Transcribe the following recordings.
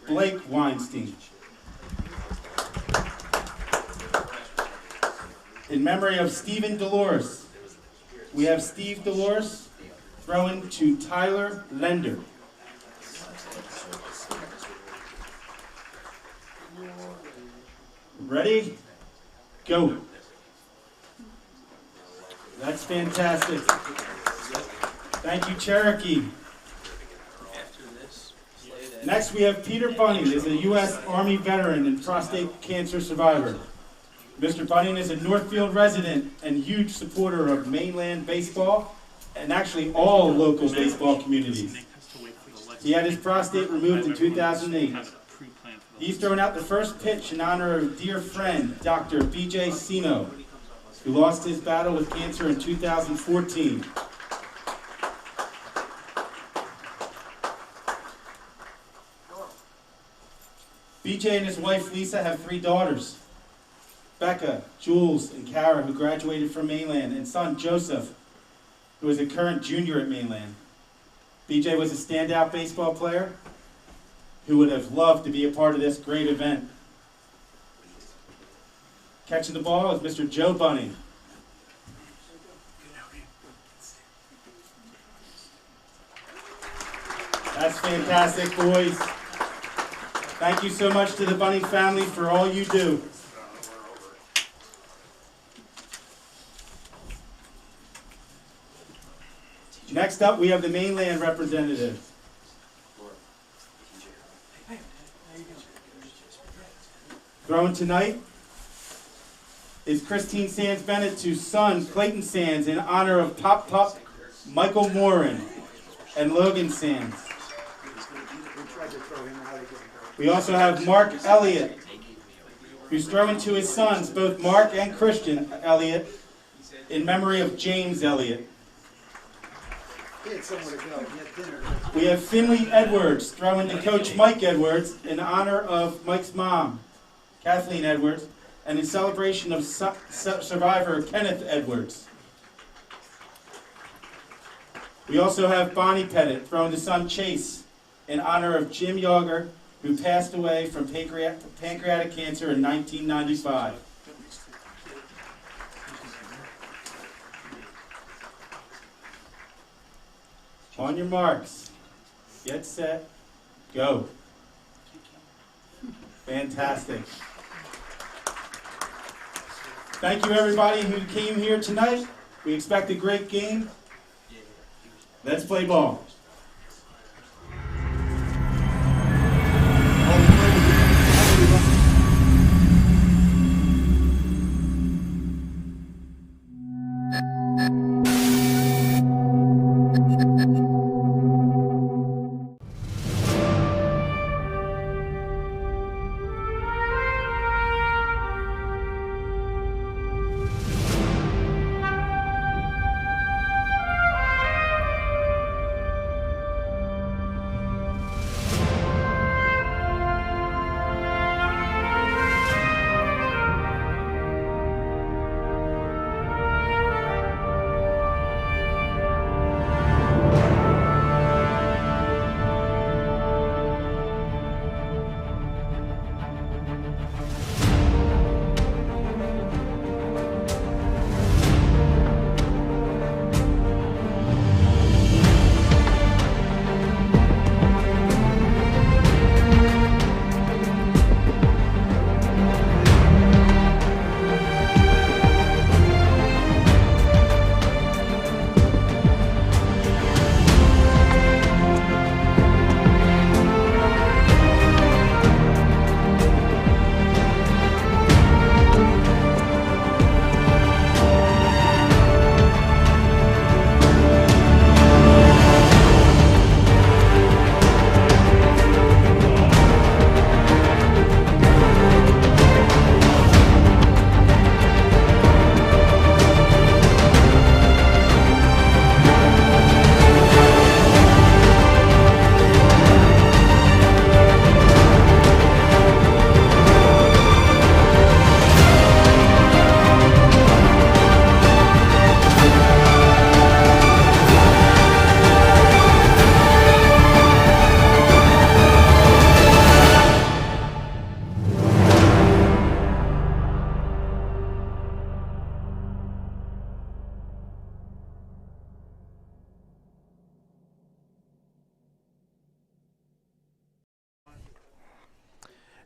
Blake Weinstein. In memory of Stephen Dolores, we have Steve Dolores throwing to Tyler Lender. Ready? Go. That's fantastic. Thank you, Cherokee. Next, we have Peter Bunning, is a U.S. Army veteran and prostate cancer survivor. Mr. Bunning is a Northfield resident and huge supporter of Mainland baseball and actually all local baseball communities. He had his prostate removed in 2008. He's thrown out the first pitch in honor of a dear friend, Dr. B.J. Sino, who lost his battle with cancer in 2014. BJ and his wife Lisa have 3 daughters, Becca, Jules, and Kara, who graduated from Mainland, and son Joseph, who is a current junior at Mainland. BJ was a standout baseball player who would have loved to be a part of this great event. Catching the ball is Mr. Joe Bunning. That's fantastic, boys. Thank you so much to the Bunning family for all you do. Next up, we have the Mainland representative. Throwing tonight is Christine Sands Bennett to son Clayton Sands in honor of Pop Pup Michael Morin and Logan Sands. We also have Mark Elliott, who's throwing to his sons, both Mark and Christian Elliott, in memory of James Elliott. We have Finley Edwards throwing to Coach Mike Edwards in honor of Mike's mom, Kathleen Edwards, and in celebration of survivor Kenneth Edwards. We also have Bonnie Pettit throwing to son Chase in honor of Jim Yager, who passed away from pancreatic cancer in 1995. On your marks, get set, go. Fantastic. Thank you everybody who came here tonight. We expect a great game. Let's play ball.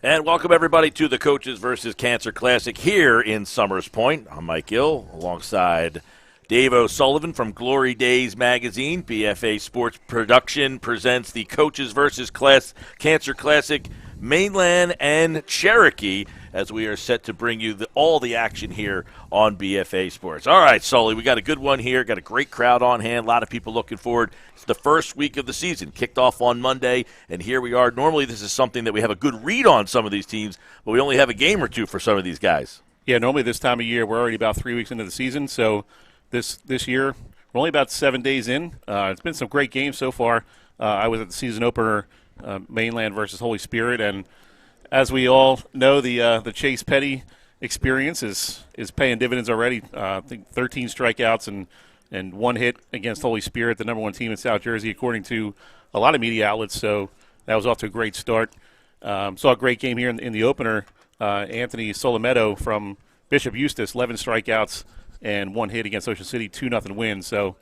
And welcome, everybody, to the Coaches versus Cancer Classic here in Summers Point. I'm Mike Gill, alongside Dave O'Sullivan from Glory Days Magazine. BFA Sports Production presents the Coaches versus Cancer Classic, Mainland and Cherokee, as we are set to bring you all the action here on BFA Sports. All right, Sully, we got a good one here. Got a great crowd on hand. A lot of people looking forward. It's the first week of the season. Kicked off on Monday, and here we are. Normally this is something that we have a good read on some of these teams, but we only have a game or two for some of these guys. Yeah, normally this time of year we're already about 3 weeks into the season, so this year we're only about 7 days in. It's been some great games so far. I was at the season opener, Mainland versus Holy Spirit, and as we all know, the Chase Petty experience is paying dividends already. I think 13 strikeouts and 1 hit against Holy Spirit, the number 1 team in South Jersey, according to a lot of media outlets. So that was off to a great start. Saw a great game here in the opener. Anthony Solometto from Bishop Eustis, 11 strikeouts and 1 hit against Ocean City, 2-0 win. So,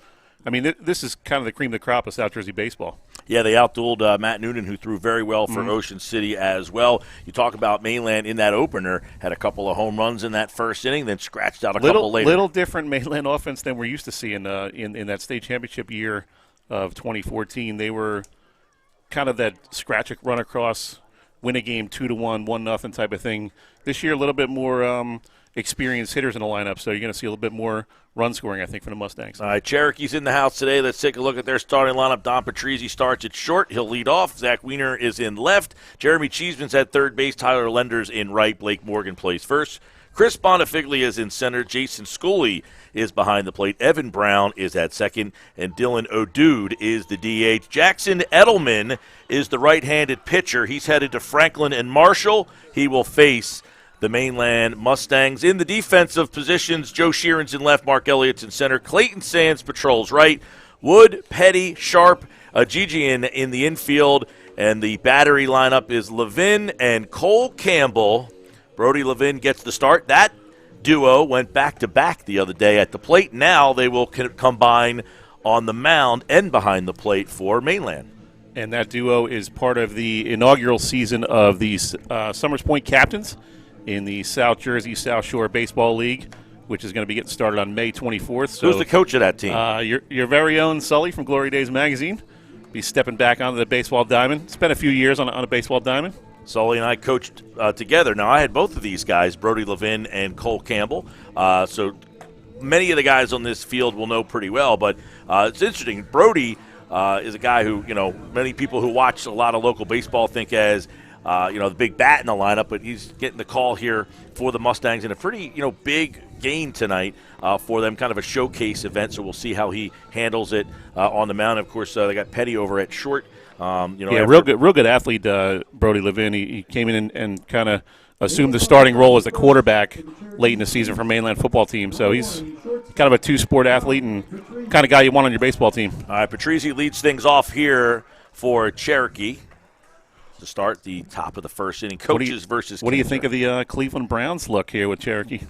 I mean, this is kind of the cream of the crop of South Jersey baseball. Yeah, they outdueled Matt Noonan, who threw very well for Ocean City as well. You talk about Mainland in that opener, had a couple of home runs in that first inning, then scratched out a couple later. Little different Mainland offense than we're used to seeing in that state championship year of 2014. They were kind of that scratch run across, win a game 2-1, 1-0 type of thing. This year, a little bit more experienced hitters in the lineup, so you're going to see a little bit more run scoring, I think, from the Mustangs. All right, Cherokee's in the house today. Let's take a look at their starting lineup. Don Patrizzi starts at short. He'll lead off. Zach Wiener is in left. Jeremy Cheeseman's at third base. Tyler Lender's in right. Blake Morgan plays first. Chris Bonifiglia is in center. Jason Schooley is behind the plate. Evan Brown is at second. And Dylan O'Dude is the DH. Jackson Edelman is the right-handed pitcher. He's headed to Franklin and Marshall. He will face the Mainland Mustangs. In the defensive positions, Joe Sheeran's in left, Mark Elliott's in center, Clayton Sands patrols right, Wood, Petty, Sharp, Gigian in the infield, and the battery lineup is Levin and Cole Campbell. Brody Levin gets the start. That duo went back-to-back the other day at the plate. Now they will combine on the mound and behind the plate for Mainland. And that duo is part of the inaugural season of the Summers Point Captains in the South Jersey South Shore Baseball League, which is going to be getting started on May 24th. So, who's the coach of that team? Your very own Sully from Glory Days Magazine. Be stepping back onto the baseball diamond. Spent a few years on a baseball diamond. Sully and I coached together. Now, I had both of these guys, Brody Levin and Cole Campbell. So many of the guys on this field will know pretty well. But it's interesting. Brody is a guy who, many people who watch a lot of local baseball think as the big bat in the lineup, but he's getting the call here for the Mustangs in a pretty, big game tonight for them, kind of a showcase event. So we'll see how he handles it on the mound. Of course, they got Petty over at short. Real good athlete, Brody Levin. He came in and kind of assumed the starting role as a quarterback late in the season for Mainland football team. So he's kind of a two-sport athlete and kind of guy you want on your baseball team. All right, Patrizzi leads things off here for Cherokee to start the top of the first inning. Coaches versus What do you think of the Cleveland Browns look here with Cherokee?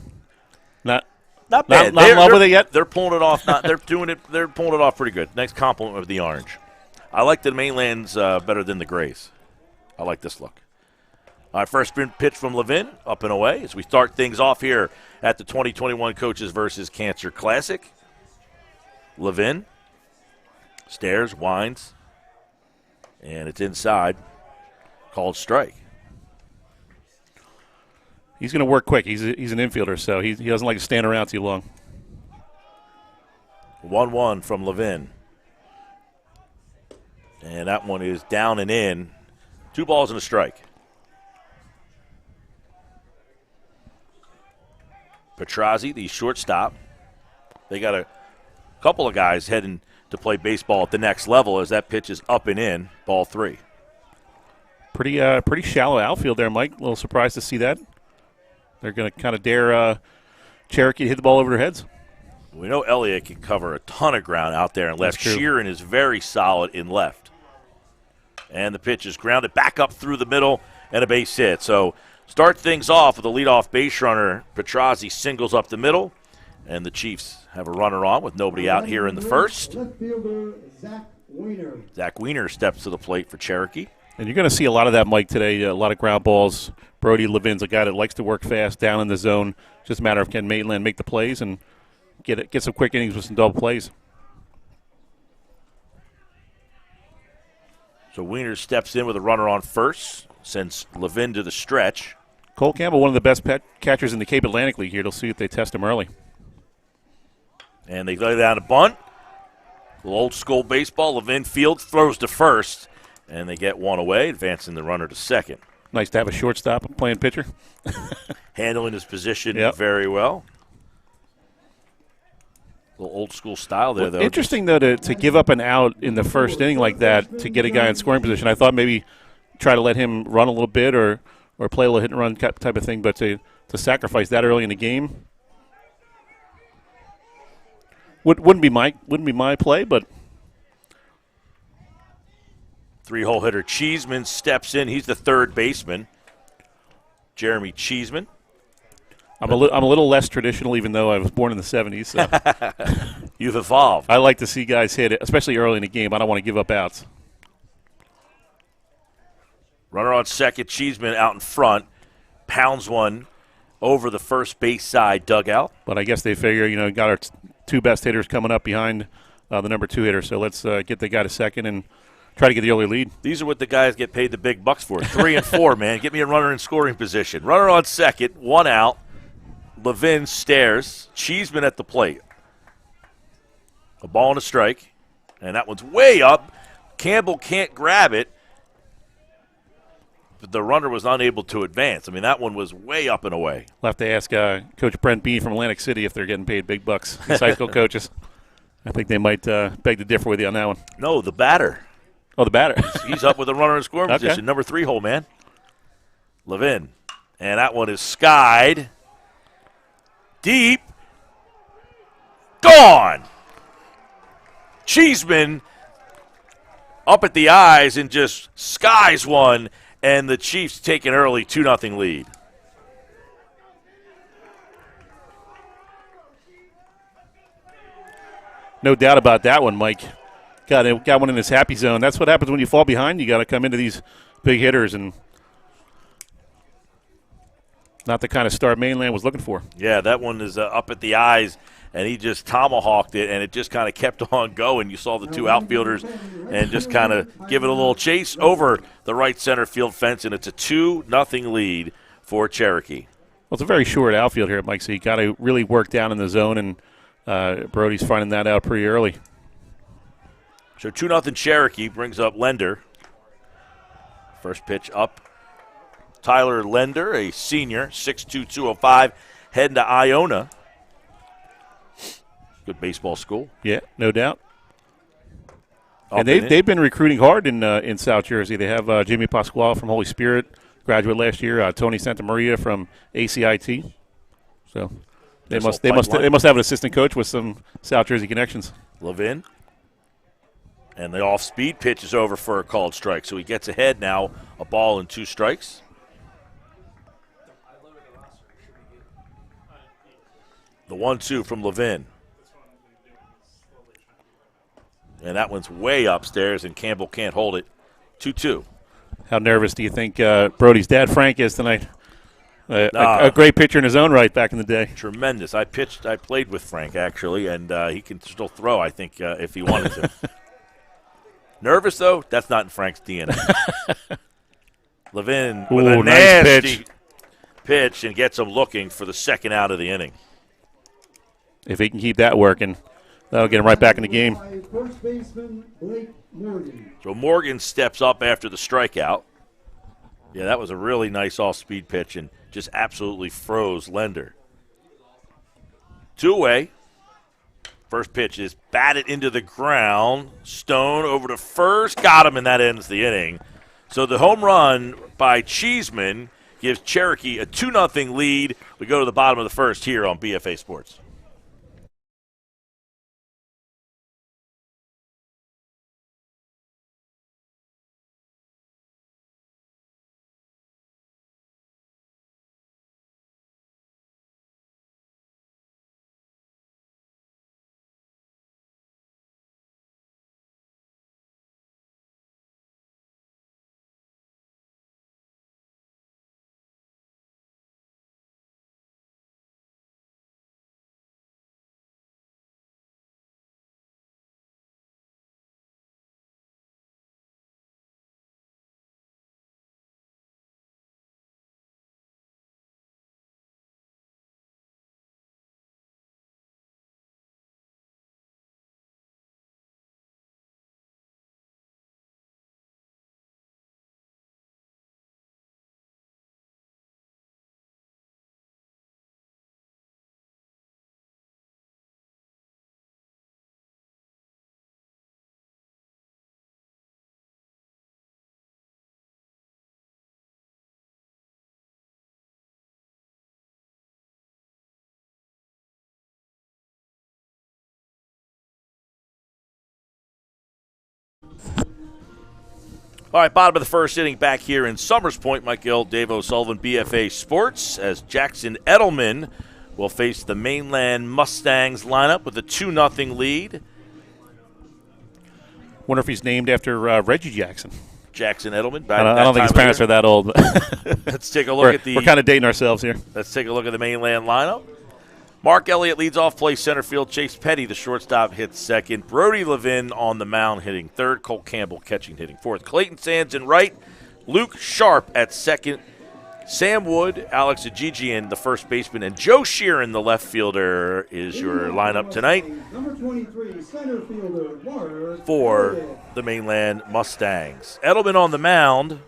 Not bad. Not in love with it yet? They're pulling it off. They're pulling it off pretty good. Next compliment of the orange. I like the Mainlands better than the Grays. I like this look. All right, first pitch from Levin, up and away, as we start things off here at the 2021 Coaches versus Cancer Classic. Levin stares, winds, and it's inside. Called strike. He's going to work quick. He's an infielder, so he doesn't like to stand around too long. 1-1 from Levin. And that one is down and in. 2 balls and a strike. Patrizzi, the shortstop. They got a couple of guys heading to play baseball at the next level as that pitch is up and in, ball 3. Pretty shallow outfield there, Mike. A little surprised to see that. They're going to kind of dare Cherokee to hit the ball over their heads. We know Elliott can cover a ton of ground out there in left. Sheeran is very solid in left. And the pitch is grounded back up through the middle and a base hit. So start things off with a leadoff base runner. Patrizzi singles up the middle, and the Chiefs have a runner on with nobody out here in the first. Left fielder Zach Wiener. Zach Wiener steps to the plate for Cherokee. And you're going to see a lot of that, Mike, today. A lot of ground balls. Brody Levin's a guy that likes to work fast down in the zone. Just a matter of can Mainland make the plays and get some quick innings with some double plays. So Weiner steps in with a runner on first, sends Levin to the stretch. Cole Campbell, one of the best catchers in the Cape Atlantic League here. They'll see if they test him early. And they lay down a bunt. A little old school baseball. Levin fields, throws to first, and they get one away, advancing the runner to second. Nice to have a shortstop playing pitcher. Handling his position Yep. very well. A little old school style there, though. Interesting, though, to give up an out in the first inning like that to get a guy in scoring position. I thought maybe try to let him run a little bit or play a little hit and run type of thing, but to sacrifice that early in the game wouldn't be my play, but Three-hole hitter Cheeseman steps in. He's the third baseman. Jeremy Cheeseman. I'm a little less traditional, even though I was born in the 70s. So. You've evolved. I like to see guys hit it, especially early in the game. I don't want to give up outs. Runner on second, Cheeseman out in front, pounds one over the first base side dugout. But I guess they figure, got our two best hitters coming up behind the number 2 hitter. So let's get the guy to second and try to get the early lead. These are what the guys get paid the big bucks for. 3 and 4, man. Get me a runner in scoring position. Runner on second, one out. Levin stares. Cheeseman at the plate. A ball and a strike. And that one's way up. Campbell can't grab it. But the runner was unable to advance. I mean, that one was way up and away. We'll have to ask Coach Brent Bean from Atlantic City if they're getting paid big bucks. These high school coaches. I think they might beg to differ with you on that one. No, the batter. Oh, the batter. He's up with a runner in scoring Okay. position. Number 3 hole, man. Levin. And that one is skied. Deep. Gone. Cheeseman up at the eyes and just skies one, and the Chiefs take an early 2-0 lead. No doubt about that one, Mike. Got one in his happy zone. That's what happens when you fall behind. You got to come into these big hitters, and not the kind of start Mainland was looking for. Yeah, that one is up at the eyes, and he just tomahawked it, and it just kind of kept on going. You saw the two outfielders and just kind of give it a little chase over the right center field fence, and it's a 2-0 lead for Cherokee. Well, it's a very short outfield here, Mike, so you got to really work down in the zone, and Brody's finding that out pretty early. So 2-0 Cherokee brings up Lender. First pitch up. Tyler Lender, a senior, 6'2", 205, heading to Iona. Good baseball school. Yeah, no doubt. Up And and they've been recruiting hard in South Jersey. They have Jimmy Pasquale from Holy Spirit, graduate last year. Tony Santamaria from ACIT. So they must have an assistant coach with some South Jersey connections. Levin. And the off-speed pitch is over for a called strike. So he gets ahead now, a ball and 2 strikes. The 1-2 from Levin. And that one's way upstairs, and Campbell can't hold it. 2-2. How nervous do you think Brody's dad, Frank, is tonight? A great pitcher in his own right back in the day. Tremendous. I played with Frank, actually, and he can still throw, I think, if he wanted to. Nervous, though? That's not in Frank's DNA. Levin with a nice nasty pitch and gets him looking for the second out of the inning. If he can keep that working, that'll get him right back in the game. First baseman Blake Morgan. So Morgan steps up after the strikeout. Yeah, that was a really nice off-speed pitch and just absolutely froze Lender. 2-away. First pitch is batted into the ground. Stone over to first. Got him, and that ends the inning. So the home run by Cheeseman gives Cherokee a 2-0 lead. We go to the bottom of the first here on BFA Sports. All right, bottom of the first inning back here in Summers Point. Mike Gill, Dave O'Sullivan, BFA Sports, as Jackson Edelman will face the Mainland Mustangs lineup with a 2-0 lead. Wonder if he's named after Reggie Jackson. Jackson Edelman. I don't think his parents are that old. Let's take a look at the. We're kind of dating ourselves here. Let's take a look at the Mainland lineup. Mark Elliott leads off, plays center field. Chase Petty, the shortstop, hits second. Brody Levin on the mound, hitting third. Cole Campbell catching, hitting fourth. Clayton Sands in right. Luke Sharp at second. Sam Wood, Alex Ajijian, the first baseman, and Joe Sheeran, the left fielder, is your lineup tonight Number 23, center fielder, Mark for Elliott. the Mainland Mustangs. Edelman on the mound,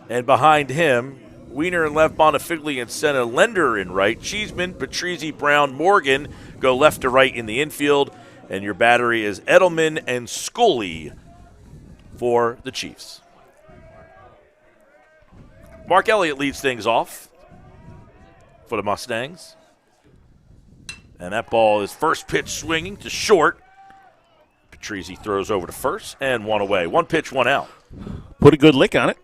and behind him, Wiener in left, Bonifigli in center, Lender in right, Cheeseman, Patrizzi, Brown, Morgan go left to right in the infield, and your battery is Edelman and Scully for the Chiefs. Mark Elliott leads things off for the Mustangs. And that ball is first pitch swinging to short. Patrizzi throws over to first and one away. One pitch, one out. Put a good lick on it.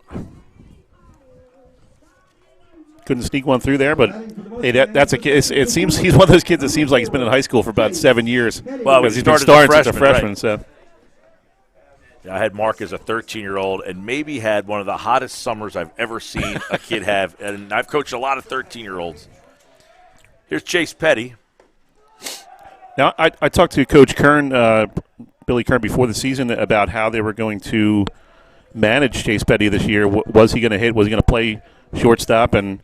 Couldn't sneak one through there, but hey, that's a kid. It seems he's one of those kids that seems like he's been in high school for about 7 years. Well, because he he's been started starting as a since a freshman, freshman. right. So I had Mark as a 13-year-old and maybe had one of the hottest summers I've ever seen a kid have. And I've coached a lot of 13-year-olds. Here's Chase Petty. now I talked to Coach Kern, Billy Kern, before the season about how they were going to manage Chase Petty this year. Was he going to hit? Was he going to play shortstop? And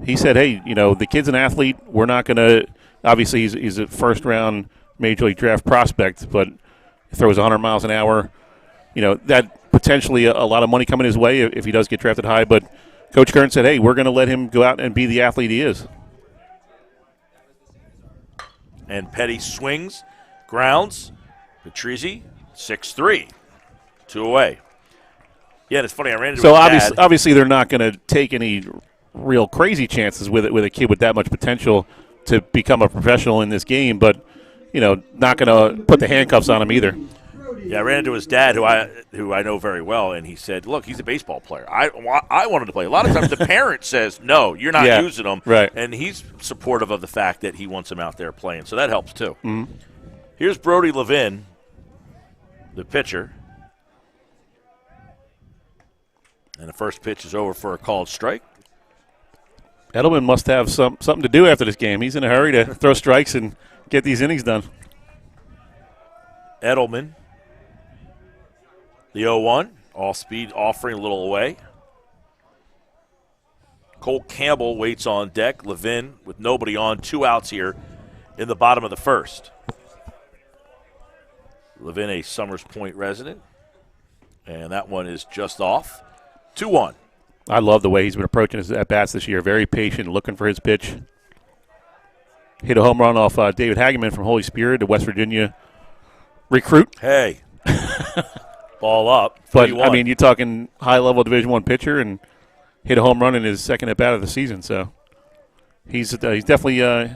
he said, hey, the kid's an athlete. We're not going to – obviously he's a first-round Major League Draft prospect, but he throws 100 miles an hour. That potentially a lot of money coming his way if he does get drafted high. But Coach Kern said, hey, we're going to let him go out and be the athlete he is. And Petty swings, grounds. Patrizzi, 6-3. 2 away. Yeah, and it's funny. I ran into So his dad. obviously they're not going to take any real crazy chances with a kid with that much potential to become a professional in this game, but not going to put the handcuffs on him either. Yeah, I ran into his dad, who I know very well, and he said, look, he's a baseball player. I wanted to play. A lot of times the parent says, no, you're not using him. Right. And he's supportive of the fact that he wants him out there playing. So that helps, too. Mm-hmm. Here's Brody Levin, the pitcher. And the first pitch is over for a called strike. Edelman must have something to do after this game. He's in a hurry to throw strikes and get these innings done. Edelman, the 0-1, all speed offering a little away. Cole Campbell waits on deck. Levin with nobody on, 2 outs here in the bottom of the first. Levin, a Summers Point resident, and that one is just off. 2-1. I love the way he's been approaching his at-bats this year. Very patient, looking for his pitch. Hit a home run off David Hageman from Holy Spirit, a West Virginia recruit. Hey. Ball up. But, 3-1. you're talking high-level Division I pitcher and hit a home run in his second at-bat of the season. So he's definitely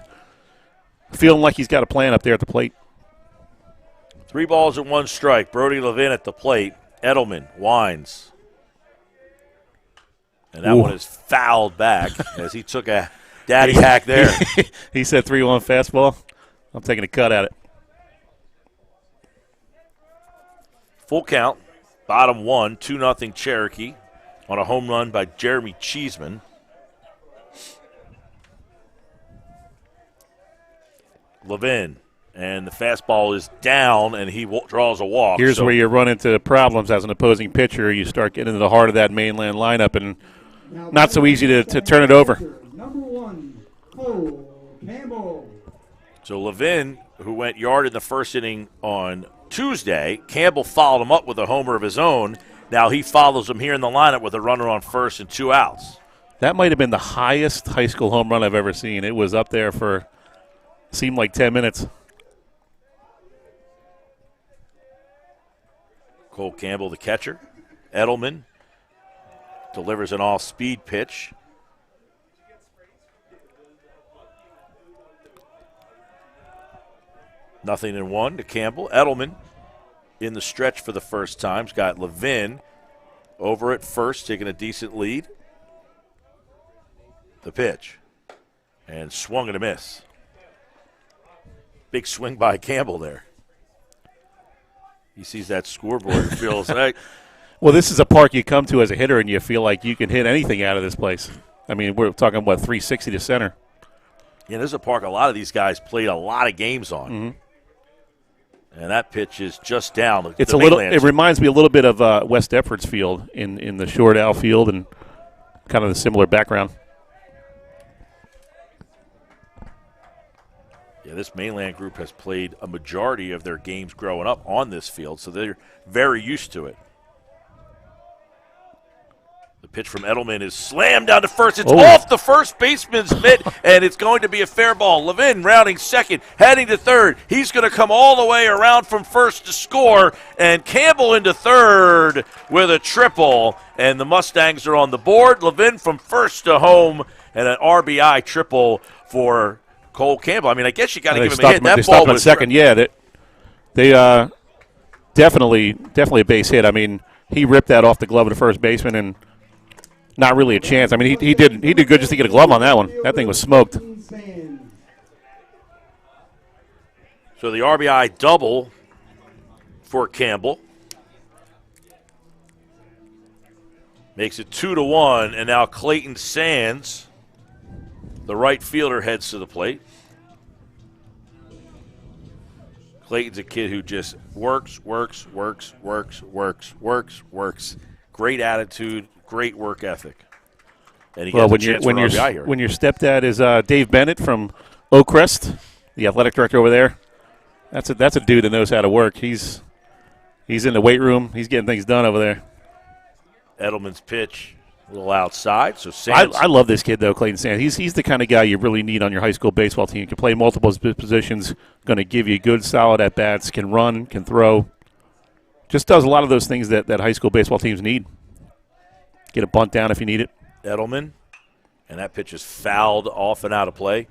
feeling like he's got a plan up there at the plate. 3 balls and 1 strike. Brody Levin at the plate. Edelman winds. And that one is fouled back as he took a daddy hack there. He said 3-1 fastball. I'm taking a cut at it. Full count. Bottom 1, 2-0 Cherokee on a home run by Jeremy Cheeseman. Levin. And the fastball is down, and he draws a walk. Here's where you run into problems as an opposing pitcher. You start getting into the heart of that Mainland lineup, and not so easy to turn it over. Number 1, Cole Campbell. So Levin, who went yard in the first inning on Tuesday, Campbell followed him up with a homer of his own. Now he follows him here in the lineup with a runner on first and 2 outs. That might have been the highest high school home run I've ever seen. It was up there for, seemed like 10 minutes. Cole Campbell, the catcher. Edelman delivers an all-speed pitch. Nothing in 1 to Campbell. Edelman in the stretch for the first time. He's got Levin over at first, taking a decent lead. The pitch. And swung and a miss. Big swing by Campbell there. He sees that scoreboard and feels like. Well, this is a park you come to as a hitter, and you feel like you can hit anything out of this place. I mean, we're talking, 360 to center. Yeah, this is a park a lot of these guys played a lot of games on. Mm-hmm. And that pitch is just down. It's a little. It reminds me a little bit of West Deptford's field in the short outfield, and kind of the similar background. Yeah, this Mainland group has played a majority of their games growing up on this field, so they're very used to it. The pitch from Edelman is slammed down to first. It's off the first baseman's mitt, and it's going to be a fair ball. Levin rounding second, heading to third. He's going to come all the way around from first to score, and Campbell into third with a triple, and the Mustangs are on the board. Levin from first to home, and an RBI triple for Cole Campbell. I mean, I guess you got to give him a hit. That ball was second. Yeah, they definitely a base hit. I mean, he ripped that off the glove of the first baseman, and not really a chance. I mean, he did good just to get a glove on that one. That thing was smoked. So the RBI double for Campbell makes it 2-1, and now Clayton Sands, the right fielder, heads to the plate. Clayton's a kid who just works. Great attitude, great work ethic. And he gets a chance for RBI here. When your stepdad is Dave Bennett from Oakcrest, the athletic director over there, that's a dude that knows how to work. He's in the weight room. He's getting things done over there. Edelman's pitch, a little outside. So Sands. I love this kid, though, Clayton Sands. He's the kind of guy you really need on your high school baseball team. Can play multiple positions, going to give you good, solid at-bats, can run, can throw. Just does a lot of those things that high school baseball teams need. Get a bunt down if you need it. Edelman, and that pitch is fouled off and out of play.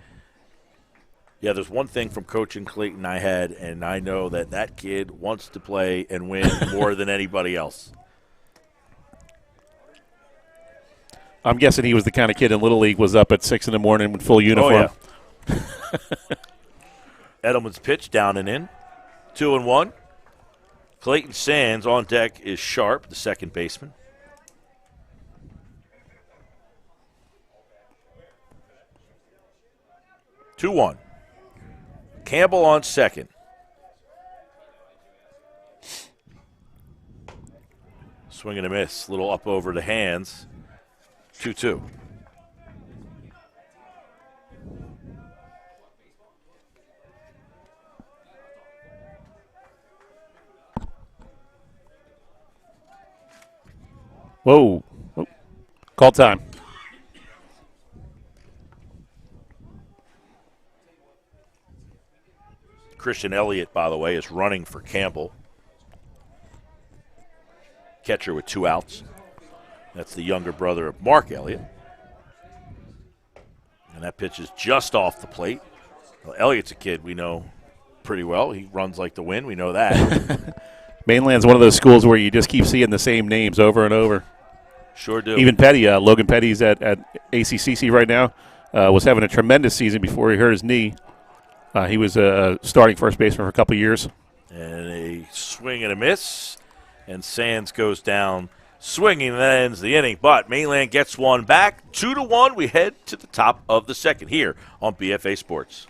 Yeah, there's one thing from coaching Clayton I had, and I know that kid wants to play and win more than anybody else. I'm guessing he was the kind of kid in Little League was up at 6 in the morning with full uniform. Oh, yeah. Edelman's pitch down and in. 2-1. Clayton Sands on deck is Sharp, the second baseman. Two 2-1. Campbell on second. Swing and a miss. Little up over the hands. 2-2. Whoa. Call time. Christian Elliott, by the way, is running for Campbell. Catcher with 2 outs. That's the younger brother of Mark Elliott. And that pitch is just off the plate. Well, Elliott's a kid we know pretty well. He runs like the wind. We know that. Mainland's one of those schools where you just keep seeing the same names over and over. Sure do. Even Petty, Logan Petty's at ACCC right now, was having a tremendous season before he hurt his knee. He was starting first baseman for a couple of years. And a swing and a miss. And Sands goes down swinging, and that ends the inning. But Mainland gets one back. 2-1. We head to the top of the second here on BFA Sports.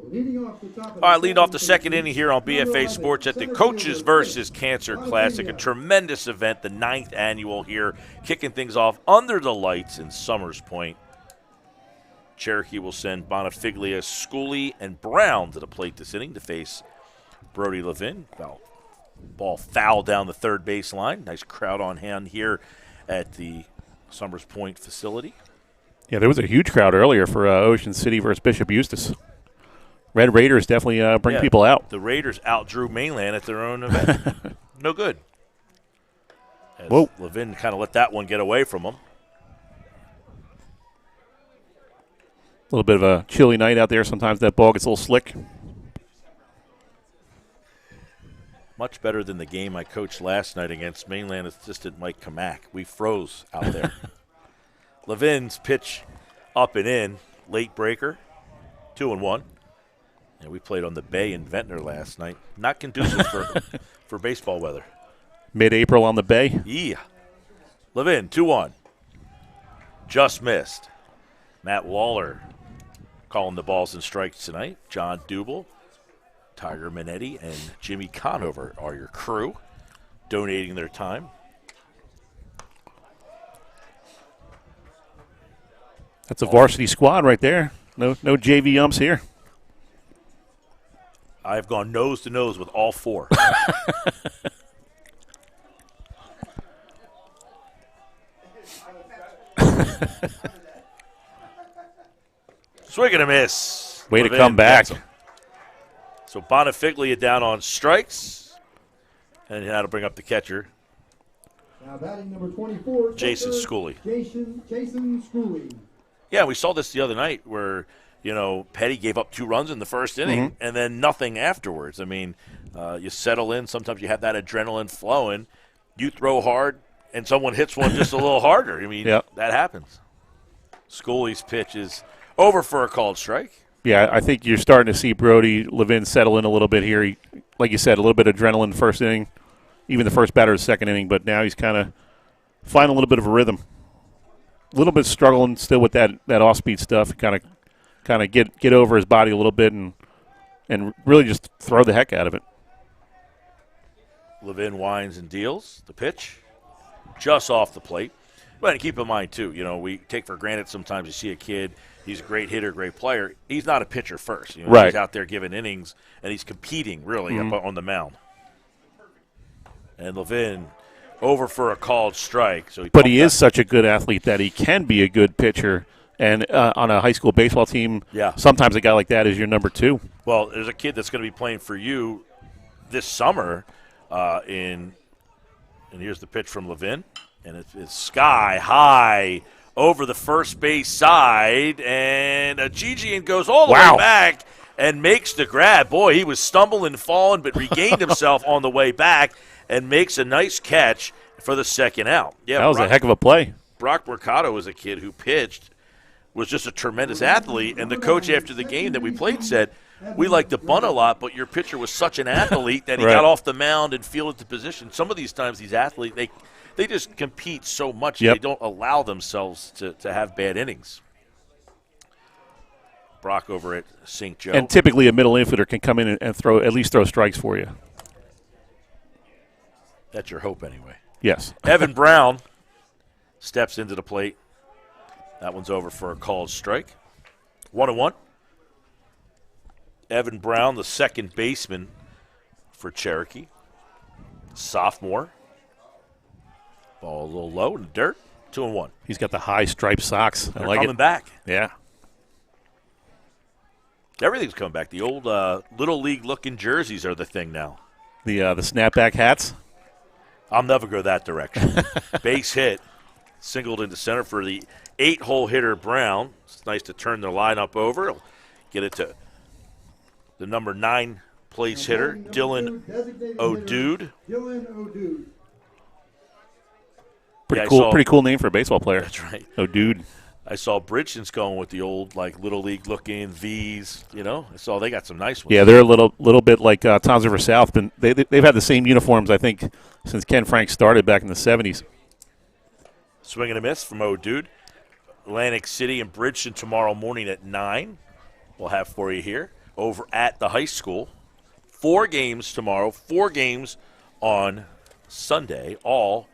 Leading off the top of All right, lead off the for second Chiefs, inning here on number BFA 11, Sports at the center Coaches fielder, versus Chris Cancer Bonifazio. Classic, a tremendous event, the 9th annual here, kicking things off under the lights in Summers Point. Cherokee will send Bonifiglia, Schooley, and Brown to the plate this inning to face Brody Levin. Ball foul down the third baseline. Nice crowd on hand here at the Summers Point facility. Yeah, there was a huge crowd earlier for Ocean City versus Bishop Eustis. Red Raiders definitely bring people out. The Raiders outdrew Mainland at their own event. No good. As Whoa. Levin kind of let that one get away from him. A little bit of a chilly night out there. Sometimes that ball gets a little slick. Much better than the game I coached last night against Mainland assistant Mike Kamak. We froze out there. Levin's pitch up and in, late breaker, 2-1. And we played on the Bay in Ventnor last night. Not conducive for baseball weather. Mid-April on the Bay. Yeah. Levin, 2-1. Just missed. Matt Waller calling the balls and strikes tonight. John Dubel, Tiger Minetti, and Jimmy Conover are your crew, donating their time. That's a varsity squad right there. No JV umps here. I've gone nose to nose with all four. Swing and a miss. Way to Levin come back. gets him. So Bonifiglia down on strikes. And now to bring up the catcher, Now batting number 24, Jason center, Schooley. Jason Schooley. Yeah, we saw this the other night where, Petty gave up 2 runs in the first inning and then nothing afterwards. I mean, you settle in. Sometimes you have that adrenaline flowing. You throw hard, and someone hits one just a little harder. I mean, Yep. that happens. Schooley's pitch is over for a called strike. Yeah, I think you're starting to see Brody Levin settle in a little bit here. He, like you said, a little bit of adrenaline first inning, even the first batter of the second inning, but now he's kind of finding a little bit of a rhythm. A little bit struggling still with that off-speed stuff. Kind of get over his body a little bit and really just throw the heck out of it. Levin winds and deals. The pitch just off the plate. But keep in mind, too, we take for granted sometimes you see a kid, he's a great hitter, great player. He's not a pitcher first. Right. He's out there giving innings, and he's competing, really, up on the mound. And Levin over for a called strike. But he is such a good athlete that he can be a good pitcher. And on a high school baseball team, sometimes a guy like that is your number 2. Well, there's a kid that's going to be playing for you this summer and here's the pitch from Levin. And it's sky high over the first base side, and Ajijian goes all the way back and makes the grab. Boy, he was stumbling, falling, but regained himself on the way back and makes a nice catch for the second out. Yeah, that was a heck of a play. Brock Mercado was a kid who pitched, was just a tremendous athlete, and the coach after the game that we played said, we like to bunt a lot, but your pitcher was such an athlete that he got off the mound and fielded the position. Some of these times these athletes, they just compete so much they don't allow themselves to have bad innings. Brock over at St. Joe. And typically a middle infielder can come in and at least throw strikes for you. That's your hope anyway. Yes. Evan Brown steps into the plate. That one's over for a called strike. 1-1. Evan Brown, the second baseman for Cherokee. Sophomore. Ball a little low in the dirt. 2-1. He's got the high striped socks. They're like coming back. Yeah. Everything's coming back. The old Little League-looking jerseys are the thing now. The snapback hats. I'll never go that direction. Base hit. Singled into center for the 8-hole hitter Brown. It's nice to turn the lineup over. He'll get it to the number 9 place hitter, Dylan O'Dude. Pretty cool name for a baseball player. That's right. O'Dude. I saw Bridgeton's going with the old, Little League looking V's. I saw they got some nice ones. Yeah, they're a little bit like Tom's River South. But they've had the same uniforms, I think, since Ken Frank started back in the 70s. Swing and a miss from O'Dude. Atlantic City and Bridgeton tomorrow morning at 9. We'll have for you here. over at the high school. 4 games tomorrow, 4 games on Sunday, all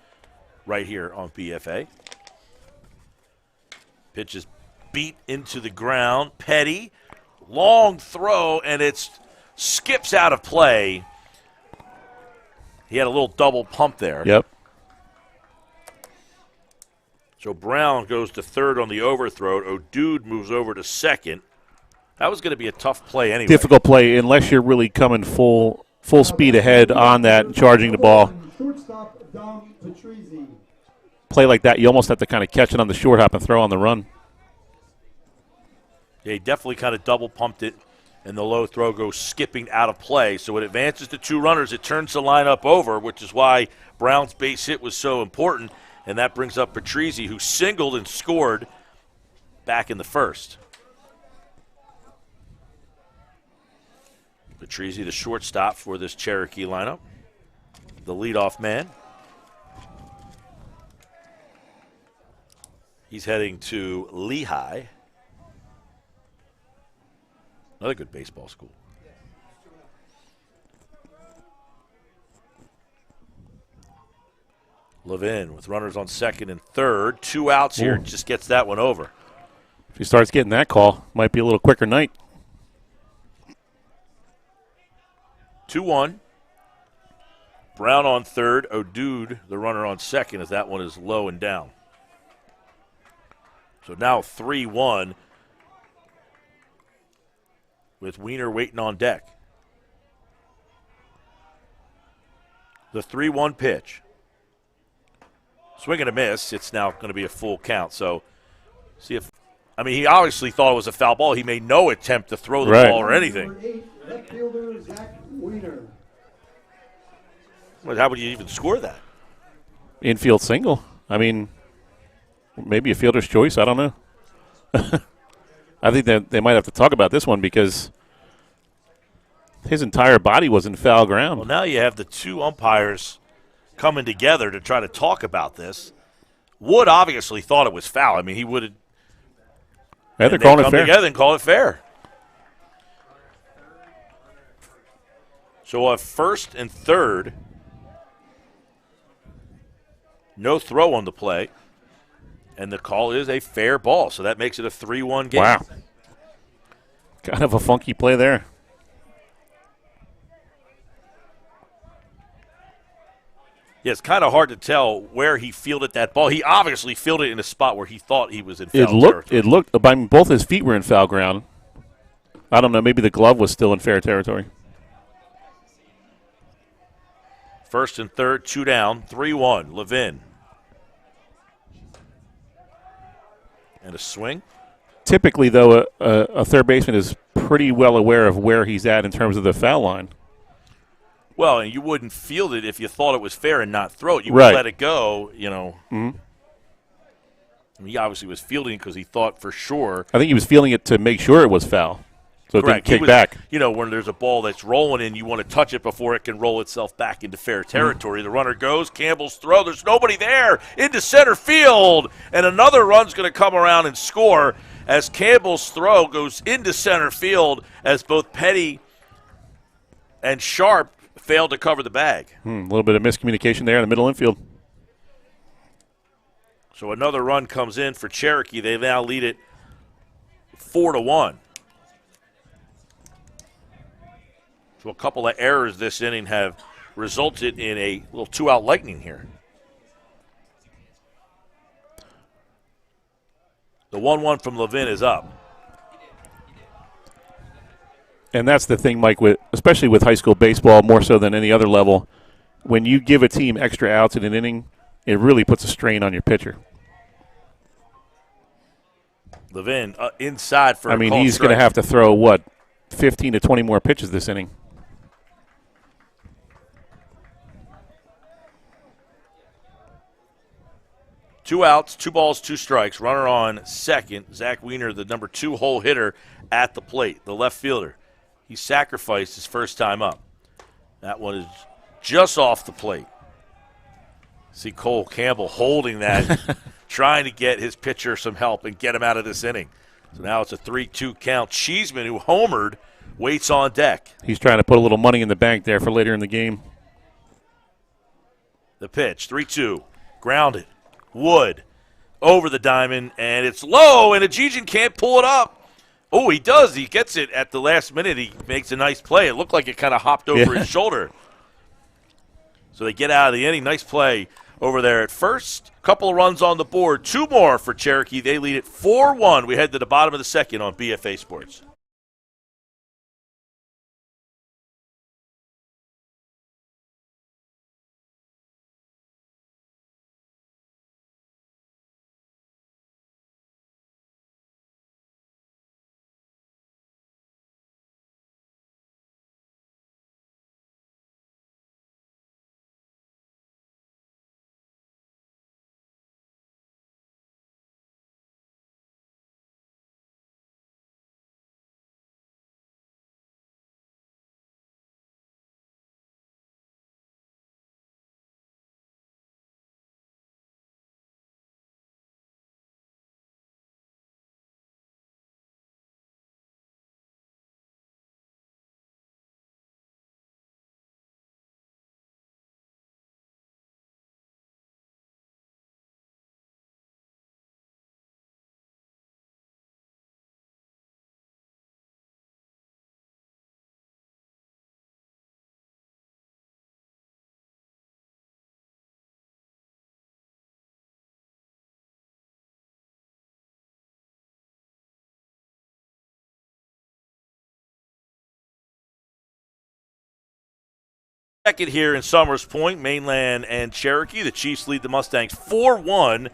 right here on BFA. Pitch is beat into the ground. Petty, long throw, and it skips out of play. He had a little double pump there. Yep. So Brown goes to third on the overthrow. O'Dude moves over to second. That was going to be a tough play anyway. Difficult play unless you're really coming full speed ahead on that and charging the ball. Shortstop Dom Patrizi. Play like that, you almost have to kind of catch it on the short hop and throw on the run. Yeah, he definitely kind of double pumped it, and the low throw goes skipping out of play. So it advances to 2 runners. It turns the lineup over, which is why Brown's base hit was so important, and that brings up Patrizi, who singled and scored back in the first. Patrizi, the shortstop for this Cherokee lineup, the leadoff man. He's heading to Lehigh, another good baseball school. Levin with runners on second and third. 2 outs here, just gets that one over. If he starts getting that call, might be a little quicker night. 2-1. Brown on third. O'Dude, the runner on second, as that one is low and down. So now 3-1 with Wiener waiting on deck. The 3-1 pitch. Swing and a miss. It's now going to be a full count. So see if, I mean, he obviously thought it was a foul ball. He made no attempt to throw the ball or anything. Number 8, left fielder Zach Wiener. Well, how would you even score that? Infield single. I mean, maybe a fielder's choice. I don't know. I think that they might have to talk about this one because his entire body was in foul ground. Well, now you have the 2 umpires coming together to try to talk about this. Wood obviously thought it was foul. I mean, he would have. Yeah, they're calling it fair. Together and call it fair. So a first and third. No throw on the play. And the call is a fair ball. So that makes it a 3-1 game. Wow. Kind of a funky play there. Yeah, it's kind of hard to tell where he fielded that ball. He obviously fielded it in a spot where he thought he was in foul territory. It looked, I mean, both his feet were in foul ground. I don't know, maybe the glove was still in fair territory. First and third, 2 down, 3-1. Levin. And a swing. Typically, though, a third baseman is pretty well aware of where he's at in terms of the foul line. Well, and you wouldn't field it if you thought it was fair and not throw it. You would let it go, you know. Mm-hmm. I mean, he obviously was fielding because he thought for sure. I think he was fielding it to make sure it was foul. So Correct. It didn't kick back. You know, when there's a ball that's rolling in, you want to touch it before it can roll itself back into fair territory. The runner goes, Campbell's throw. There's nobody there into center field. And another run's going to come around and score as Campbell's throw goes into center field as both Petty and Sharp failed to cover the bag. A little bit of miscommunication there in the middle infield. So another run comes in for Cherokee. They now lead it 4-1. So a couple of errors this inning have resulted in a little 2-out lightning here. The 1-1 from Levin is up. And that's the thing, Mike, especially with high school baseball, more so than any other level, when you give a team extra outs in an inning, it really puts a strain on your pitcher. Levin inside for a called he's going to have to throw, 15 to 20 more pitches this inning. Two outs, 2 balls, 2 strikes. Runner on second. Zach Wiener, the number 2 hole hitter at the plate, the left fielder. He sacrificed his first time up. That one is just off the plate. See Cole Campbell holding that, trying to get his pitcher some help and get him out of this inning. So now it's a 3-2 count. Cheeseman, who homered waits on deck. He's trying to put a little money in the bank there for later in the game. The pitch, 3-2, grounded. Wood over the diamond, and it's low, and Ajijian can't pull it up. Oh, he does. He gets it at the last minute. He makes a nice play. It looked like it kind of hopped over his shoulder. So they get out of the inning. Nice play over there at first. Couple of runs on the board. 2 more for Cherokee. They lead it 4-1. We head to the bottom of the second on BFA Sports. Second here in Summers Point, Mainland and Cherokee. The Chiefs lead the Mustangs 4-1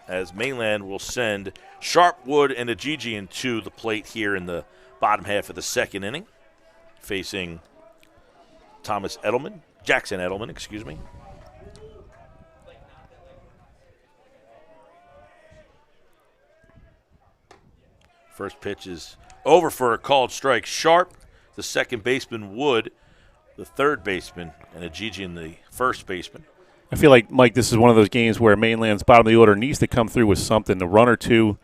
as Mainland will send Sharpwood and Ajijian to the plate here in the bottom half of the second inning, facing Jackson Edelman, excuse me. First pitch is over for a called strike. Sharp, the second baseman, Wood, the third baseman, and Ajijian, the first baseman. I feel like, Mike, this is one of those games where Mainland's bottom of the order needs to come through with something, a run or two,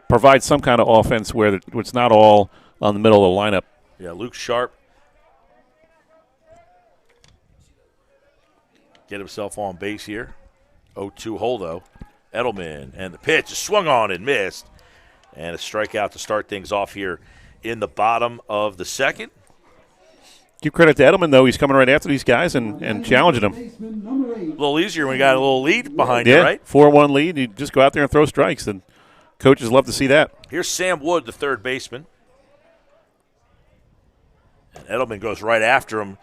provide some kind of offense where it's not all on the middle of the lineup. Yeah, Luke Sharp get himself on base here. 0-2 holdo. Edelman, and the pitch is swung on and missed. And a strikeout to start things off here in the bottom of the second. Give credit to Edelman, though. He's coming right after these guys and challenging them. A little easier when you got a little lead behind you, right? 4-1 lead. You just go out there and throw strikes, and coaches love to see that. Here's Sam Wood, the third baseman. And Edelman goes right after him,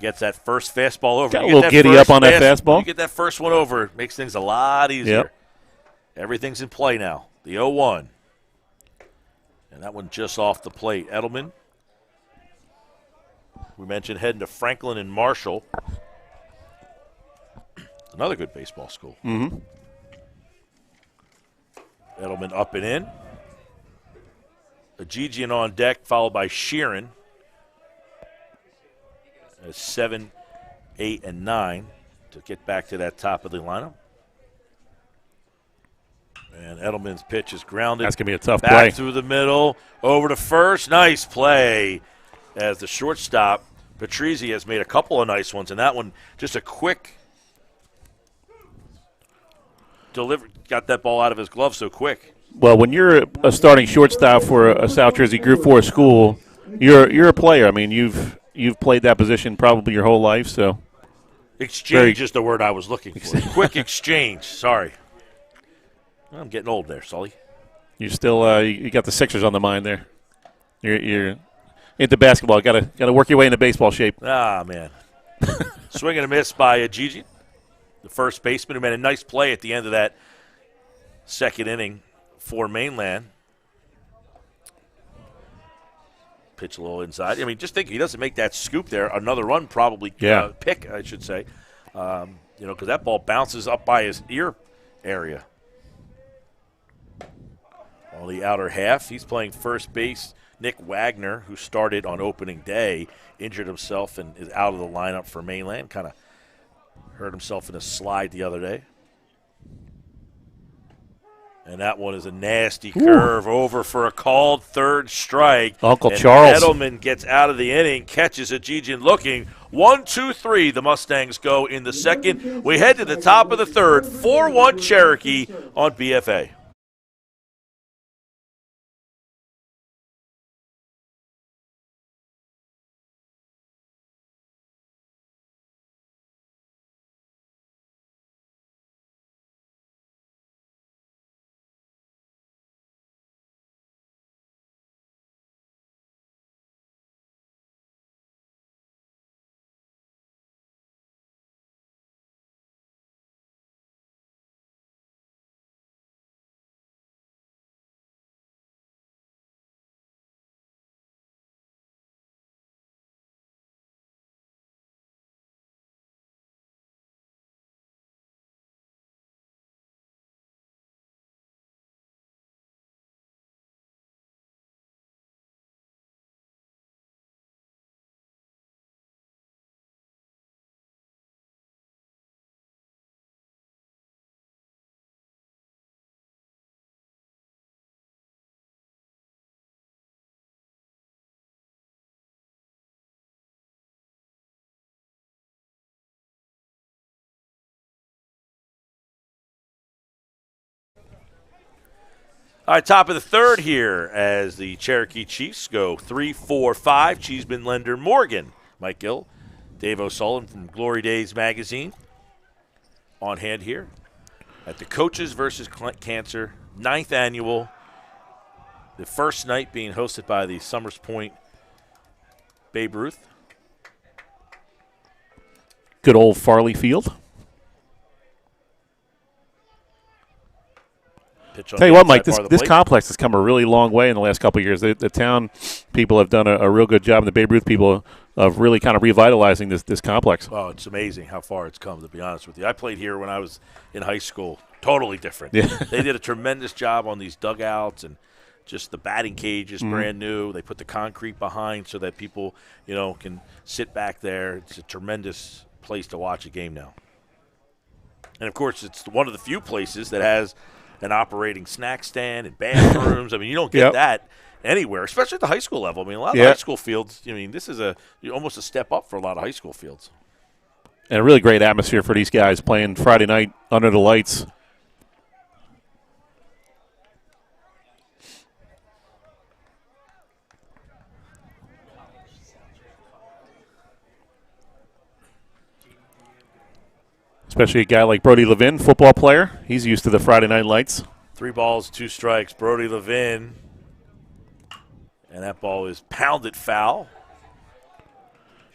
gets that first fastball over. Got a little giddy up on that fastball. You get that first one over, it makes things a lot easier. Yep. Everything's in play now. The 0-1. And that one just off the plate. Edelman, we mentioned, heading to Franklin and Marshall. Another good baseball school. Mm-hmm. Edelman up and in. Ajijian on deck, followed by Sheeran. 7, 8, and 9 to get back to that top of the lineup. And Edelman's pitch is grounded. That's going to be a tough back play. Through the middle, over to first. Nice play as the shortstop, Patrizzi, has made a couple of nice ones. And that one, just a quick delivery. Got that ball out of his glove so quick. Well, when you're a starting shortstop for a South Jersey Group 4 school, you're a player. I mean, you've played that position probably your whole life. So exchange is the word I was looking for. Quick exchange. Sorry. I'm getting old there, Sully. You're still you got the Sixers on the mind there. You're into basketball. Got to work your way into baseball shape. Ah, man. Swing and a miss by Ajijian, the first baseman, who made a nice play at the end of that second inning for Mainland. Pitch a little inside. I mean, just think, he doesn't make that scoop there. Another run probably pick, I should say. Because that ball bounces up by his ear area. On the outer half, he's playing first base. Nick Wagner, who started on opening day, injured himself and is out of the lineup for Mainland. Kind of hurt himself in a slide the other day. And that one is a nasty curve over for a called third strike. Uncle and Charles. Edelman gets out of the inning, catches Ajijian looking. 1-2-3, the Mustangs go in the second. We head to the top of the third, 4-1 Cherokee on BFA. All right, top of the third here as the Cherokee Chiefs go 3-4-5. Cheeseman, Lender, Morgan. Mike Gill, Dave O'Sullivan from Glory Days Magazine on hand here at the Coaches versus Cancer 9th annual. The first night being hosted by the Summers Point Babe Ruth. Good old Farley Field. Tell you what, Mike, this complex has come a really long way in the last couple of years. The town people have done a real good job, and the Babe Ruth people of really kind of revitalizing this complex. Oh, it's amazing how far it's come, to be honest with you. I played here when I was in high school. Totally different. Yeah. They did a tremendous job on these dugouts, and just the batting cage is brand new. They put the concrete behind so that people, can sit back there. It's a tremendous place to watch a game now. And, of course, it's one of the few places that has an operating snack stand and bathrooms. I mean, you don't get that anywhere, especially at the high school level. I mean, a lot of high school fields, this is almost a step up for a lot of high school fields. And a really great atmosphere for these guys playing Friday night under the lights. Especially a guy like Brody Levin, football player. He's used to the Friday night lights. 3 balls, 2 strikes. Brody Levin. And that ball is pounded foul.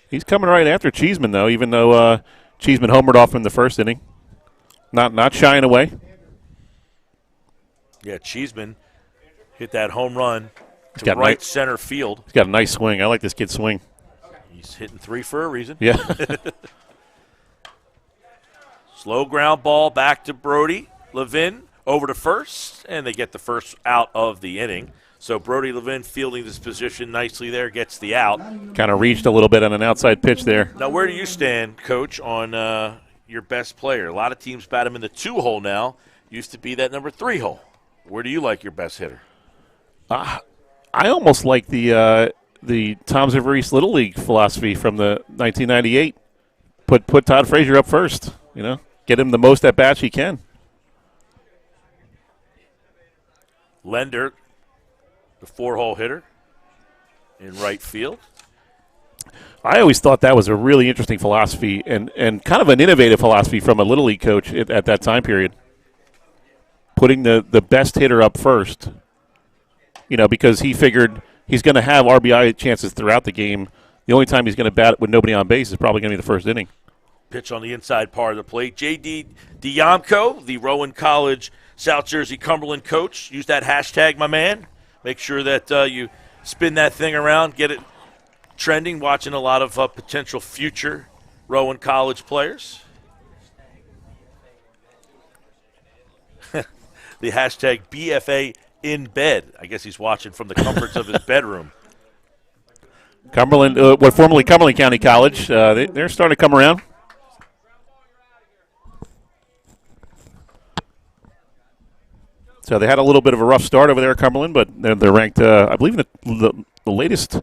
He's coming right after Cheeseman, though, even though Cheeseman homered off in the first inning. Not shying away. Yeah, Cheeseman hit that home run to right center field. He's got a nice swing. I like this kid's swing. He's hitting 3 for a reason. Yeah. Slow ground ball back to Brody Levin over to first, and they get the first out of the inning. So Brody Levin fielding this position nicely there, gets the out. Kind of reached a little bit on an outside pitch there. Now, where do you stand, Coach, on your best player? A lot of teams bat him in the 2-hole now. Used to be that number 3-hole. Where do you like your best hitter? I almost like the Tom's River East Little League philosophy from the 1998. Put Todd Frazier up first, Get him the most at bats he can. Lender, the 4-hole hitter in right field. I always thought that was a really interesting philosophy and kind of an innovative philosophy from a Little League coach at that time period. Putting the best hitter up first, because he figured he's going to have RBI chances throughout the game. The only time he's going to bat with nobody on base is probably going to be the first inning. Pitch on the inside part of the plate. J.D. Diamco, the Rowan College South Jersey Cumberland coach. Use that hashtag, my man. Make sure that you spin that thing around, get it trending, watching a lot of potential future Rowan College players. The hashtag BFA in bed. I guess he's watching from the comforts of his bedroom. Cumberland, what formerly Cumberland County College, they're starting to come around. So they had a little bit of a rough start over there at Cumberland, but they're ranked, I believe, in the latest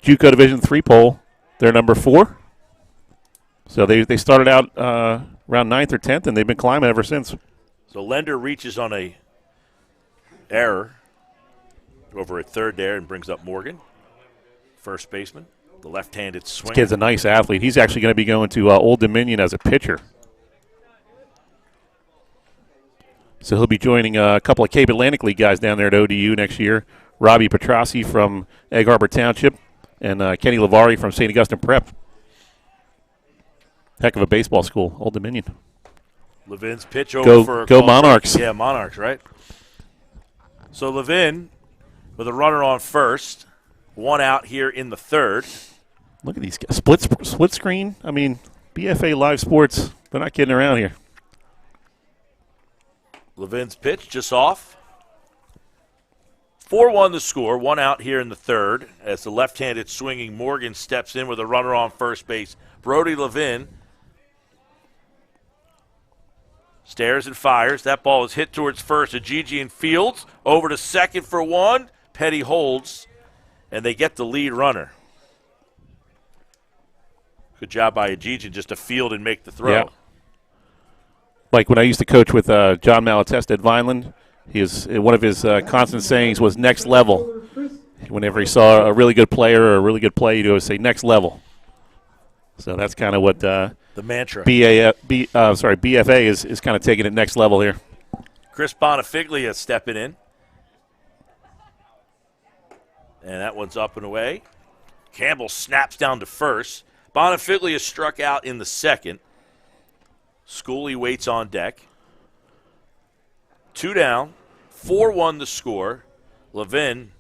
JUCO Division III poll, they're number 4. So they started out around 9th or 10th, and they've been climbing ever since. So Lender reaches on a error over at third there and brings up Morgan, first baseman, the left-handed swing. This kid's a nice athlete. He's actually going to be going to Old Dominion as a pitcher. So he'll be joining a couple of Cape Atlantic League guys down there at ODU next year. Robbie Petrossi from Egg Harbor Township and Kenny Lavari from St. Augustine Prep. Heck of a baseball school, Old Dominion. Levin's pitch over for a Go call Monarchs. break. Yeah, Monarchs, right? So Levin with a runner on first, 1 out here in the third. Look at these guys. Split screen. I mean, BFA Live Sports, they're not kidding around here. Levin's pitch just off. 4-1 the score, 1 out here in the third as the left-handed swinging Morgan steps in with a runner on first base. Brody Levin stares and fires. That ball is hit towards first. Ajiji and Fields over to second for 1. Petty holds, and they get the lead runner. Good job by Ajiji just to field and make the throw. Yeah. Like when I used to coach with John Malatesta at Vineland, one of his constant sayings was next level. Whenever he saw a really good player or a really good play, he'd always say next level. So that's kind of what the mantra. BFA is kind of taking it next level here. Chris Bonifiglia stepping in. And that one's up and away. Campbell snaps down to first. Bonifiglia struck out in the second. Schooley waits on deck. 2 down, 4-1 the score. Levin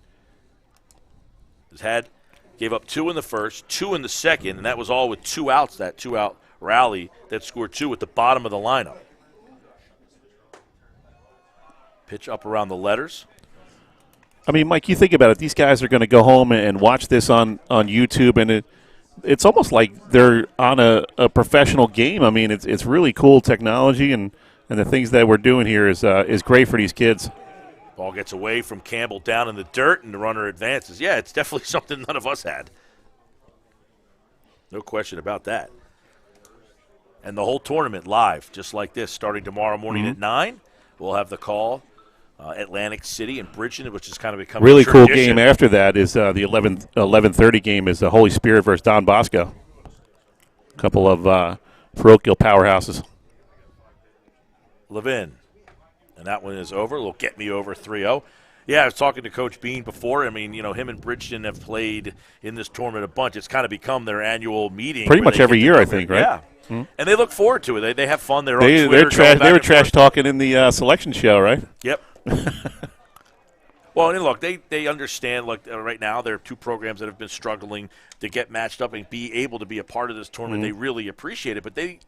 gave up 2 in the first, 2 in the second, and that was all with 2 outs, that 2-out rally that scored 2 at the bottom of the lineup. Pitch up around the letters. I mean, Mike, you think about it. These guys are going to go home and watch this on YouTube, and it's almost like they're on a professional game. I mean, it's really cool technology, and the things that we're doing here is great for these kids. Ball gets away from Campbell down in the dirt, and the runner advances. Yeah, it's definitely something none of us had. No question about that. And the whole tournament live, just like this, starting tomorrow morning at 9. We'll have the call. Atlantic City and Bridgeton, which is kind of becoming really a cool tradition. game after that is the 11:30 game is the Holy Spirit versus Don Bosco. A couple of parochial powerhouses. Levin. And that one is over. It'll get me over 3-0. Yeah, I was talking to Coach Bean before. I mean, him and Bridgeton have played in this tournament a bunch. It's kind of become their annual meeting. Pretty much every year, I think, right? Yeah. Mm-hmm. And they look forward to it. They have fun. They're on They were trash talking in the selection show, right? Yep. Well, and look, they understand, right now there are 2 programs that have been struggling to get matched up and be able to be a part of this tournament. They really appreciate it, but they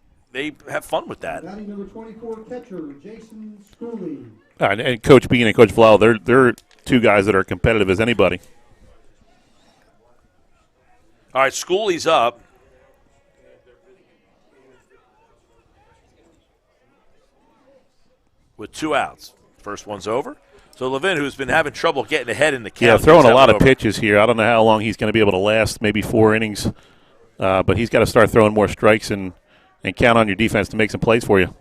have fun with that. Batting number 24 catcher, Jason Schooley. And Coach Bean and Coach Vlau, they're 2 guys that are competitive as anybody. All right, Schooley's up. With 2 outs. First one's over. So Levin, who's been having trouble getting ahead in the count. Yeah, throwing a lot of pitches here. I don't know how long he's going to be able to last, maybe 4 innings. But he's got to start throwing more strikes and count on your defense to make some plays for you.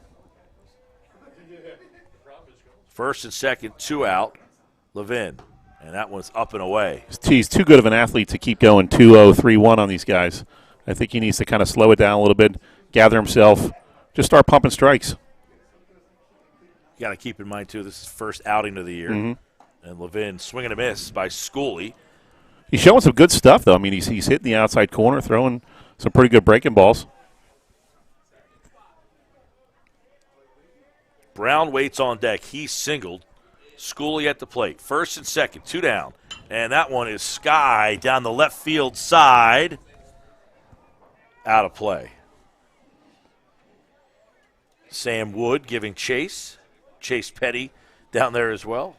First and second, 2 out. Levin. And that one's up and away. He's too good of an athlete to keep going 2-0, 3-1 on these guys. I think he needs to kind of slow it down a little bit, gather himself, just start pumping strikes. You got to keep in mind, too, this is first outing of the year. Mm-hmm. And Levin swinging a miss by Schooley. He's showing some good stuff, though. I mean, he's hitting the outside corner, throwing some pretty good breaking balls. Brown waits on deck. He's singled. Schooley at the plate. First and second, 2 down. And that one is sky down the left field side. Out of play. Sam Wood giving chase. Chase Petty down there as well.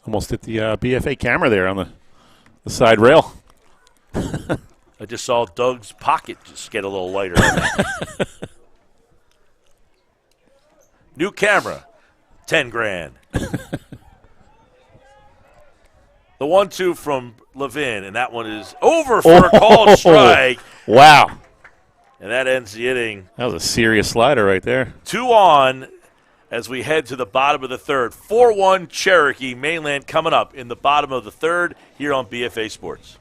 Almost hit the BFA camera there on the side rail. I just saw Doug's pocket just get a little lighter. New camera, $10,000. The 1-2 from Levin, and that one is over for a called strike. Wow. And that ends the inning. That was a serious slider right there. 2 on as we head to the bottom of the third. 4-1 Cherokee. Mainland coming up in the bottom of the third here on BFA Sports.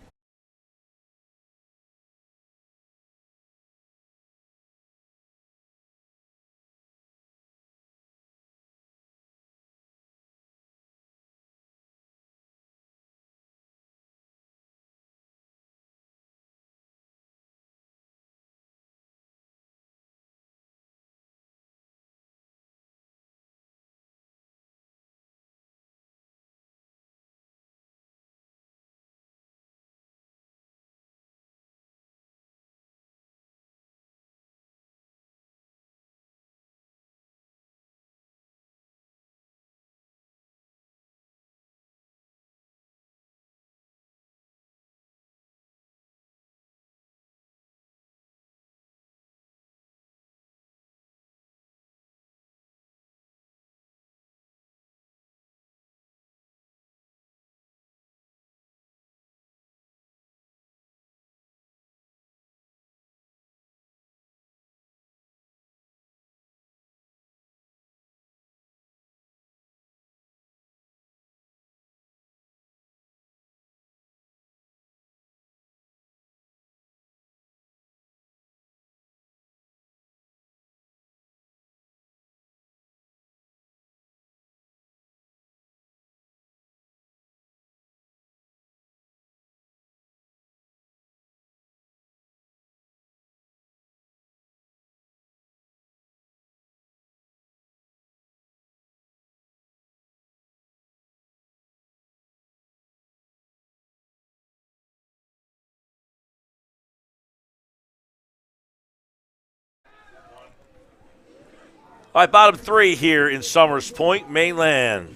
All right, bottom 3 here in Summers Point. Mainland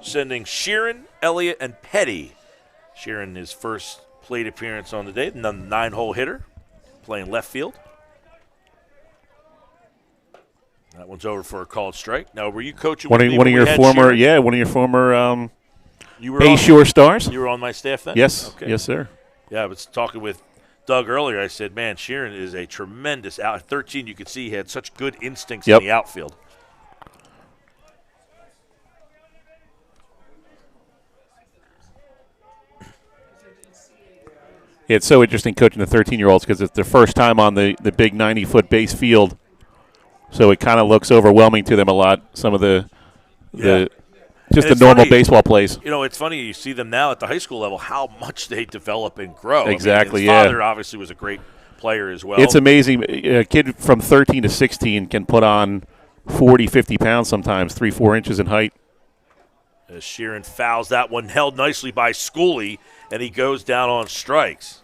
sending Sheeran, Elliott, and Petty. Sheeran, his first plate appearance on the day, the 9-hole hitter, playing left field. That one's over for a called strike. Now, were you coaching with me One of when your we had former, Sheeran? one of your former You were Bayshore stars? You were on my staff then? Yes, Okay. yes, sir. Yeah, I was talking with Doug earlier. I said, man, Sheeran is a tremendous out. At 13, you could see he had such good instincts in the outfield. It's so interesting coaching the 13-year-olds because it's their first time on the big 90-foot base field. So it kind of looks overwhelming to them a lot, some of the normal funny, baseball plays. You know, it's funny. You see them now at the high school level, how much they develop and grow. Exactly, I mean, his father obviously was a great player as well. It's amazing. A kid from 13 to 16 can put on 40, 50 pounds sometimes, 3-4 inches in height. As Sheeran fouls that one, held nicely by Schooley, and he goes down on strikes.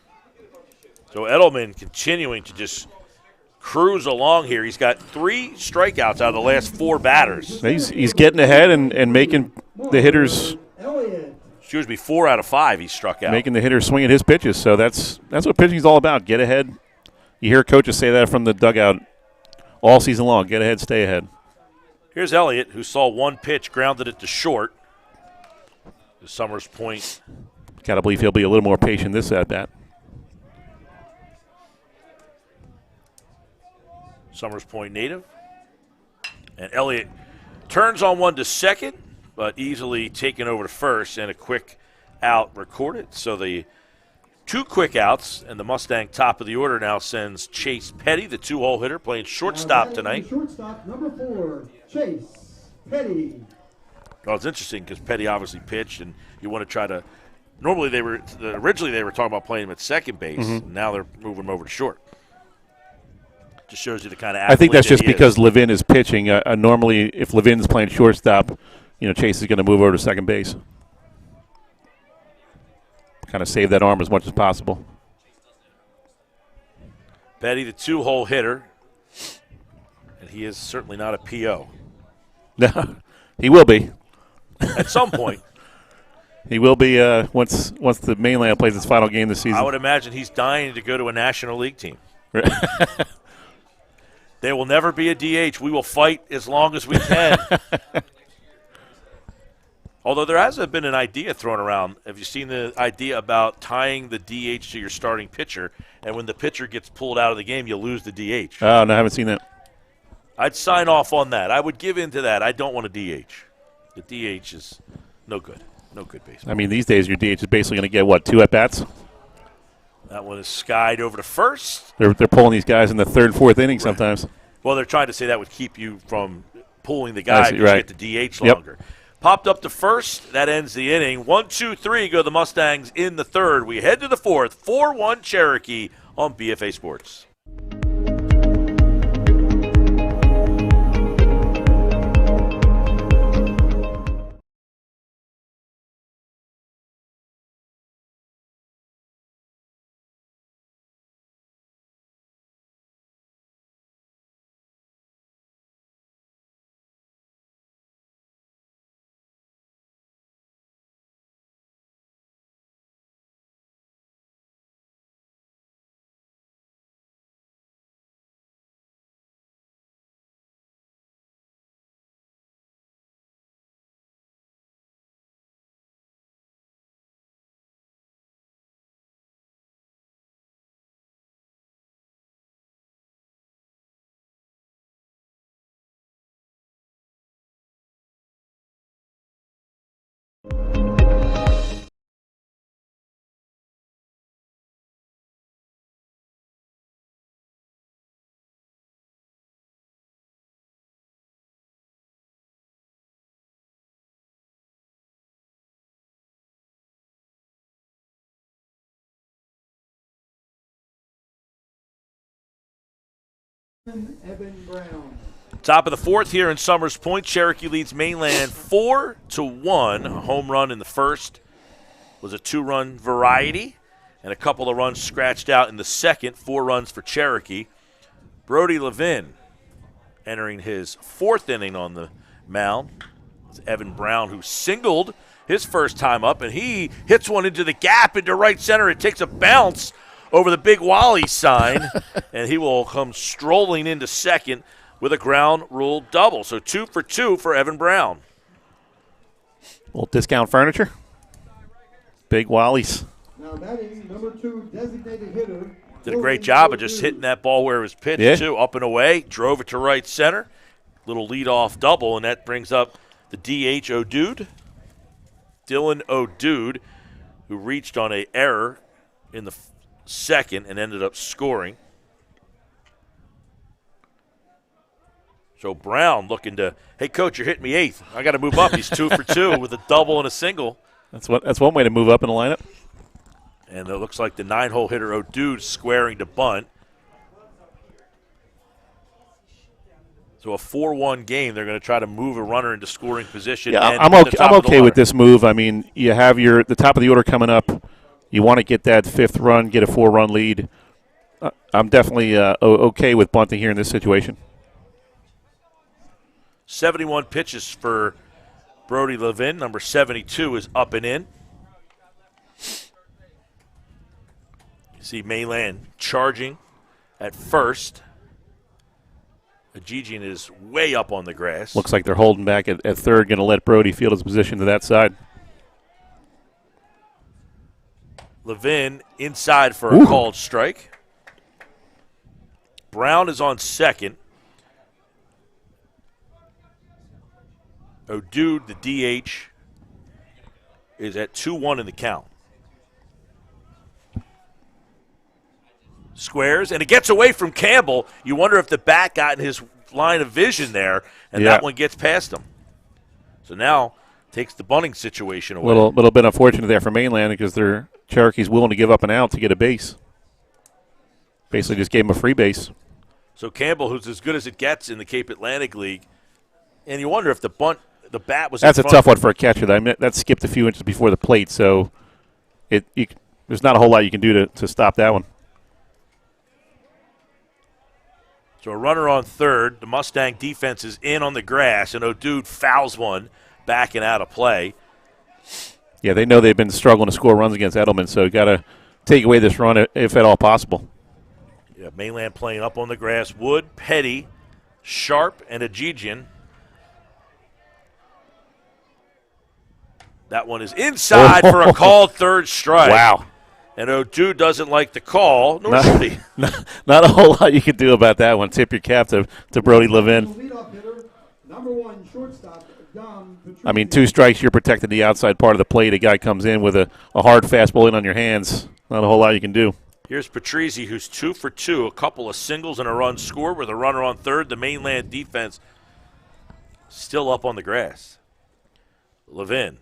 So Edelman continuing to just cruise along here. He's got 3 strikeouts out of the last 4 batters. He's getting ahead and making the hitters. 4 out of 5 he struck out. Making the hitters swing at his pitches. So that's what pitching is all about. Get ahead. You hear coaches say that from the dugout all season long. Get ahead, stay ahead. Here's Elliott, who saw 1 pitch, grounded it to short. The Summers Point. Got to believe he'll be a little more patient this at bat. Summers Point native. And Elliott turns on one to second, but easily taken over to first, and a quick out recorded. So the 2 quick outs, and the Mustang top of the order now sends Chase Petty, the 2-hole hitter, playing shortstop tonight. Shortstop number 4, Chase Petty. Well, it's interesting because Petty obviously pitched, and you want to try to. Normally, originally they were talking about playing him at second base. And now they're moving him over to short. Just shows you the kind of athlete I think that's just that he because is. Levin is pitching. Normally, if Levin's playing shortstop, Chase is going to move over to second base. Kind of save that arm as much as possible. Petty, the 2-hole hitter, and he is certainly not a PO. No, he will be. At some point. He will be once the Mainland plays its final game this season. I would imagine he's dying to go to a National League team. There will never be a DH. We will fight as long as we can. Although there has been an idea thrown around. Have you seen the idea about tying the DH to your starting pitcher, and when the pitcher gets pulled out of the game, you lose the DH? Oh, no, I haven't seen that. I'd sign off on that. I would give in to that. I don't want a DH. The DH is no good. No good baseball. I mean, these days your DH is basically going to get, what, 2 at-bats? That one is skied over to first. They're pulling these guys in the 3rd, 4th inning sometimes. Well, they're trying to say that would keep you from pulling the guy because right. you get the DH longer. Yep. Popped up to first. That ends the inning. 1, 2, 3 go the Mustangs in the 3rd. We head to the 4th. 4-1 Cherokee on BFA Sports. Evan Brown. Top of the 4th here in Summers Point. Cherokee leads Mainland 4-1. A home run in the first was a 2-run variety, and a couple of runs scratched out in the second. 4 runs for Cherokee. Brody Levin entering his 4th inning on the mound. It's Evan Brown, who singled his first time up, and he hits one into the gap into right center. It takes a bounce over the big Wally sign, and he will come strolling into second with a ground rule double. So 2 for 2 for Evan Brown. Little discount furniture. Big Wallies. Now batting number 2 designated hitter. Did a great job of just hitting that ball where it was pitched, too, up and away. Drove it to right center. Little leadoff double, and that brings up the DH O'Dude. Dylan O'Dude, who reached on an error in the second and ended up scoring. So Brown looking to, hey, Coach, you're hitting me 8th. I got to move up. He's 2 for 2 with a double and a single. That's one way to move up in the lineup. And it looks like the 9-hole hitter O'Dude squaring to bunt. So a 4-1 game. They're going to try to move a runner into scoring position. Yeah, and I'm okay with this move. I mean, you have the top of the order coming up. You want to get that 5th run, get a 4-run lead. I'm definitely okay with bunting here in this situation. 71 pitches for Brody Levin. Number 72 is up and in. You see Mainland charging at first. Ajijian is way up on the grass. Looks like they're holding back at 3rd, going to let Brody field his position to that side. Levin inside for a called strike. Brown is on 2nd. O'Dude, the DH, is at 2-1 in the count. Squares, and it gets away from Campbell. You wonder if the bat got in his line of vision there, and that one gets past him. So now takes the bunting situation away. Little bit unfortunate there for Mainland because Cherokee's willing to give up an out to get a base. Basically just gave him a free base. So Campbell, who's as good as it gets in the Cape Atlantic League, and you wonder if the bat was. That's a tough one for a catcher. I mean, that skipped a few inches before the plate, so there's not a whole lot you can do to stop that one. So a runner on 3rd. The Mustang defense is in on the grass, and O'Dude fouls one, backing out of play. Yeah, they know they've been struggling to score runs against Edelman, so got to take away this run if at all possible. Yeah, Mainland playing up on the grass. Wood, Petty, Sharp, and Ajijian. That one is inside for a called third strike. Wow. And O'Du doesn't like the call, nor should he. Not a whole lot you can do about that one. Tip your cap to Brody Levin. Leadoff hitter, number 1 shortstop, Dom Petruzzi. I mean, 2 strikes, you're protecting the outside part of the plate. A guy comes in with a hard fastball in on your hands. Not a whole lot you can do. Here's Patrizzi, who's 2 for 2, a couple of singles and a run scored with a runner on third. The Mainland defense still up on the grass. Levin,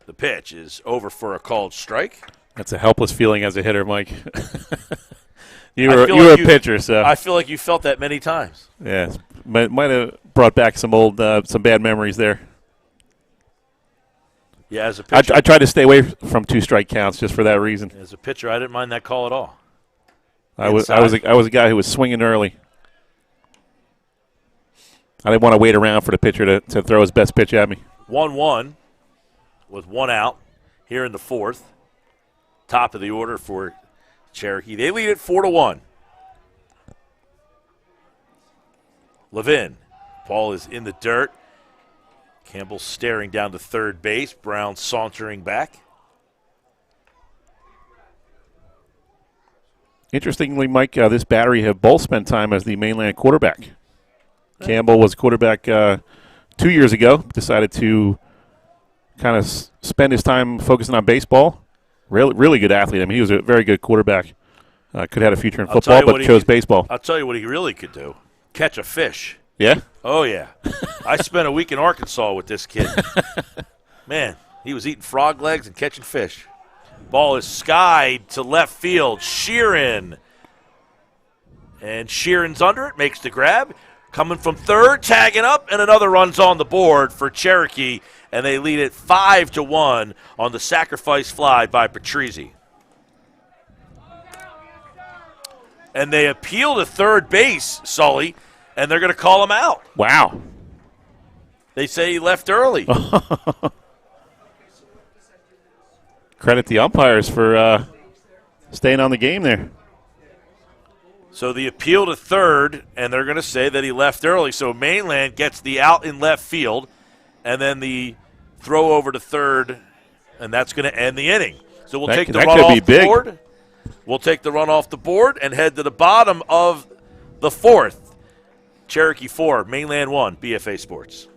the pitch is over for a called strike. That's a helpless feeling as a hitter, Mike. you I were feel like a pitcher, so I feel like you felt that many times. yeah, might have brought back some bad memories there. Yeah, as a pitcher, I tried to stay away from 2 strike counts just for that reason. as a pitcher, I didn't mind that call at all. I was a guy who was swinging early. I didn't want to wait around for the pitcher to throw his best pitch at me. 1-1 with 1 out here in the 4th. Top of the order for Cherokee. They lead it 4-1. Levin. Ball is in the dirt. Campbell staring down to third base. Brown sauntering back. Interestingly, Mike, this battery have both spent time as the Mainland quarterback. Campbell was quarterback 2 years ago. Decided to kind of spend his time focusing on baseball. Really good athlete. I mean, he was a very good quarterback. Could have had a future in football, but chose baseball. I'll tell you what he really could do. Catch a fish. Yeah? Oh, yeah. I spent a week in Arkansas with this kid. Man, he was eating frog legs and catching fish. Ball is skied to left field. Sheeran. And Sheeran's under it, makes the grab. Coming from third, tagging up, and another run's on the board for Cherokee, and they lead it 5-1 on the sacrifice fly by Patrizzi. And they appeal to third base, Sully, and they're going to call him out. Wow. They say he left early. Credit the umpires for staying on the game there. So the appeal to third, and they're going to say that he left early. So Mainland gets the out in left field, and then the throw over to third, and that's going to end the inning. So we'll take the run off the board. We'll take the run off the board and head to the bottom of the 4th. Cherokee 4, Mainland 1, BFA Sports.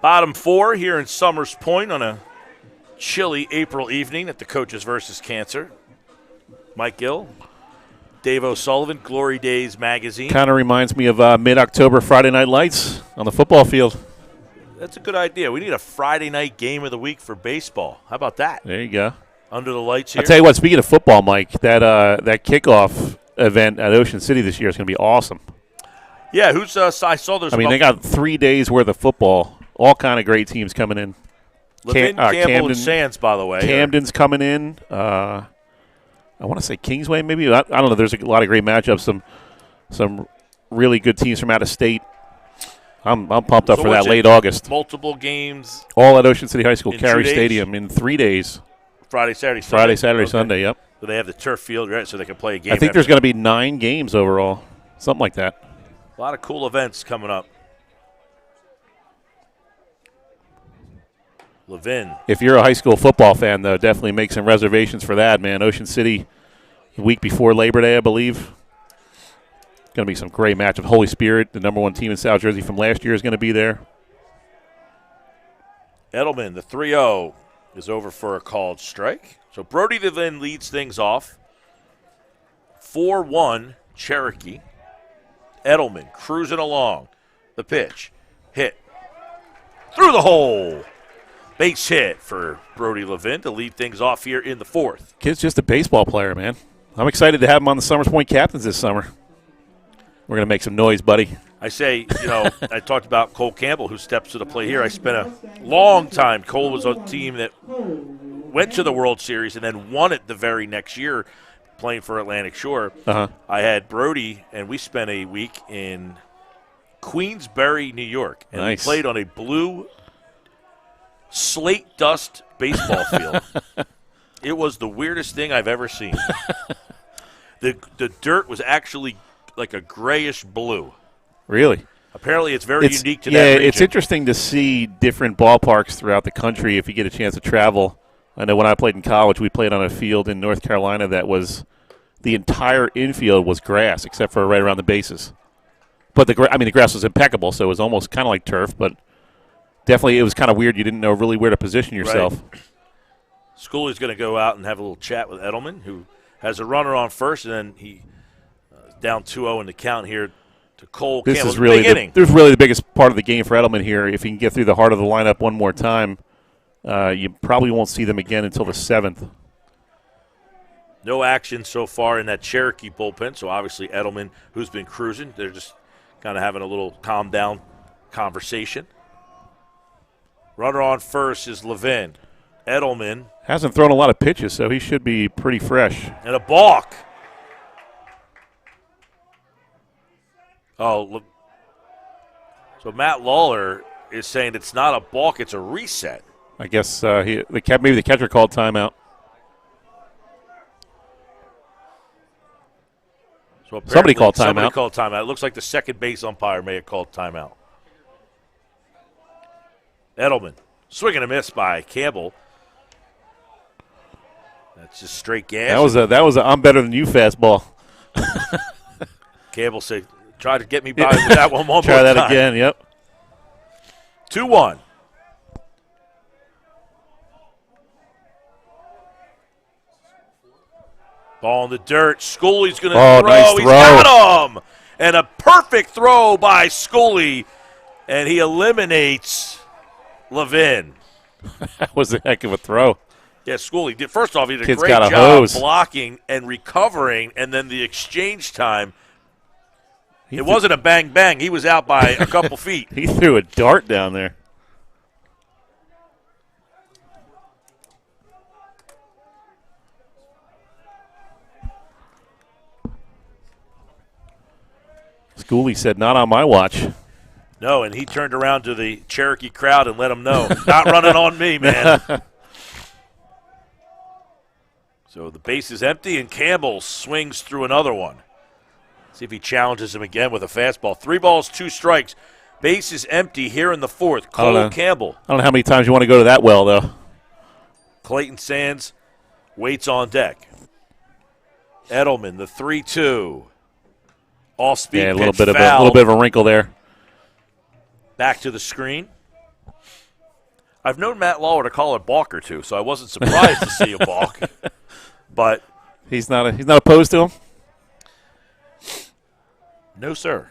Bottom 4 here in Summers Point on a chilly April evening at the Coaches vs. Cancer. Mike Gill, Dave O'Sullivan, Glory Days Magazine. Kind of reminds me of mid-October Friday Night Lights on the football field. That's a good idea. We need a Friday night game of the week for baseball. How about that? There you go. Under the lights here. I'll tell you what, speaking of football, Mike, that kickoff event at Ocean City this year is going to be awesome. Yeah, who's I saw there's they got 3 days worth of football. All kind of great teams coming in. Levin, Campbell, and Sands, by the way. Camden's coming in. I want to say Kingsway, maybe. I don't know. There's a lot of great matchups. Some really good teams from out of state. I'm pumped up So for that what's it, late August. Multiple games, All at Ocean City High School, In Cary 2 days? Stadium, in 3 days. Friday, Saturday, Sunday? Friday, Saturday, Okay. Sunday, yep. So they have the turf field, right, so they can play a game. I think there's going to be 9 games overall, something like that. A lot of cool events coming up. Levin. If you're a high school football fan, though, definitely make some reservations for that, man. Ocean City, the week before Labor Day, I believe. Going to be some great matchup. Holy Spirit, the number 1 team in South Jersey from last year, is going to be there. Edelman, the 3-0, is over for a called strike. So Brody Levin leads things off. 4-1, Cherokee. Edelman cruising along. The pitch. Hit. Through the hole. Base hit for Brody Levin to lead things off here in the 4th. Kid's just a baseball player, man. I'm excited to have him on the Summers Point Captains this summer. We're going to make some noise, buddy. I say, I talked about Cole Campbell, who steps to the plate here. I spent a long time. Cole was a team that went to the World Series and then won it the very next year playing for Atlantic Shore. Uh-huh. I had Brody, and we spent a week in Queensbury, New York. And Nice. we played on a blue slate dust baseball field. It was the weirdest thing I've ever seen. The dirt was actually like a grayish blue. Really? Apparently, it's very unique to that Yeah, region. it's interesting to see different ballparks throughout the country if you get a chance to travel. I know when I played in college, we played on a field in North Carolina that was the entire infield was grass except for right around the bases. But the grass was impeccable, so it was almost kind of like turf, but definitely it was kind of weird. You didn't know really where to position yourself. Right. Schooley's going to go out and have a little chat with Edelman, who has a runner on first, and then he down 2-0 in the count here to Cole This Campbell. is really Big inning. this is really the biggest part of the game for Edelman here. If he can get through the heart of the lineup one more time, you probably won't see them again until the 7th. No action so far in that Cherokee bullpen, so obviously Edelman, who's been cruising, they're just kind of having a little calm down conversation. Runner on first is Levin. Edelman. Hasn't thrown a lot of pitches, so he should be pretty fresh. And a balk. So Matt Lawler is saying it's not a balk, it's a reset. I guess maybe the catcher called timeout. So Somebody called timeout. Somebody called timeout. It looks like the second base umpire may have called timeout. Edelman, swing and a miss by Campbell. That's just straight gas. That was a I'm better than you fastball. Campbell said, try to get me by with that one more Try time. that again, yep. 2-1. Ball in the dirt. Schooley's going to throw. Nice He's throw. got him. And a perfect throw by Schooley. And he eliminates Levin. That was a heck of a throw. Yeah, Schooley did. First off, he did a Kid's great got a job hose. blocking and recovering. And then the exchange time, it wasn't a bang-bang. He was out by a couple feet. He threw a dart down there. Schooley said, not on my watch. No, and he turned around to the Cherokee crowd and let them know, not running on me, man. So the base is empty, and Campbell swings through another one. See if he challenges him again with a fastball. 3 balls, 2 strikes. Base is empty here in the 4th. Cole Campbell. I don't know how many times you want to go to that well, though. Clayton Sands waits on deck. Edelman, the 3-2. All speed Yeah, a pitch, little bit of a wrinkle there. Back to the screen. I've known Matt Lawler to call a balk or two, so I wasn't surprised to see a balk. But he's not opposed to him. No, sir.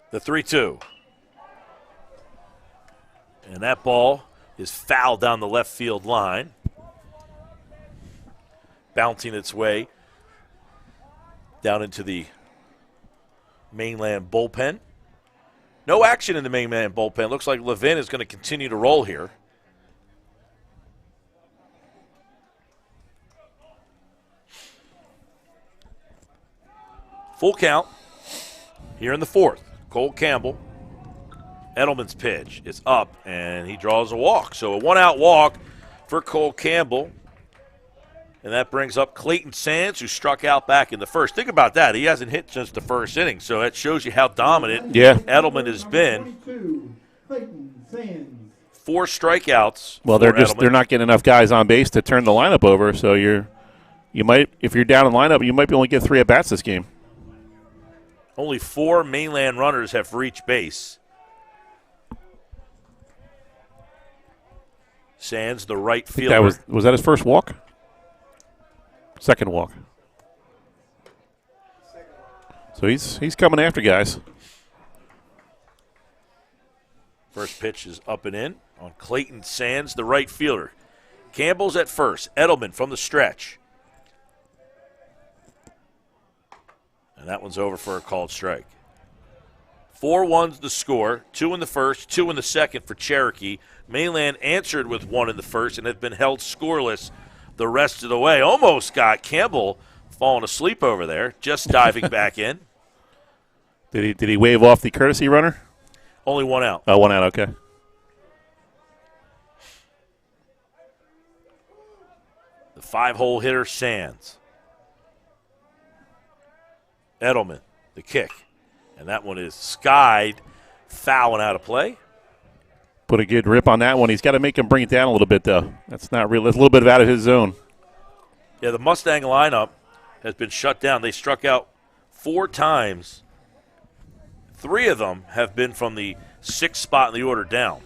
The 3-2. And that ball is fouled down the left field line. Bouncing its way down into the Mainland bullpen. No action in the Mainland bullpen. Looks like Levin is going to continue to roll here. Full count here in the fourth. Cole Campbell. Edelman's pitch is up, and he draws a walk. So a one-out walk for Cole Campbell. And that brings up Clayton Sands, who struck out back in the first. Think about that. He hasn't hit since the first inning, so that shows you how dominant Edelman has been. 22, Clayton Sands. 4 strikeouts. Well, they're not getting enough guys on base to turn the lineup over, so you might, if you're down in lineup, you might be only get 3 at bats this game. Only 4 Mainland runners have reached base. Sands, the right fielder. Was that his first walk? Second walk. So he's coming after guys. First pitch is up and in on Clayton Sands, the right fielder. Campbell's at first. Edelman from the stretch. And that one's over for a called strike. 4-1's the score. 2 in the first, 2 in the second for Cherokee. Mainland answered with 1 in the first and have been held scoreless the rest of the way. Almost got Campbell falling asleep over there, just diving back in. Did he wave off the courtesy runner? Only 1 out. Oh, 1 out, okay. The 5-hole hitter, Sands. Edelman, the kick. And that one is skied, foul and out of play. Put a good rip on that one. He's got to make him bring it down a little bit, though. That's not real. That's a little bit out of his zone. Yeah, the Mustang lineup has been shut down. They struck out 4 times. 3 of them have been from the 6th spot in the order down.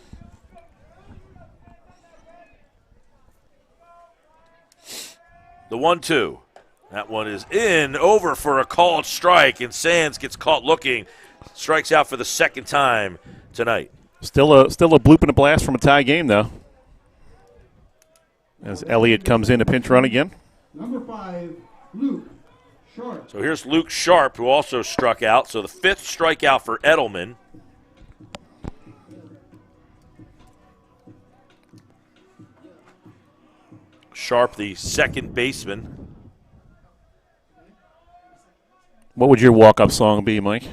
The 1-2. That one is in, over for a called strike, and Sands gets caught looking. Strikes out for the second time tonight. Still a bloop and a blast from a tie game, though. As Elliott comes in to pinch run again. Number 5, Luke Sharp. So here's Luke Sharp, who also struck out. So the 5th strikeout for Edelman. Sharp, the second baseman. What would your walk-up song be, Mike?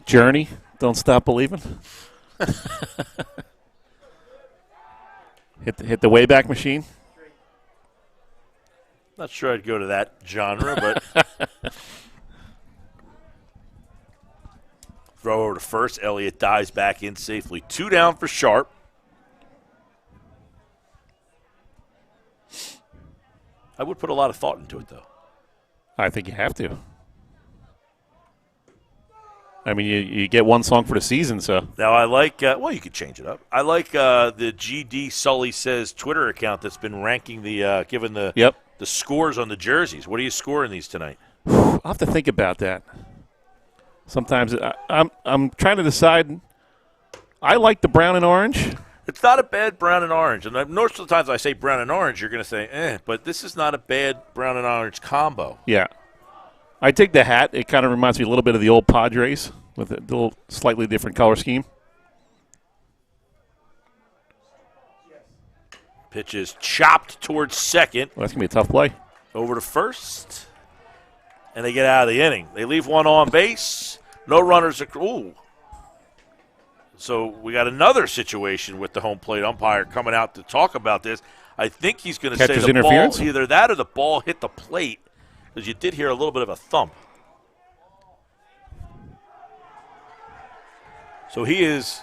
Journey, Don't Stop Believing? Hit the Wayback Machine? Not sure I'd go to that genre, but throw over to first. Elliott dives back in safely. 2 down for Sharp. I would put a lot of thought into it, though. I think you have to. I mean, you get one song for the season, so. Now, I like, well, you could change it up. I like the GD Sully Says Twitter account that's been ranking giving the scores on the jerseys. What are you scoring these tonight? I'll have to think about that. Sometimes I'm trying to decide. I like the brown and orange. It's not a bad brown and orange. And most of the times I say brown and orange, you're going to say, but this is not a bad brown and orange combo. Yeah. I dig the hat. It kind of reminds me a little bit of the old Padres with a little slightly different color scheme. Pitch is chopped towards second. Well, that's going to be a tough play. Over to first. And they get out of the inning. They leave one on base. No runners. Ooh. So we got another situation with the home plate umpire coming out to talk about this. I think he's going to say the interference? ball, either that or the ball hit the plate, because you did hear a little bit of a thump. So he is.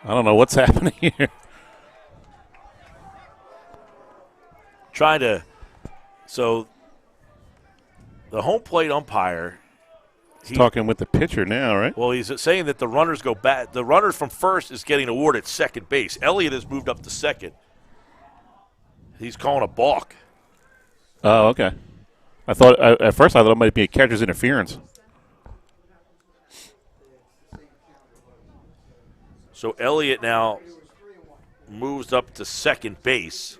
I don't know what's happening here. Trying to. So the home plate umpire. He's talking with the pitcher now, right? Well, he's saying that the runners go back. The runner from first is getting awarded second base. Elliott has moved up to second. He's calling a balk. Oh, okay. At first I thought it might be a catcher's interference. So Elliott now moves up to second base.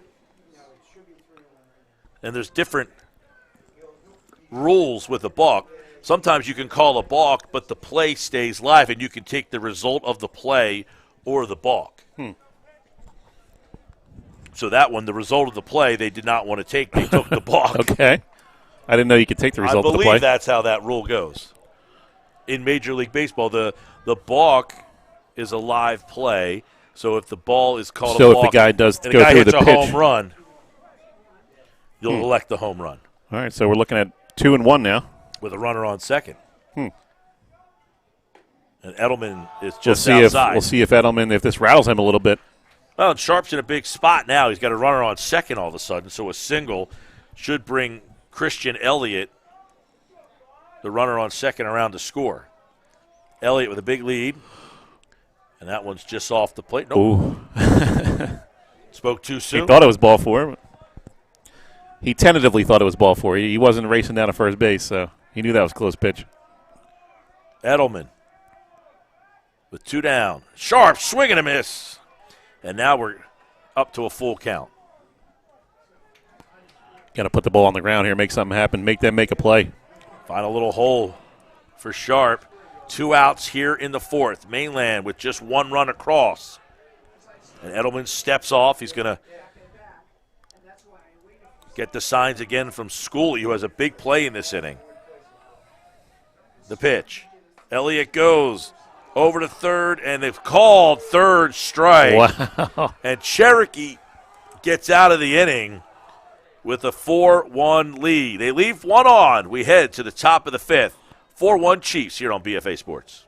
And there's different rules with a balk. Sometimes you can call a balk, but the play stays live, and you can take the result of the play or the balk. So that one, the result of the play, they did not want to take. They took the balk. Okay. I didn't know you could take the result I of the play. believe that's how that rule goes. In Major League Baseball, the balk is a live play, so if the ball is called a balk, So if the guy does and go the guy through hits the a pitch. home run, you'll elect the home run. All right, so we're looking at 2-1 now. With a runner on second. And Edelman is We'll just see outside. if Edelman, if this rattles him a little bit. Well, and Sharp's in a big spot now. He's got a runner on second all of a sudden, so a single should bring Christian Elliott, the runner on second, around to score. Elliott with a big lead, and that one's just off the plate. Nope. Ooh. Spoke too soon. He thought it was ball four. He tentatively thought it was ball four. He wasn't racing down to first base, so he knew that was a close pitch. Edelman with 2 down. Sharp, swing and a miss. And now we're up to a full count. Got to put the ball on the ground here, make something happen, make them make a play. Find a little hole for Sharp. 2 outs here in the fourth. Mainland with just 1 run across. And Edelman steps off. He's going to get the signs again from Schooley, who has a big play in this inning. The pitch. Elliott goes over to third, and they've called third strike. Wow. And Cherokee gets out of the inning with a 4-1 lead. They leave 1 on. We head to the top of the 5th. 4-1 Chiefs here on BFA Sports.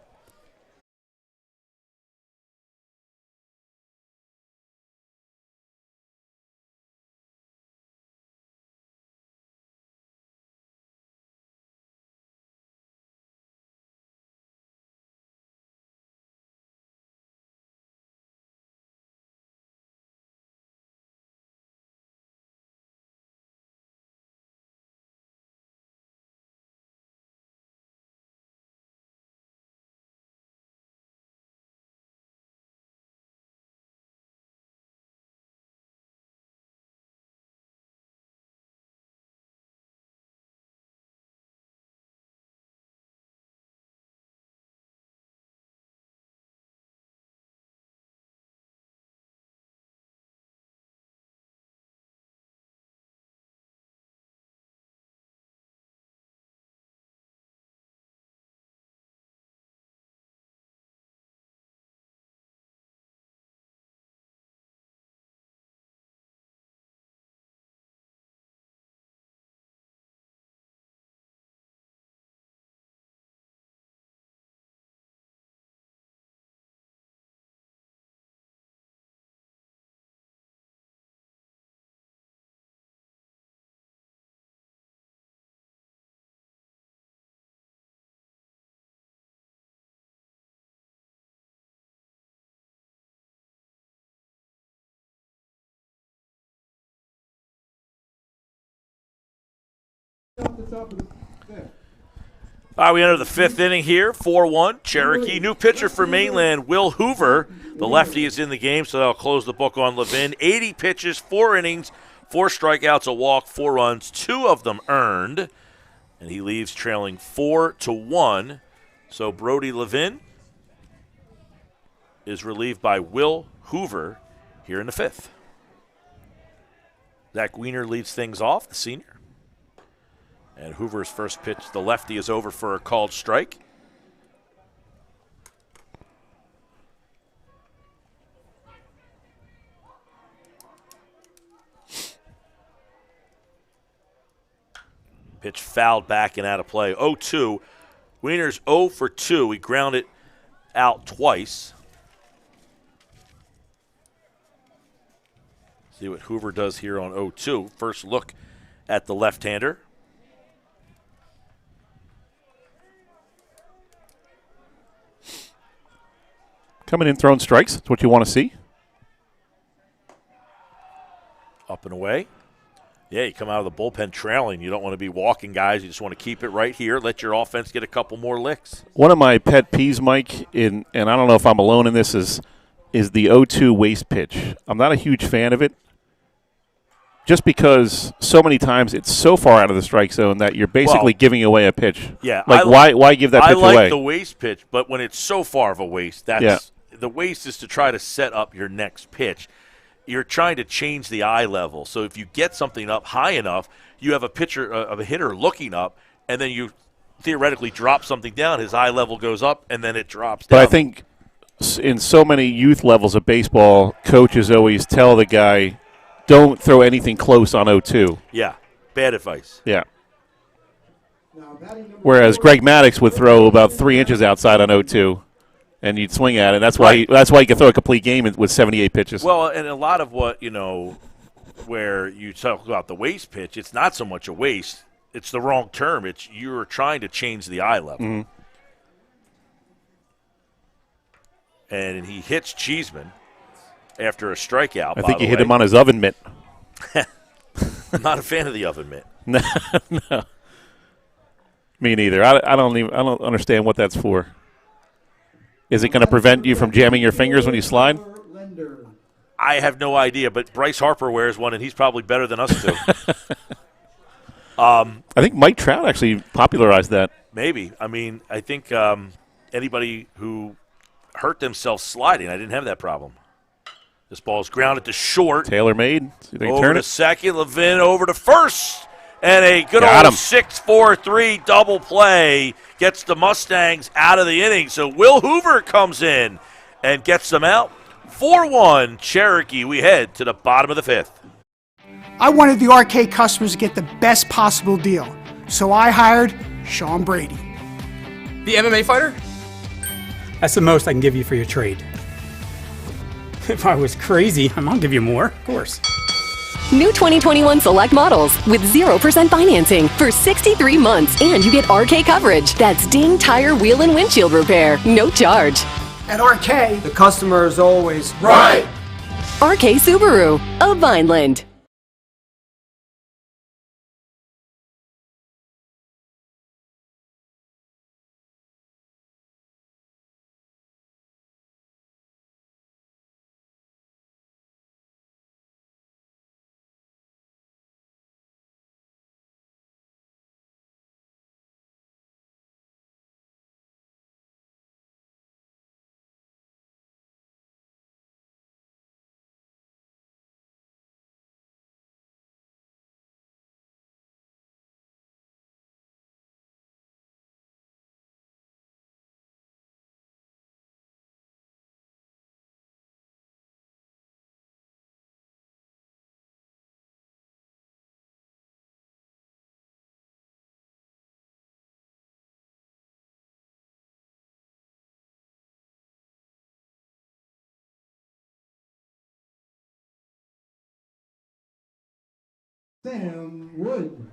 Off the top of the fifth. All right, we enter the 5th inning here, 4-1, Cherokee. New pitcher for Mainland, Will Hoover. The lefty is in the game, so that'll close the book on Levin. 80 pitches, 4 innings, 4 strikeouts, a walk, 4 runs, 2 of them earned. And he leaves trailing 4-1. So Brody Levin is relieved by Will Hoover here in the 5th. Zach Wiener leads things off, the senior. And Hoover's first pitch, the lefty, is over for a called strike. Pitch fouled back and out of play. 0-2. Wiener's 0 for 2. He grounded out twice. See what Hoover does here on 0-2. First look at the left-hander. Coming in throwing strikes. That's what you want to see. Up and away. Yeah, you come out of the bullpen trailing. You don't want to be walking guys. You just want to keep it right here. Let your offense get a couple more licks. One of my pet peeves, Mike, and I don't know if I'm alone in this, is the 0-2 waste pitch. I'm not a huge fan of it. Just because so many times it's so far out of the strike zone that you're basically giving away a pitch. Yeah. Like, why give that pitch away? I like the waste pitch, but when it's so far of a waste, the waste is to try to set up your next pitch. You're trying to change the eye level. So if you get something up high enough, you have a pitcher of a hitter looking up, and then you theoretically drop something down. His eye level goes up, and then it drops down. But I think in so many youth levels of baseball, coaches always tell the guy, don't throw anything close on 0-2. Yeah, bad advice. Yeah. Now, batting number Whereas 4, Greg Maddox would throw about 3 inches outside on 0-2, and you'd swing at it. That's why he could throw a complete game with 78 pitches. Well, and a lot of what, where you talk about the waste pitch, it's not so much a waste. It's the wrong term. It's you're trying to change the eye level. Mm-hmm. And he hits Cheeseman after a strikeout. I think you hit him on his oven mitt. I'm not a fan of the oven mitt. No. Me neither. I don't understand what that's for. Is it going to prevent you from jamming your fingers when you slide? Lender. I have no idea, but Bryce Harper wears one, and he's probably better than us two. I think Mike Trout actually popularized that. Maybe. I mean, I think anybody who hurt themselves sliding, I didn't have that problem. This ball is grounded to short. Tailor-made. See, they Over turn to it. second, Levin over to first. And a good Got old him. 6-4-3 double play gets the Mustangs out of the inning. So Will Hoover comes in and gets them out. 4-1 Cherokee. We head to the bottom of the fifth. I wanted the RK customers to get the best possible deal, so I hired Sean Brady. The MMA fighter? That's the most I can give you for your trade. If I was crazy, I'll give you more, of course. New 2021 Select models with 0% financing for 63 months, and you get RK coverage. That's Ding Tire, Wheel, and Windshield Repair. No charge. At RK, The customer is always right. RK Subaru of Mainland. Sam Wood.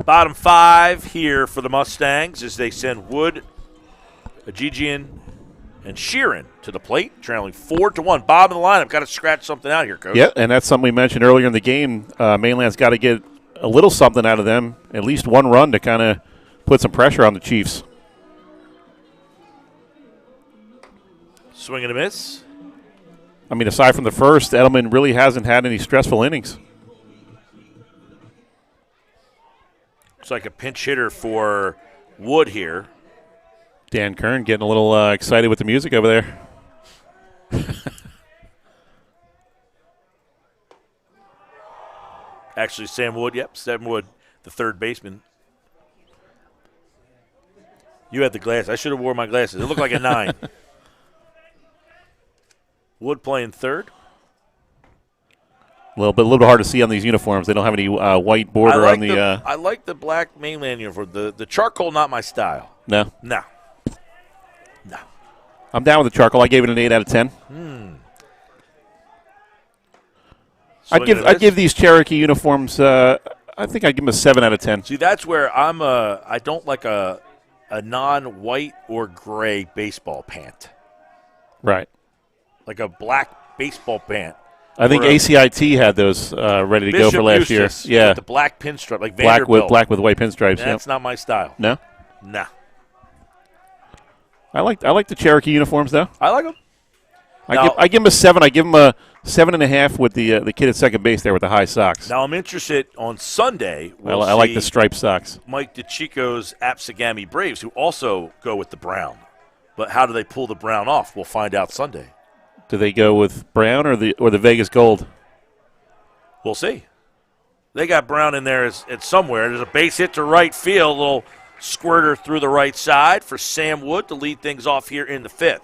Bottom five here for the Mustangs as they send Wood, Ajijian, and Sheeran to the plate, trailing 4-1. Bob in the lineup. Got to scratch something out here, Coach. Yeah, and that's something we mentioned earlier in the game. Mainland's got to get a little something out of them, at least one run to kind of put some pressure on the Chiefs. Swing and a miss. I mean, aside from the first, Edelman really hasn't had any stressful innings. Looks like a pinch hitter for Wood here. Dan Kern getting a little excited with the music over there. Actually, Sam Wood. Yep, Sam Wood, the third baseman. You had the glass. I should have worn my glasses. It looked like a 9. Wood playing third. A little bit hard to see on these uniforms. They don't have any white border on the. I like the black Mainland uniform. The charcoal, not my style. No, No. I'm down with the charcoal. I gave it an 8 out of 10. I'd give these Cherokee uniforms. I think I'd give them a 7 out of 10. See, that's where I don't like a non-white or gray baseball pant, Right. like a black baseball pant. I think Or a ACIT had those ready to go Bishop for last year. Eustace Yeah, with the black pinstripe, like Vanderbilt. black with white pinstripes. That's not my style. No, Nah. I like the Cherokee uniforms though. I like them. I give them a 7. I give them a 7.5 with the kid at second base there with the high socks. Now I'm interested on Sunday. I like the striped socks. Mike DeChico's Apsagami Braves, who also go with the brown. But how do they pull the brown off? We'll find out Sunday. Do they go with brown or the Vegas gold? We'll see. They got Brown in there at somewhere. There's a base hit to right field, a little squirter through the right side for Sam Wood to lead things off here in the 5th.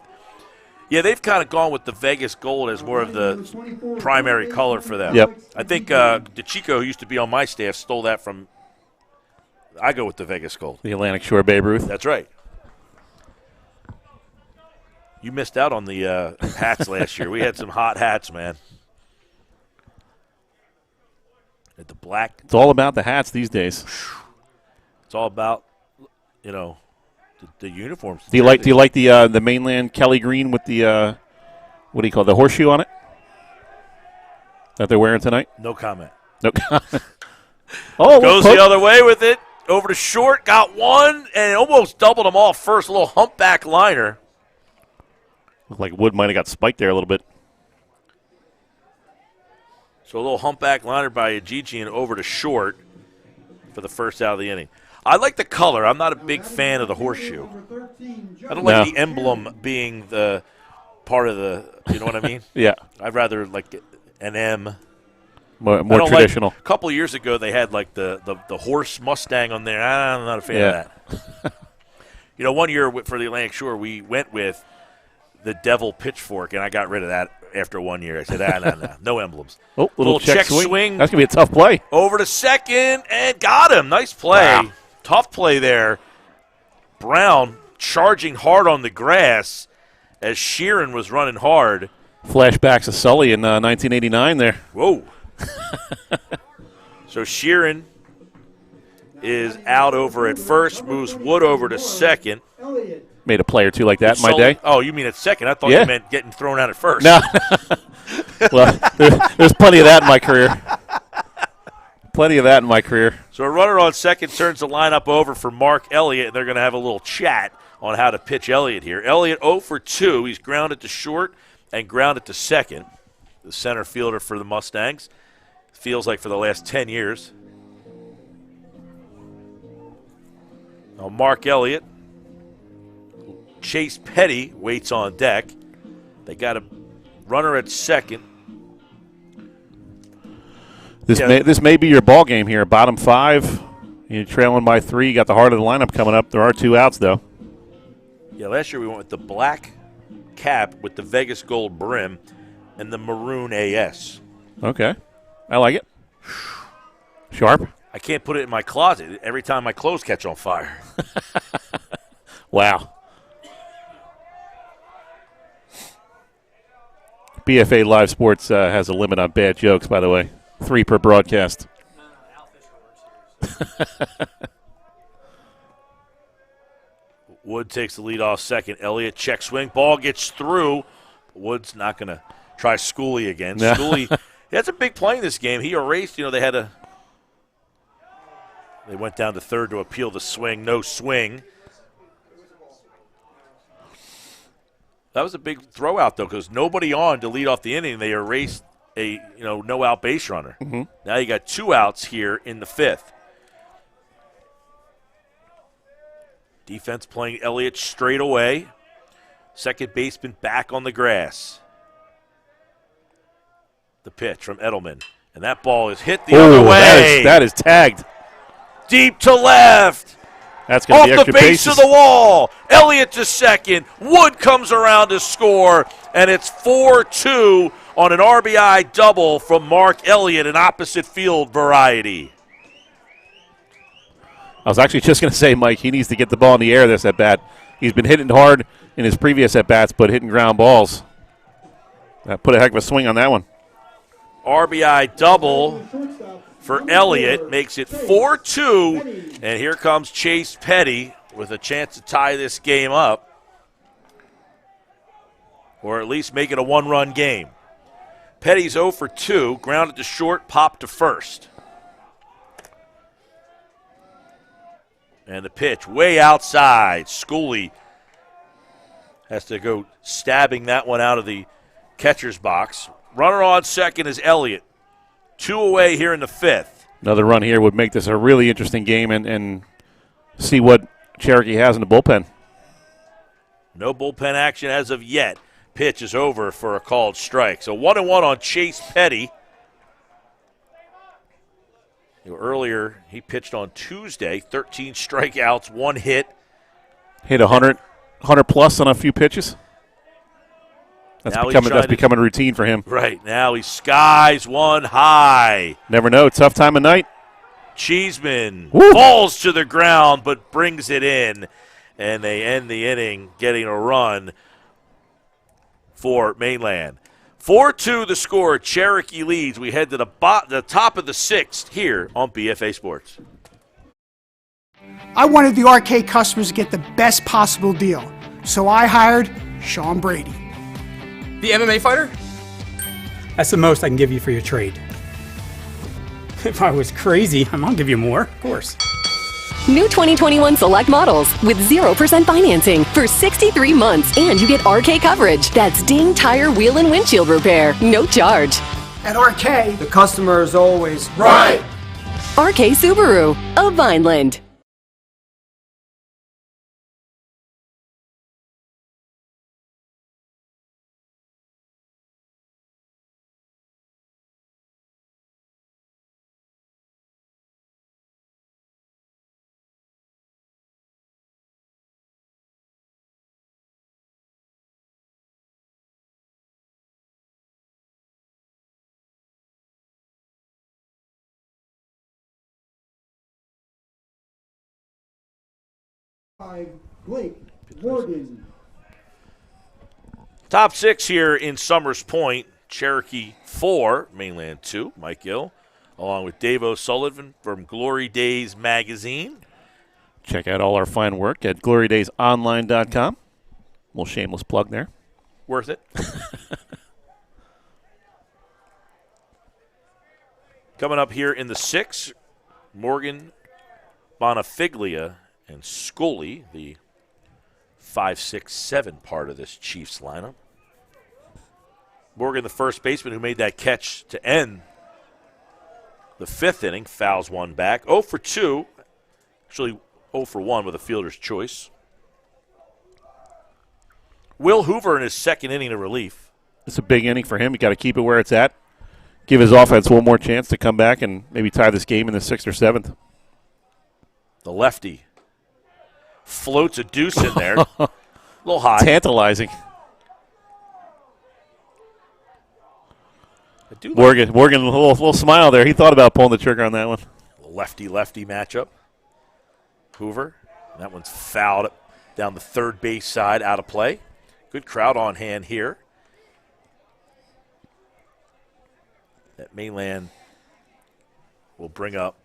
Yeah, they've kind of gone with the Vegas gold as more of the primary color for them. Yep. I think DeChico, who used to be on my staff, stole that from – I go with the Vegas gold. The Atlantic Shore Babe Ruth. That's right. You missed out on the hats last year. We had some hot hats, man. At the black. It's all about the hats these days. It's all about, the uniforms. Do you like the Mainland Kelly green with the what do you call it, the horseshoe on it that they're wearing tonight? No comment. No comment. Oh, goes the other way with it. Over to short, got one, and almost doubled them off first. A little humpback liner. Looked like Wood might have got spiked there a little bit. So a little humpback liner by Ajijian over to short for the first out of the inning. I like the color. I'm not a big fan of the horseshoe. I don't like the emblem being the part of the, you know what I mean? Yeah. I'd rather like an M. More traditional. A couple of years ago, they had like the horse Mustang on there. I'm not a fan of that. 1 year for the Atlantic Shore, we went with the devil pitchfork, and I got rid of that after 1 year. I said, no emblems. Oh, little check swing. That's going to be a tough play. Over to second, and got him. Nice play. Wow. Tough play there. Brown charging hard on the grass as Sheeran was running hard. Flashbacks of Sully in 1989 there. Whoa. So Sheeran is out over at first, moves Wood over to second. Made a play or two like that in my day. Oh, you mean at second? I thought you meant getting thrown out at first. No. Well, there's plenty of that in my career. So a runner on second turns the lineup over for Mark Elliott, and they're going to have a little chat on how to pitch Elliott here. Elliott 0 for 2. He's grounded to short and grounded to second. The center fielder for the Mustangs. Feels like for the last 10 years. Now Mark Elliott. Chase Petty waits on deck. They got a runner at second. This may be your ball game here. Bottom 5, you're trailing by 3. You got the heart of the lineup coming up. There are 2 outs, though. Yeah, last year we went with the black cap with the Vegas gold brim and the maroon AS. Okay. I like it. Sharp. I can't put it in my closet every time my clothes catch on fire. Wow. BFA Live Sports has a limit on bad jokes, by the way. 3 per broadcast. Wood takes the lead off second. Elliott check swing. Ball gets through. Wood's not going to try Schooley again. No. Schooley, that's a big play in this game. He erased, they went down to third to appeal the swing. No swing. That was a big throw out, though, because nobody on to lead off the inning. They erased a no-out base runner. Mm-hmm. Now you got 2 outs here in the 5th. Defense playing Elliott straight away. Second baseman back on the grass. The pitch from Edelman. And that ball is hit the other way. That is tagged. Deep to left. That's going to be off extra the base bases. of the wall. Elliott to second. Wood comes around to score, and it's 4-2 on an RBI double from Mark Elliott, an opposite field variety. I was actually just going to say, Mike, he needs to get the ball in the air this at-bat. He's been hitting hard in his previous at-bats, but hitting ground balls. Put a heck of a swing on that one. RBI double for Elliott makes it 4-2, and here comes Chase Petty with a chance to tie this game up, or at least make it a 1-run game. Petty's 0 for 2, grounded to short, popped to first. And the pitch way outside. Schooley has to go stabbing that one out of the catcher's box. Runner on second is Elliott. 2 away here in the 5th. Another run here would make this a really interesting game and see what Cherokee has in the bullpen. No bullpen action as of yet. Pitch is over for a called strike. So 1-1 on Chase Petty. Earlier, he pitched on Tuesday, 13 strikeouts, 1 hit. Hit 100 plus on a few pitches. That's becoming routine for him. Right. Now he skies one high. Never know. Tough time of night. Cheeseman Woo. falls to the ground but brings it in, and they end the inning getting a run for Mainland. 4-2 the score. Cherokee leads. We head to the top of the 6th here on BFA Sports. I wanted the arcade customers to get the best possible deal, so I hired Sean Brady. The MMA fighter? That's the most I can give you for your trade. If I was crazy, I'll give you more, of course. New 2021 Select models with 0% financing for 63 months, and you get RK coverage. That's ding, tire, wheel, and windshield repair. No charge. At RK, The customer is always right. RK Subaru of Mainland. Blake Morgan. Top 6 here in Summers Point. Cherokee 4, Mainland 2, Mike Gill, along with Dave O'Sullivan from Glory Days Magazine. Check out all our fine work at glorydaysonline.com. Little shameless plug there. Worth it. Coming up here in the 6th, Morgan, Bonifiglia, and Scully, the 5, 6, 7 part of this Chiefs lineup. Morgan, the first baseman who made that catch to end the 5th inning, fouls one back. 0 for 2, actually 0 for 1 with a fielder's choice. Will Hoover in his 2nd inning of relief. It's a big inning for him. You got to keep it where it's at. Give his offense one more chance to come back and maybe tie this game in the 6th or 7th. The lefty floats a deuce in there. A little high. Tantalizing. Morgan, a little smile there. He thought about pulling the trigger on that one. Lefty-lefty matchup. Hoover. That one's fouled down the third base side, out of play. Good crowd on hand here. That Mainland will bring up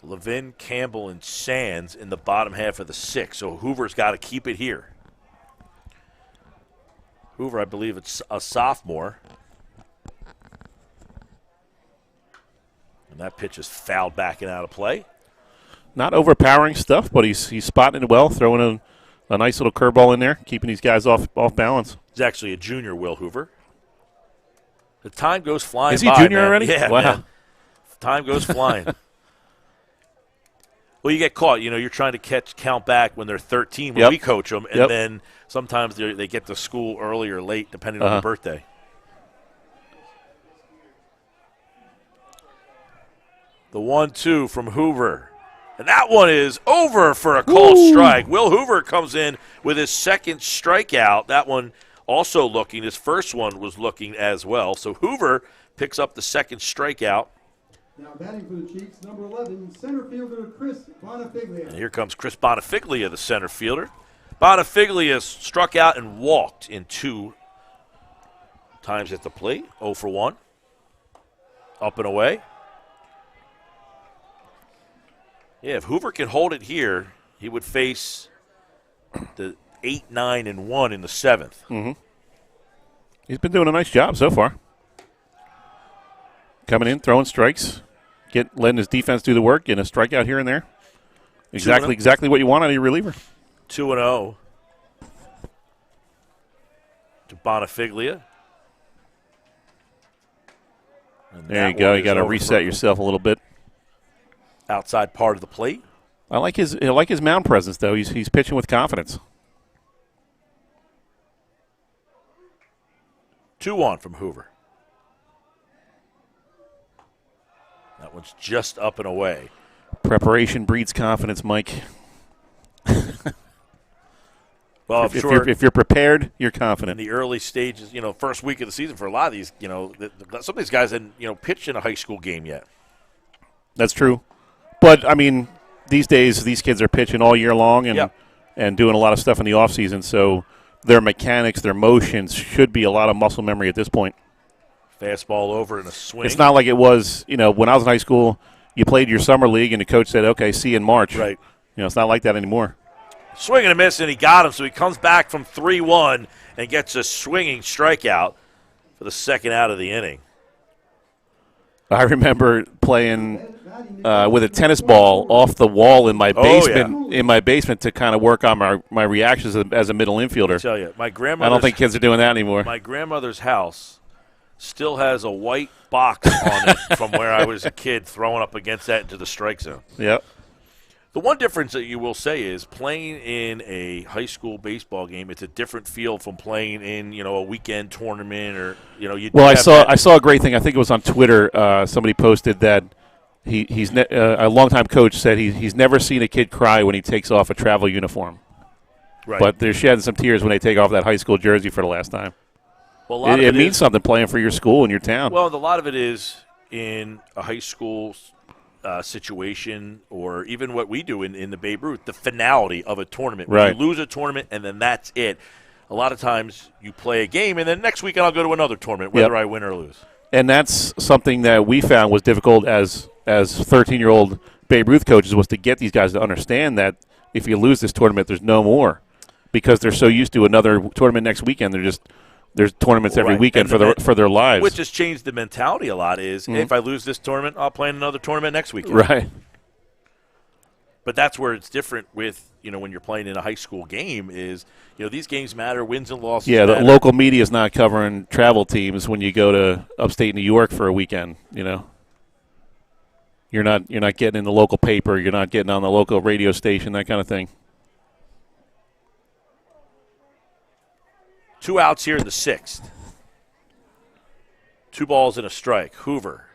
Levin, Campbell, and Sands in the bottom half of the 6th. So Hoover's got to keep it here. Hoover, I believe it's a sophomore. And that pitch is fouled back and out of play. Not overpowering stuff, but he's spotting it well, throwing a nice little curveball in there, keeping these guys off balance. He's actually a junior, Will Hoover. The time goes flying. Is he by, junior man. already? Yeah, wow. Man. Time goes flying. Well, you get caught. You know, you're trying to count back when they're 13 when we coach them, and then sometimes they get to school early or late, depending on their birthday. The 1-2 from Hoover. And that one is over for a called strike. Will Hoover comes in with his 2nd strikeout. That one also looking. His first one was looking as well. So Hoover picks up the 2nd strikeout. Now batting for the Chiefs, number 11, center fielder Chris Bonifiglia. And here comes Chris Bonifiglia, the center fielder. Bonifiglia struck out and walked in 2 times at the plate. 0 for 1. Up and away. Yeah, if Hoover can hold it here, he would face the 8, 9, and 1 in the 7th. Mm-hmm. He's been doing a nice job so far. Coming in, throwing strikes, letting his defense do the work, getting a strikeout here and there. Exactly what you want out of your reliever. 2-0 to Bonifiglia. And there you go. You got to reset yourself a little bit. Outside part of the plate. I like his mound presence though. He's pitching with confidence. 2-1 from Hoover. That one's just up and away. Preparation breeds confidence, Mike. Well, if you're prepared, you're confident. In the early stages, first week of the season for a lot of these, some of these guys hadn't, pitched in a high school game yet. That's true. But, I mean, these days, these kids are pitching all year long and doing a lot of stuff in the offseason, so their mechanics, their motions should be a lot of muscle memory at this point. Fastball over in a swing. It's not like it was, when I was in high school, you played your summer league and the coach said, okay, see you in March. Right. It's not like that anymore. Swing and a miss, and he got him, so he comes back from 3-1 and gets a swinging strikeout for the second out of the inning. I remember playing with a tennis ball off the wall in my basement to kind of work on my reactions as a middle infielder. I tell you, I don't think kids are doing that anymore. My grandmother's house still has a white box on it from where I was a kid throwing up against that into the strike zone. Yep. The one difference that you will say is playing in a high school baseball game, it's a different feel from playing in, a weekend tournament or, Well, I saw a great thing. I think it was on Twitter. Somebody posted that a longtime coach said he's never seen a kid cry when he takes off a travel uniform. Right. But they're shedding some tears when they take off that high school jersey for the last time. Well, it means something playing for your school and your town. Well, a lot of it is in a high school situation, or even what we do in the Babe Ruth, the finality of a tournament. When right. You lose a tournament, and then that's it. A lot of times you play a game, and then next weekend I'll go to another tournament, whether I win or lose. And that's something that we found was difficult as 13-year-old Babe Ruth coaches, was to get these guys to understand that if you lose this tournament, there's no more, because they're so used to another tournament next weekend. There's tournaments every weekend for their lives. Which has changed the mentality a lot is, if I lose this tournament, I'll play in another tournament next weekend. Right. But that's where it's different with, when you're playing in a high school game is, these games matter, wins and losses matter. The local media is not covering travel teams when you go to upstate New York for a weekend, You're not getting in the local paper, you're not getting on the local radio station, that kind of thing. 2 outs here in the 6th. 2 balls and a strike. Hoover,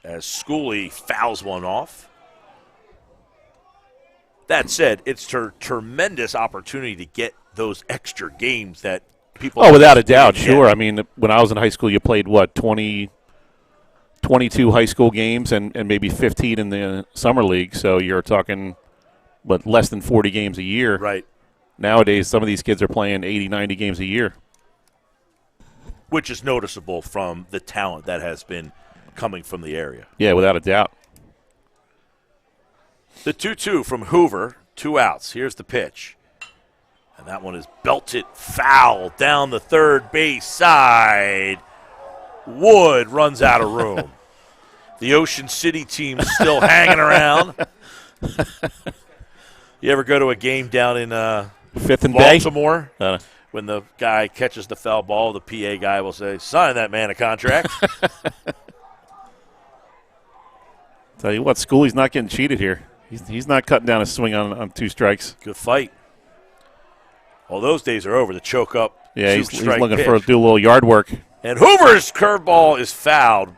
as Schooley fouls one off. That said, it's a tremendous opportunity to get those extra games that people. Oh, without a doubt, sure. I mean, when I was in high school, you played 22 high school games and maybe 15 in the summer league. So you're talking, less than 40 games a year. Right. Nowadays, some of these kids are playing 80, 90 games a year. Which is noticeable from the talent that has been coming from the area. Yeah, without a doubt. The 2-2 from Hoover, 2 outs. Here's the pitch. And that one is belted foul down the third base side. Wood runs out of room. The Ocean City team is still hanging around. You ever go to a game down in Fifth and Baltimore? When the guy catches the foul ball, the PA guy will say, sign that man a contract. Tell you what, Schooley's not getting cheated here. He's not cutting down a swing on 2 strikes. Good fight. Well, those days are over. The choke up. Yeah, he's looking pitch. do a little yard work. And Hoover's curveball is fouled.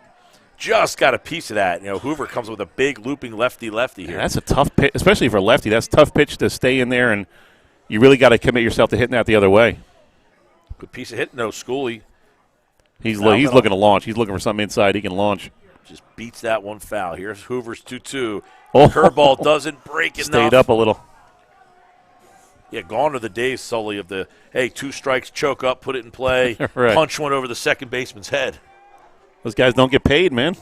Just got a piece of that. Hoover comes with a big looping lefty here. Yeah, that's a tough pitch, especially for a lefty. That's a tough pitch to stay in there, and you really got to commit yourself to hitting that the other way. Good piece of hit. No, Schooley. He's looking to launch. He's looking for something inside he can launch. Just beats that one foul. Here's Hoover's 2-2. Oh. Curveball doesn't break enough. Stayed up a little. Yeah, gone are the days, Sully, of the, 2 strikes, choke up, put it in play, right. Punch one over the second baseman's head. Those guys don't get paid, man.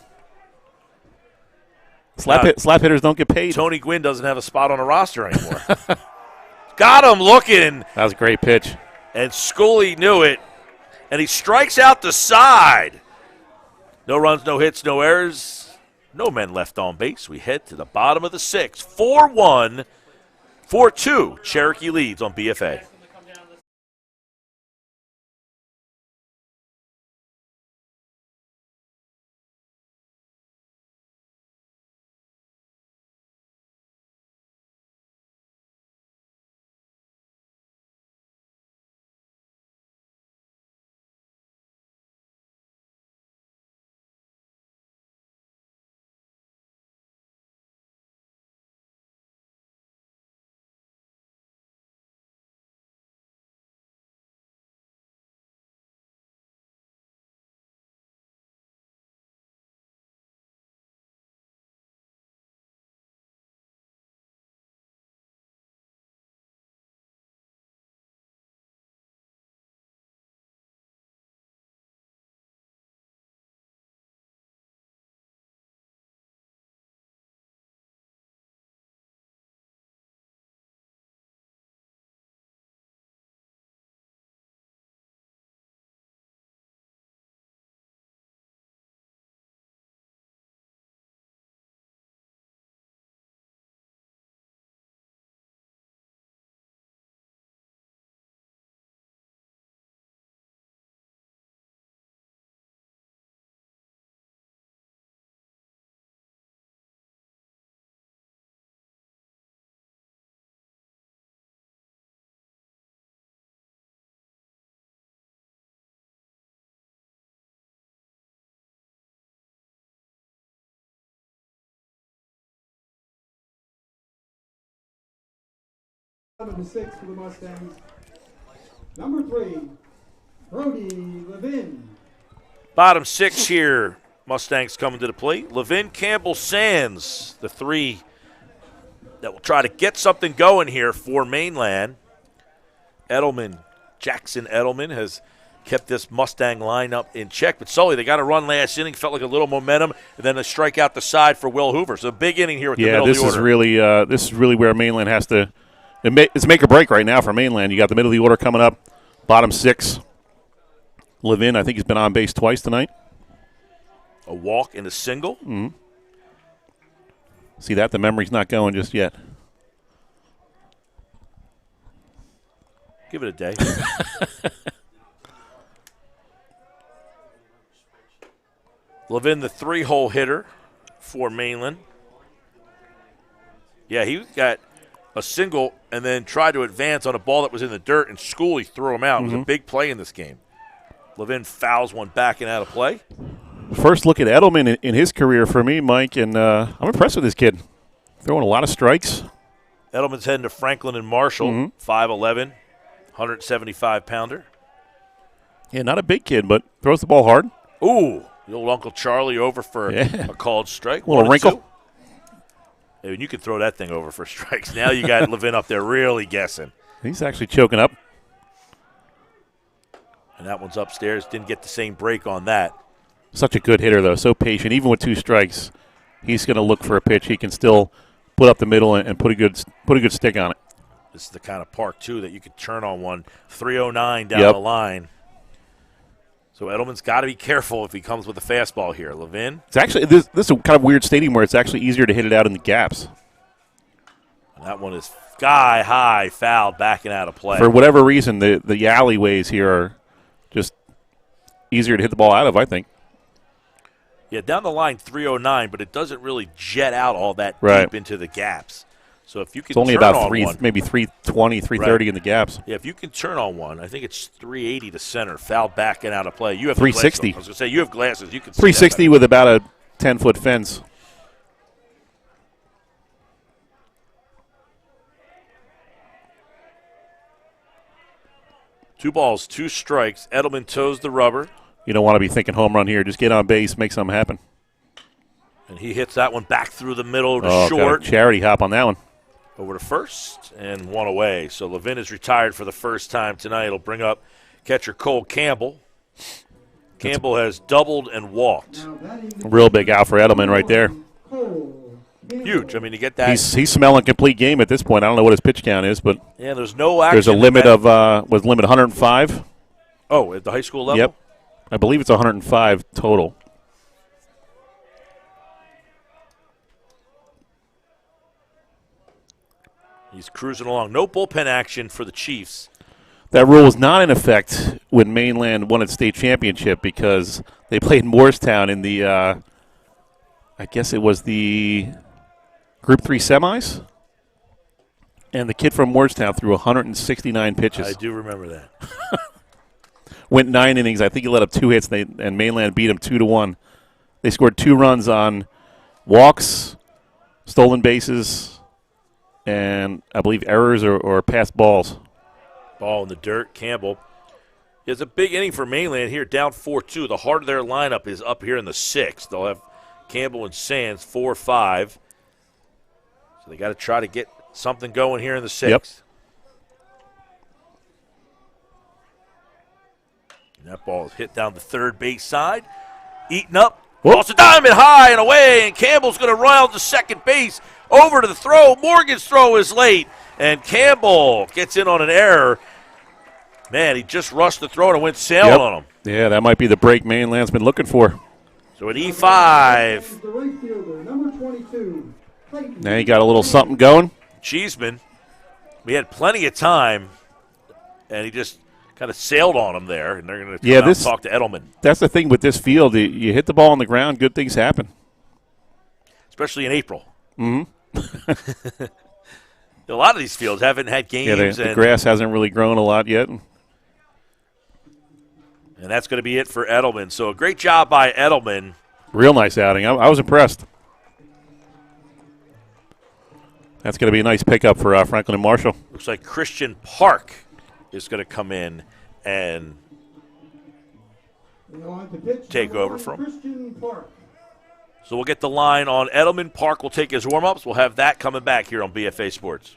Slap hitters don't get paid. Tony Gwynn doesn't have a spot on a roster anymore. Got him looking. That was a great pitch. And Schooley knew it, and he strikes out the side. No runs, no hits, no errors, no men left on base. We head to the bottom of the 6th. 4-1, 4-2. Cherokee leads on BFA. Number 6 for the Mustangs. Number 3, Brody Levin. Bottom 6 here. Mustangs coming to the plate. Levin, Campbell, Sands, the 3 that will try to get something going here for Mainland. Jackson Edelman has kept this Mustang lineup in check. But Sully, they got a run last inning, felt like a little momentum, and then a strike out the side for Will Hoover. So a big inning here with the middle of the order. This is really where Mainland has to. It's make or break right now for Mainland. You got the middle of the order coming up, bottom 6. Levin, I think he's been on base twice tonight. A walk and a single. Mm-hmm. See that? The memory's not going just yet. Give it a day. Levin, the 3-hole hitter for Mainland. Yeah, he got a single and then tried to advance on a ball that was in the dirt, and Schooley threw him out. It was a big play in this game. Levin fouls one back and out of play. First look at Edelman in his career for me, Mike, and I'm impressed with this kid. Throwing a lot of strikes. Edelman's heading to Franklin and Marshall, 5'11", 175-pounder. Yeah, not a big kid, but throws the ball hard. Ooh, the old Uncle Charlie over for a called strike. A little wrinkle. Hey, you can throw that thing over for strikes. Now you got Levin up there really guessing. He's actually choking up. And that one's upstairs. Didn't get the same break on that. Such a good hitter, though. So patient. Even with 2 strikes, he's going to look for a pitch. He can still put up the middle and put a good stick on it. This is the kind of park, too, that you could turn on one. 309 down the line. So Edelman's got to be careful if he comes with a fastball here. Levin. It's actually this is a kind of weird stadium where it's actually easier to hit it out in the gaps. And that one is sky high, foul, backing out of play. For whatever reason, the alleyways here are just easier to hit the ball out of, I think. Yeah, down the line 309, but it doesn't really jet out all that deep into the gaps. So if you can, it's only turn about on 3, one, maybe 320, 330 in the gaps. Yeah, if you can turn on one, I think it's 380 to center, foul back and out of play. You have 360. I was going to say you have glasses. You can see 360 with about a 10-foot fence. Two balls, 2 strikes. Edelman toes the rubber. You don't want to be thinking home run here. Just get on base, make something happen. And he hits that one back through the middle to short. Got a charity hop on that one. Over to first and one away. So Levin is retired for the first time tonight. It'll bring up catcher Cole Campbell. Campbell has doubled and walked. Real big out for Edelman right there. Huge. I mean, you get that. He's smelling complete game at this point. I don't know what his pitch count is, but yeah, there's no action. There's a limit of was limit 105. Oh, at the high school level? Yep. I believe it's 105 total. He's cruising along. No bullpen action for the Chiefs. That rule was not in effect when Mainland won its state championship because they played Moorestown in the, I guess it was the Group 3 semis. And the kid from Moorestown threw 169 pitches. I do remember that. Went 9 innings. I think he let up 2 hits, and Mainland beat him 2-1. They scored 2 runs on walks, stolen bases, and I believe errors or passed balls. Ball in the dirt. Campbell. It's a big inning for Mainland here, down 4-2. The heart of their lineup is up here in the 6th. They'll have Campbell and Sands 4-5. So they got to try to get something going here in the 6th. Yep. And that ball is hit down the third base side. Eaten up. Toss a diamond high and away, and Campbell's going to run out to second base. Over to the throw. Morgan's throw is late, and Campbell gets in on an error. Man, he just rushed the throw and went sailing on him. Yeah, that might be the break Mainland's been looking for. So at E5. The right fielder, number 22. Now you got a little something going. Cheeseman, we had plenty of time, and he just kind of sailed on him there, and they're going to come out and talk to Edelman. That's the thing with this field. You hit the ball on the ground, good things happen. Especially in April. Mm-hmm. A lot of these fields haven't had games. Yeah, the grass hasn't really grown a lot yet. And that's going to be it for Edelman. So a great job by Edelman. Real nice outing. I was impressed. That's going to be a nice pickup for Franklin and Marshall. Looks like Christian Park is going to come in and take over from. Christian Park. So we'll get the line on Edelman. Park will take his warm-ups. We'll have that coming back here on BFA Sports.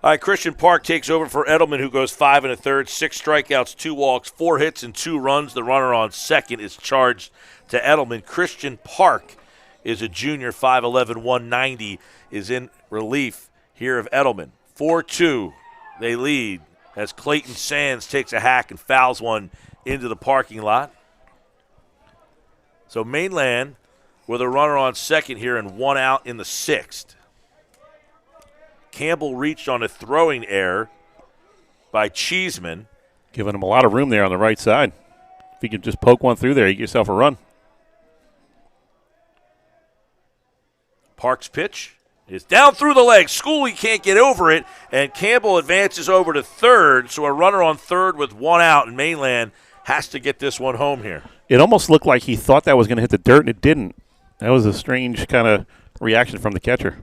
All right, Christian Park takes over for Edelman, who goes 5 1/3, 6 strikeouts, 2 walks, 4 hits, and 2 runs. The runner on second is charged to Edelman. Christian Park is a junior, 5'11", 190, is in relief here of Edelman. 4-2, they lead as Clayton Sands takes a hack and fouls one into the parking lot. So Mainland with a runner on second here and 1 out in the 6th. Campbell reached on a throwing error by Cheeseman. Giving him a lot of room there on the right side. If you could just poke one through there, you get yourself a run. Park's pitch is down through the legs. Schooley can't get over it, and Campbell advances over to third. So a runner on third with 1 out, and Mainland has to get this one home here. It almost looked like he thought that was going to hit the dirt, and it didn't. That was a strange kind of reaction from the catcher.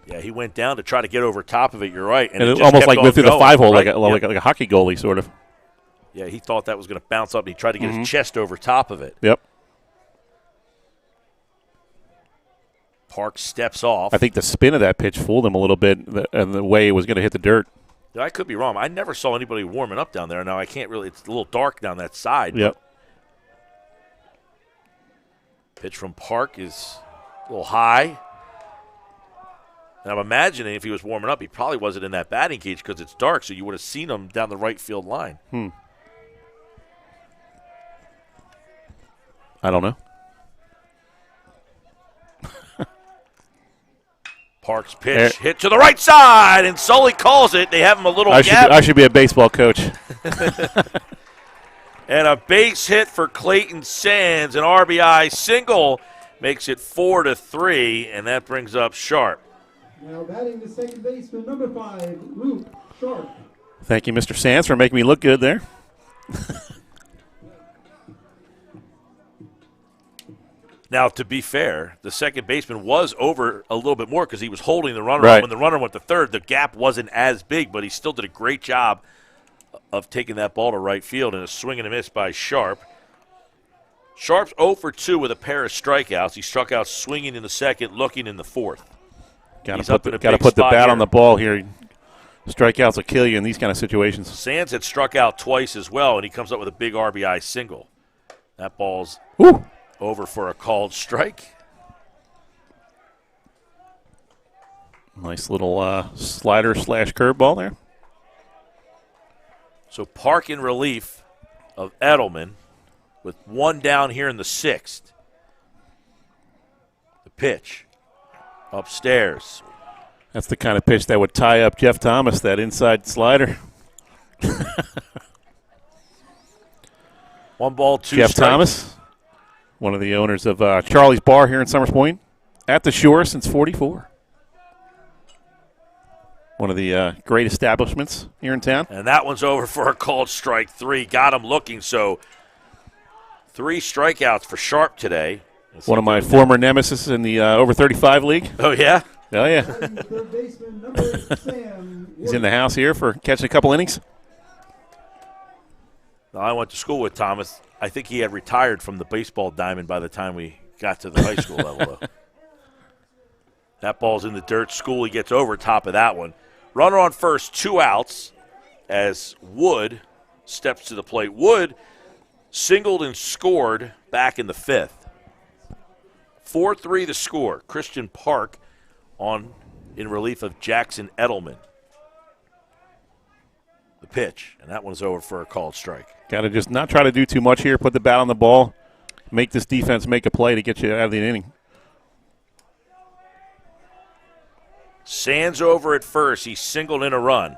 Yeah, he went down to try to get over top of it. You're right, And it almost like went through the 5-hole, right? like a hockey goalie sort of. Yeah, he thought that was going to bounce up, and he tried to get his chest over top of it. Yep. Park steps off. I think the spin of that pitch fooled him a little bit, and the way it was going to hit the dirt. I could be wrong. I never saw anybody warming up down there. Now I can't really. It's a little dark down that side. Yep. Pitch from Park is a little high. And I'm imagining if he was warming up, he probably wasn't in that batting cage because it's dark, so you would have seen him down the right field line. I don't know. Park's pitch hit to the right side, and Sully calls it. They have him a little gap. I should be a baseball coach. And a base hit for Clayton Sands. An RBI single makes it 4-3, and that brings up Sharp. Now batting the second baseman, number 5, Luke Sharp. Thank you, Mr. Sands, for making me look good there. Now, to be fair, the second baseman was over a little bit more because he was holding the runner. Right. When the runner went to third, the gap wasn't as big, but he still did a great job of taking that ball to right field, and a swing and a miss by Sharp. Sharp's 0 for 2 with a pair of strikeouts. He struck out swinging in the second, looking in the fourth. Got to put the bat on the ball here. Strikeouts will kill you in these kind of situations. Sands had struck out twice as well, and he comes up with a big RBI single. That ball's over for a called strike. Nice little slider / curveball there. So Park in relief of Edelman with 1 down here in the 6th. The pitch upstairs. That's the kind of pitch that would tie up Jeff Thomas, that inside slider. 1 ball, 2 Jeff strikes. Thomas, one of the owners of Charlie's Bar here in Summers Point, at the shore since '44. One of the great establishments here in town. And that one's over for a called strike 3. Got him looking, so 3 strikeouts for Sharp today. One of my former nemesis in the over 35 league. Oh, yeah? Oh, yeah. Third baseman, number Sam. He's in the house here for catching a couple innings. I went to school with Thomas. I think he had retired from the baseball diamond by the time we got to the high school level, though. That ball's in the dirt. Schooley gets over top of that one. Runner on first, 2 outs as Wood steps to the plate. Wood singled and scored back in the 5th. 4-3 the score. Christian Park in relief of Jackson Edelman. The pitch, and that one's over for a called strike. Got to just not try to do too much here. Put the bat on the ball. Make this defense make a play to get you out of the inning. Sands over at first. He singled in a run.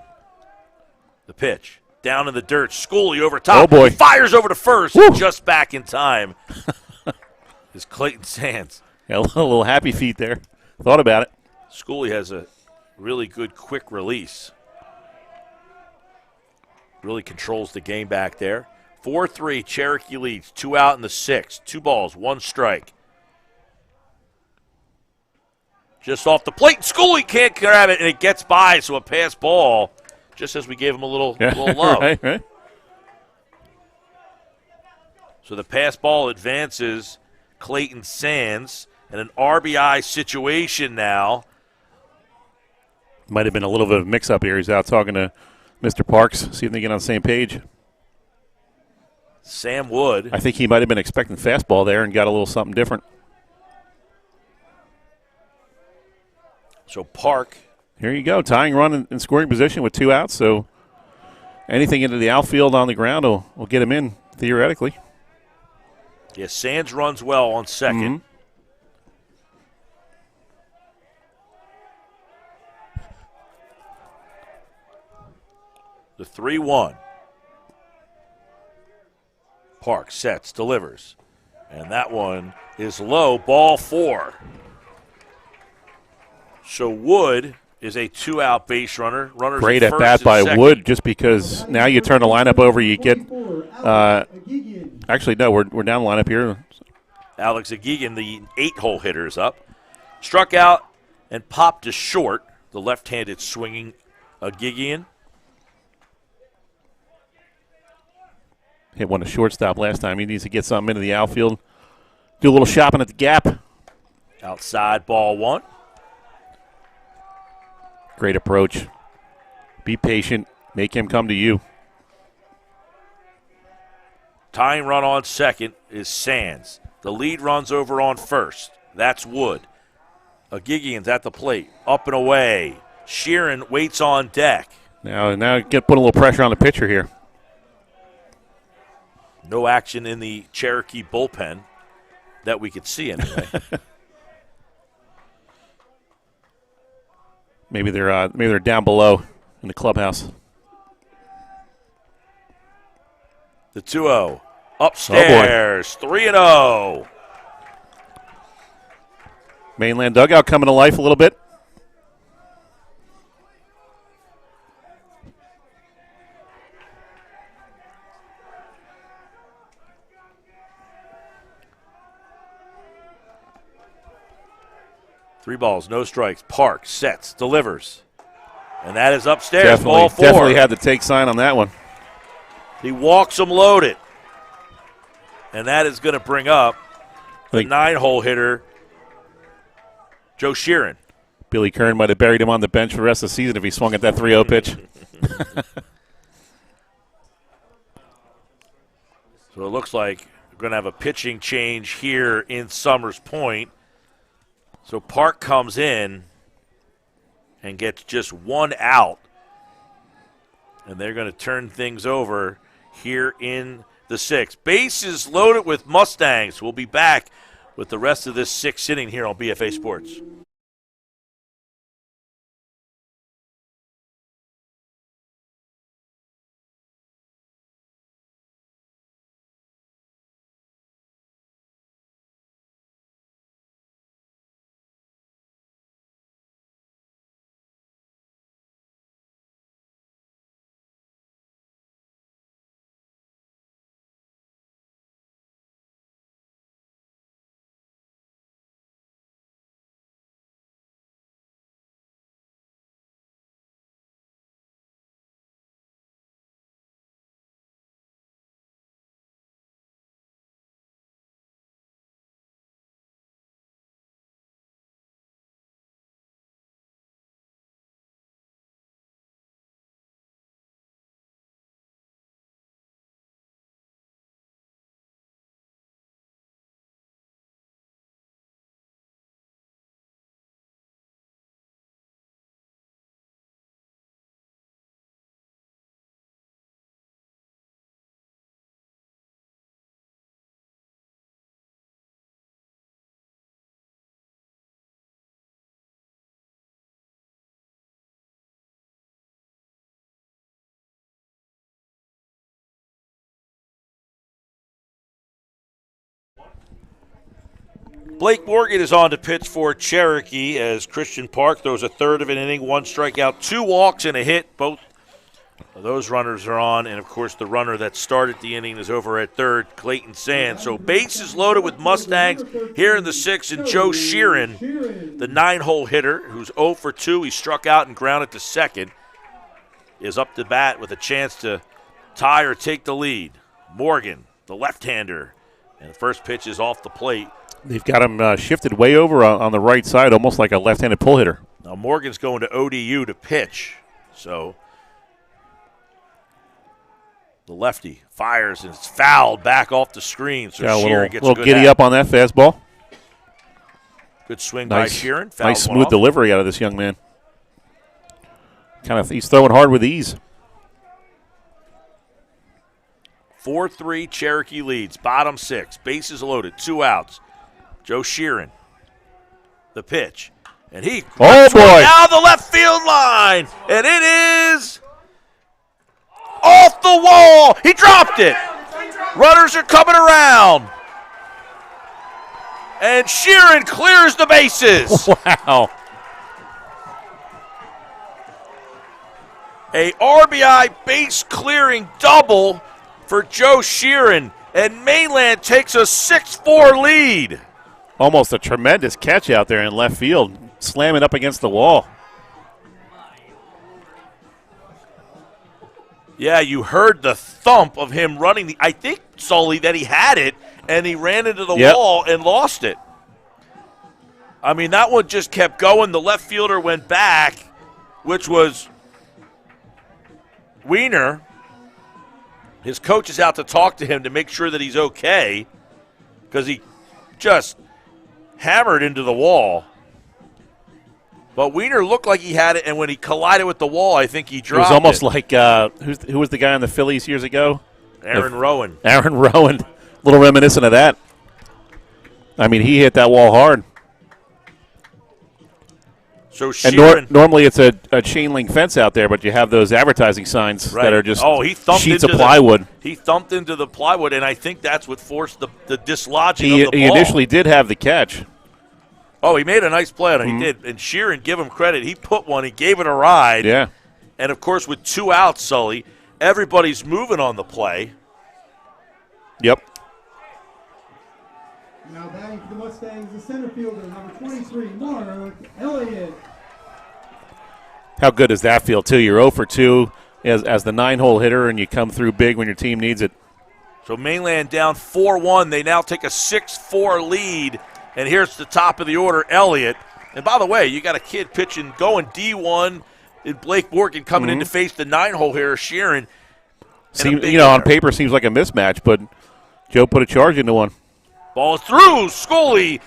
The pitch. Down in the dirt. Schooley over top. Oh, boy. He fires over to first. Woo. Just back in time is Clayton Sands. Yeah, a little happy feet there. Thought about it. Schooley has a really good quick release. Really controls the game back there. 4-3, Cherokee leads. 2 out in the 6th. 2 balls, 1 strike. Just off the plate. Schooley can't grab it, and it gets by, so a pass ball, just as we gave him a little love. right. So the pass ball advances Clayton Sands, and an RBI situation now. Might have been a little bit of a mix-up here. He's out talking to Mr. Parks, see if they get on the same page. Sam Wood. I think he might have been expecting fastball there and got a little something different. So Park. Here you go, tying run in scoring position with 2 outs. So anything into the outfield on the ground will get him in, theoretically. Yes, Sands runs well on second. The 3-1. Park sets, delivers. And that one is low, ball 4. So Wood is a 2-out base runner. Runners Great at at bat first by and second. Wood, just because now you turn the lineup over, you get actually, no, we're down the lineup here. Alex Agigan, the 8-hole hitter, is up. Struck out and popped to short. The left-handed swinging Agigan. Hit one to shortstop last time. He needs to get something into the outfield. Do a little shopping at the gap. Outside, ball 1. Great approach. Be patient. Make him come to you. Tying run on second is Sands. The lead runs over on first. That's Wood. Agigian's at the plate. Up and away. Sheeran waits on deck. Now get put a little pressure on the pitcher here. No action in the Cherokee bullpen that we could see anyway. Maybe they're down below in the clubhouse. The 2-0. Upstairs. 3-0. Mainland dugout coming to life a little bit. Three balls, no strikes. Park sets, delivers. And that is upstairs, ball 4. Definitely had the take sign on that one. He walks him loaded. And that is going to bring up the 9-hole hitter, Joe Sheeran. Billy Kern might have buried him on the bench for the rest of the season if he swung at that 3-0 pitch. So it looks like we're going to have a pitching change here in Summers Point. So Park comes in and gets just 1 out. And they're going to turn things over here in the 6th. Bases loaded with Mustangs. We'll be back with the rest of this 6th inning here on BFA Sports. Blake Morgan is on to pitch for Cherokee as Christian Park throws a third of an inning, 1 strikeout, 2 walks, and a hit. Both of those runners are on, and, of course, the runner that started the inning is over at third, Clayton Sands. So bases loaded with Mustangs here in the 6th, and Joe Sheeran, the 9-hole hitter, who's 0 for 2. He struck out and grounded to second, is up to bat with a chance to tie or take the lead. Morgan, the left-hander, and the first pitch is off the plate. They've got him shifted way over on the right side, almost like a left-handed pull hitter. Now Morgan's going to ODU to pitch. So the lefty fires and it's fouled back off the screen. So Sheeran gets a little good giddy hat. up on that fastball. Good swing by Sheeran. Nice smooth delivery out of this young man. He's throwing hard with ease. 4-3 Cherokee leads. Bottom 6. Bases loaded. 2 outs. Joe Sheeran. The pitch. And he boy, down the left field line. And it is off the wall. He dropped it. Runners are coming around. And Sheeran clears the bases. Wow. A RBI base clearing double for Joe Sheeran. And Mainland takes a 6-4 lead. Almost a tremendous catch out there in left field, slamming up against the wall. Yeah, you heard the thump of him running. I think, Sully, that he had it, and he ran into the wall and lost it. I mean, that one just kept going. The left fielder went back, which was Wiener. His coach is out to talk to him to make sure that he's okay because he just hammered into the wall. But Wiener looked like he had it, and when he collided with the wall, I think he dropped it. It was almost like who was the guy on the Phillies years ago? Aaron Rowan. Aaron Rowan. A little reminiscent of that. I mean, he hit that wall hard. So Sheeran, and normally it's a chain link fence out there, but you have those advertising signs that are just sheets of plywood. He thumped into the plywood, and I think that's what forced the dislodging of the ball. He initially did have the catch. Oh, he made a nice play on it. He did. And Sheeran, give him credit. He put one. He gave it a ride. Yeah. And, of course, with 2 outs, Sully, everybody's moving on the play. Yep. Now batting for the Mustangs, the center fielder, number 23, Mark Elliott. How good does that feel, too? You're 0 for 2 as the 9-hole hitter, and you come through big when your team needs it. So Mainland down 4-1. They now take a 6-4 lead. And here's the top of the order, Elliott. And by the way, you got a kid pitching, going D1, and Blake Morgan coming in to face the 9-hole hitter, Sheeran. On paper seems like a mismatch, but Joe put a charge into one. Ball through, Scully,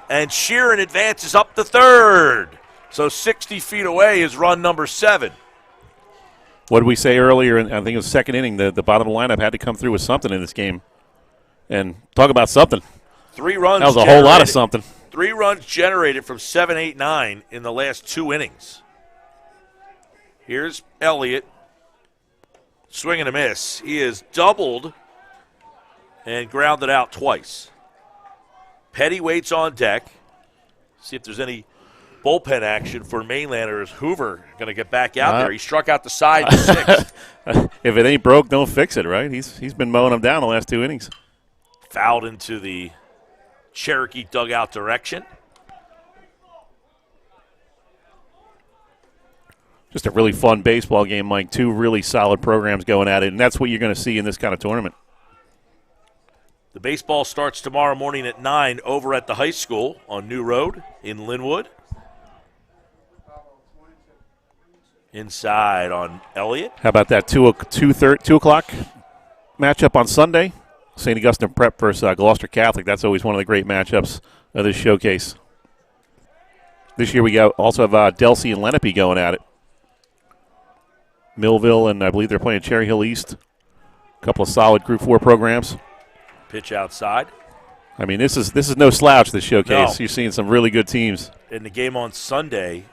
and Sheeran advances up to third. So 60 feet away is run number 7. What did we say earlier? I think it was second inning. The bottom of the lineup had to come through with something in this game. And talk about something. 3 runs. That was a whole lot of something. 3 runs generated from 7, 8, 9 in the last 2 innings. Here's Elliott. Swing and a miss. He is doubled and grounded out twice. Petty waits on deck. See if there's any bullpen action for Mainland, or is Hoover going to get back out there? He struck out the side in 6th. If it ain't broke, don't fix it, right? He's been mowing them down the last 2 innings. Fouled into the Cherokee dugout direction. Just a really fun baseball game, Mike. 2 really solid programs going at it, and that's what you're going to see in this kind of tournament. The baseball starts tomorrow morning at 9 over at the high school on New Road in Linwood. Inside on Elliott. How about that 2 o'clock matchup on Sunday? St. Augustine Prep versus Gloucester Catholic. That's always one of the great matchups of this showcase. This year we also have Delsey and Lenape going at it. Millville, and I believe they're playing Cherry Hill East. A couple of solid Group 4 programs. Pitch outside. I mean, this is no slouch, this showcase. No. You're seeing some really good teams. In the game on Sunday,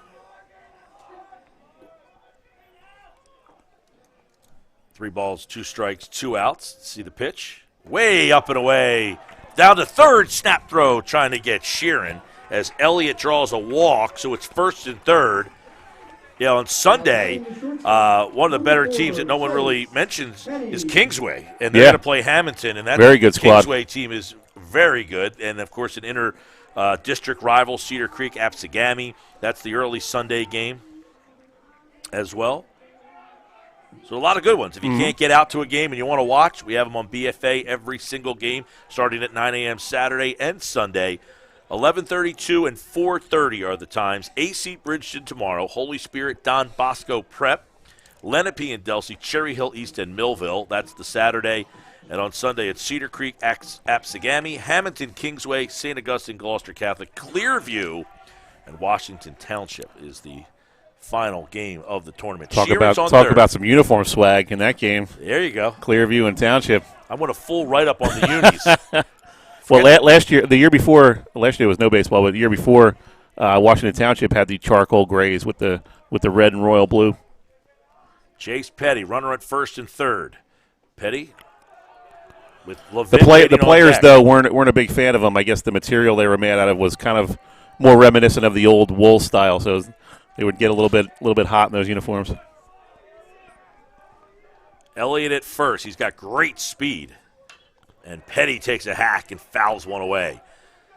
3 balls, 2 strikes, 2 outs. See the pitch. Way up and away. Down to third, snap throw trying to get Sheeran as Elliott draws a walk, so it's first and third. On Sunday, one of the better teams that no one really mentions is Kingsway, and they're going to play Hamilton, and that very good squad. Kingsway team is very good, and of course an inter-district rival, Cedar Creek, Apsagami. That's the early Sunday game as well. So a lot of good ones. If you can't get out to a game and you want to watch, we have them on BFA every single game, starting at 9 a.m. Saturday and Sunday. 11:32 and 4:30 are the times. AC Bridgeton tomorrow, Holy Spirit, Don Bosco Prep, Lenape and Delsey, Cherry Hill East and Millville. That's the Saturday. And on Sunday, it's Cedar Creek, Apsagami, Hamilton, Kingsway, St. Augustine, Gloucester Catholic, Clearview, and Washington Township is the final game of the tournament. Talk about some uniform swag in that game. There you go. Clearview and Township. I want a full write-up on the unis. Well, last year was no baseball, but the year before, Washington Township had the charcoal grays with the red and royal blue. Chase Petty, runner at first and third. Petty with the players though weren't a big fan of them. I guess the material they were made out of was kind of more reminiscent of the old wool style, so they would get a little bit hot in those uniforms. Elliott at first, he's got great speed. And Petty takes a hack and fouls one away.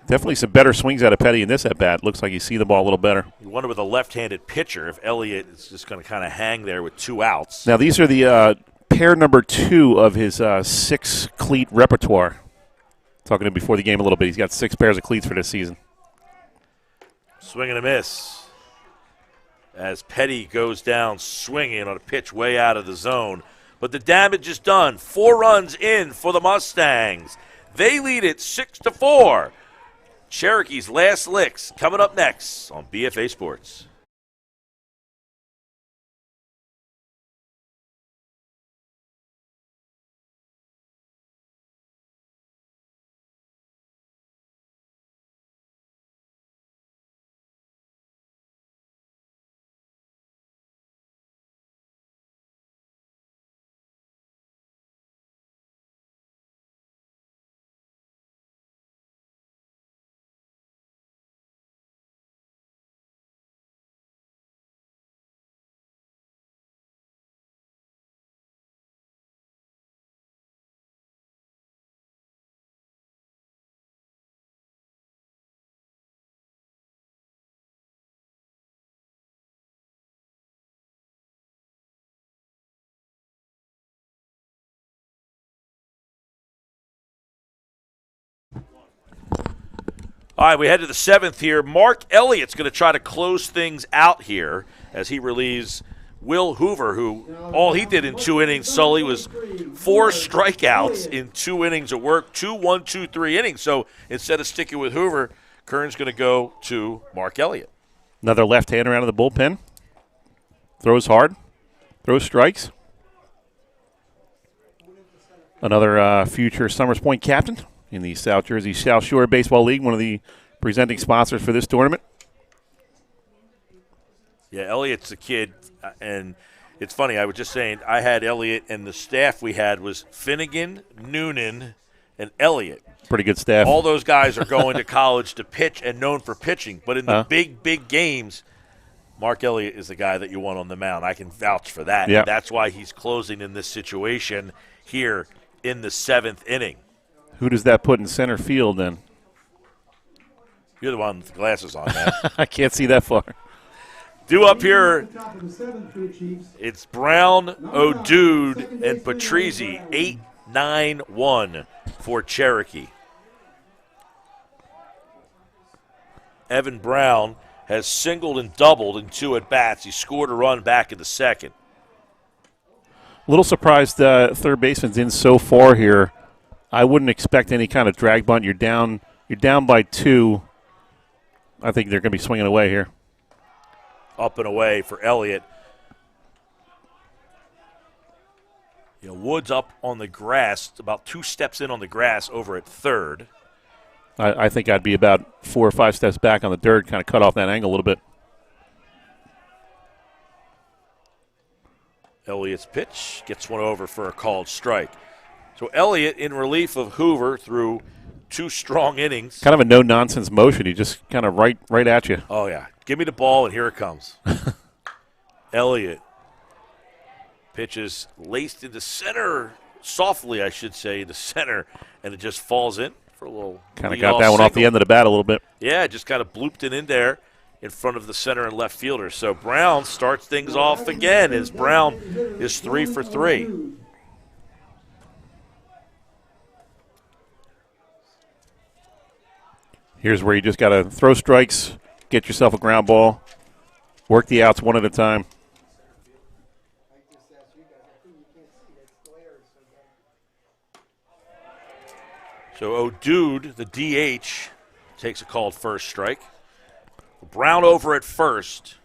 Definitely some better swings out of Petty in this at-bat. Looks like you see the ball a little better. You wonder with a left-handed pitcher if Elliott is just going to kind of hang there with 2 outs. Now, these are the pair number 2 of his 6-cleat repertoire. Talking to him before the game a little bit. He's got 6 pairs of cleats for this season. Swing and a miss. As Petty goes down swinging on a pitch way out of the zone. But the damage is done. 4 runs in for the Mustangs. They lead it 6-4. Cherokee's last licks coming up next on BFA Sports. All right, we head to the 7th here. Mark Elliott's going to try to close things out here as he relieves Will Hoover, who all he did in 2 innings, Sully, was 4 strikeouts in 2 innings of work, 2 1-2-3 innings. So instead of sticking with Hoover, Kern's going to go to Mark Elliott. Another left-hander out of the bullpen. Throws hard. Throws strikes. Another future Summers Point captain in the South Jersey South Shore Baseball League, one of the presenting sponsors for this tournament. Yeah, Elliott's a kid, and it's funny. I was just saying I had Elliott, and the staff we had was Finnegan, Noonan, and Elliott. Pretty good staff. All those guys are going to college to pitch and known for pitching. But in the big games, Mark Elliott is the guy that you want on the mound. I can vouch for that. Yeah. And that's why he's closing in this situation here in the 7th inning. Who does that put in center field then? You're the one with the glasses on, man. I can't see that far. Due up here, it's Brown, O'Dude, and Patrizzi. 8-9-1 for Cherokee. Evan Brown has singled and doubled in 2 at-bats. He scored a run back in the 2nd. A little surprised third baseman's in so far here. I wouldn't expect any kind of drag bunt. You're down by 2. I think they're going to be swinging away here. Up and away for Elliott. Woods up on the grass, about 2 steps in on the grass over at third. I think I'd be about 4 or 5 steps back on the dirt, kind of cut off that angle a little bit. Elliott's pitch gets one over for a called strike. So Elliott in relief of Hoover through 2 strong innings. Kind of a no-nonsense motion. He just kind of right at you. Oh, yeah. Give me the ball, and here it comes. Elliott pitches laced into center, softly, I should say, to center, and it just falls in for a little kind of got that one off the end of the bat a little bit. Yeah, just kind of blooped it in there in front of the center and left fielder. So Brown starts things off again as Brown is 3 for 3. Here's where you just got to throw strikes, get yourself a ground ball, work the outs one at a time. So O'Dude, the DH, takes a called first strike. Brown over at first.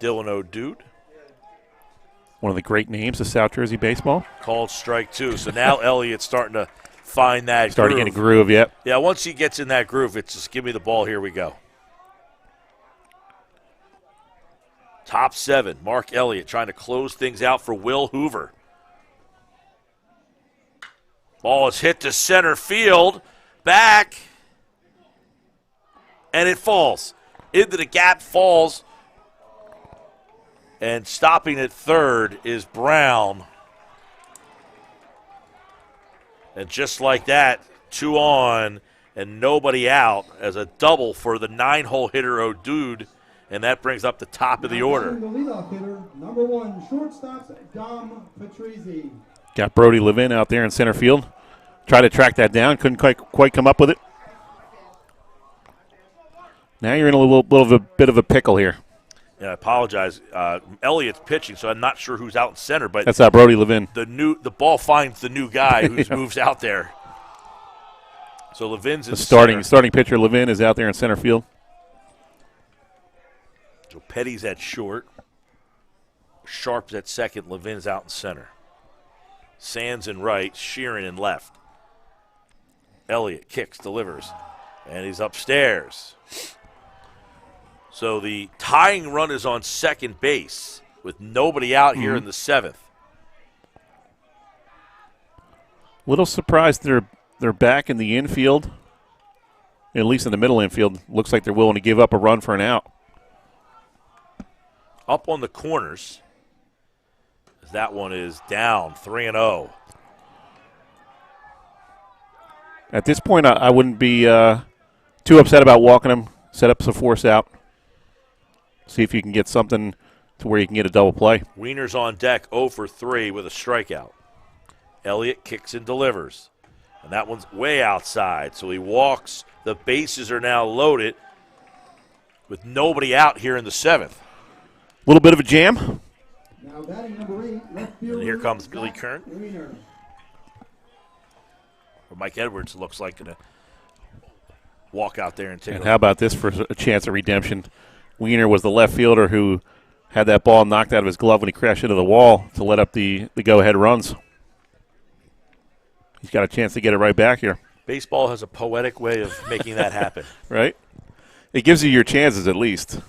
Dylan O'Dude. One of the great names of South Jersey baseball. Called strike 2. So now Elliott's starting to find that Starting groove. in a groove, yep. Yeah, once he gets in that groove, it's just give me the ball, here we go. Top 7, Mark Elliott trying to close things out for Will Hoover. Ball is hit to center field, back, and it falls. Into the gap, falls, and stopping at third is Brown. And just like that, 2 on and nobody out as a double for the 9-hole hitter O'Dude, and that brings up the top of the order. The leadoff hitter, number 1, shortstop Dom Patrizzi. Got Brody Levin out there in center field. Tried to track that down, couldn't quite come up with it. Now you're in a little bit of a pickle here. Yeah, I apologize. Elliott's pitching, so I'm not sure who's out in center, but that's Brody Levin. The ball finds the new guy who moves out there. So Levin's in the starting pitcher Levin is out there in center field. So Petty's at short. Sharp's at second. Levin's out in center. Sands in right. Sheeran in left. Elliott kicks, delivers, and he's upstairs. So the tying run is on second base with nobody out here in the 7th. Little surprised they're back in the infield, at least in the middle infield. Looks like they're willing to give up a run for an out. Up on the corners. That one is down 3-0. At this point, I wouldn't be too upset about walking him. Set up some force out. See if you can get something to where you can get a double play. Wiener's on deck 0 for 3 with a strikeout. Elliott kicks and delivers. And that one's way outside, so he walks. The bases are now loaded with nobody out here in the 7th. A little bit of a jam. Now batting number 8, left fielder. And here comes Billy Kern. Wiener. Or Mike Edwards looks like going to walk out there and take And it. how about this for a chance of redemption? Wiener was the left fielder who had that ball knocked out of his glove when he crashed into the wall to let up the go-ahead runs. He's got a chance to get it right back here. Baseball has a poetic way of making that happen. Right? It gives you your chances at least.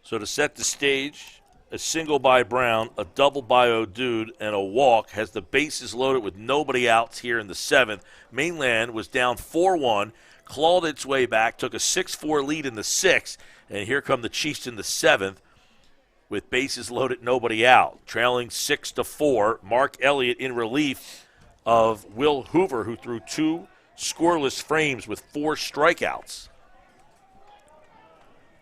So to set the stage, a single by Brown, a double by O'Dude, and a walk has the bases loaded with nobody outs here in the 7th. Mainland was down 4-1, clawed its way back, took a 6-4 lead in the 6th, and here come the Chiefs in the 7th with bases loaded, nobody out. Trailing 6-4, Mark Elliott in relief of Will Hoover, who threw 2 scoreless frames with 4 strikeouts.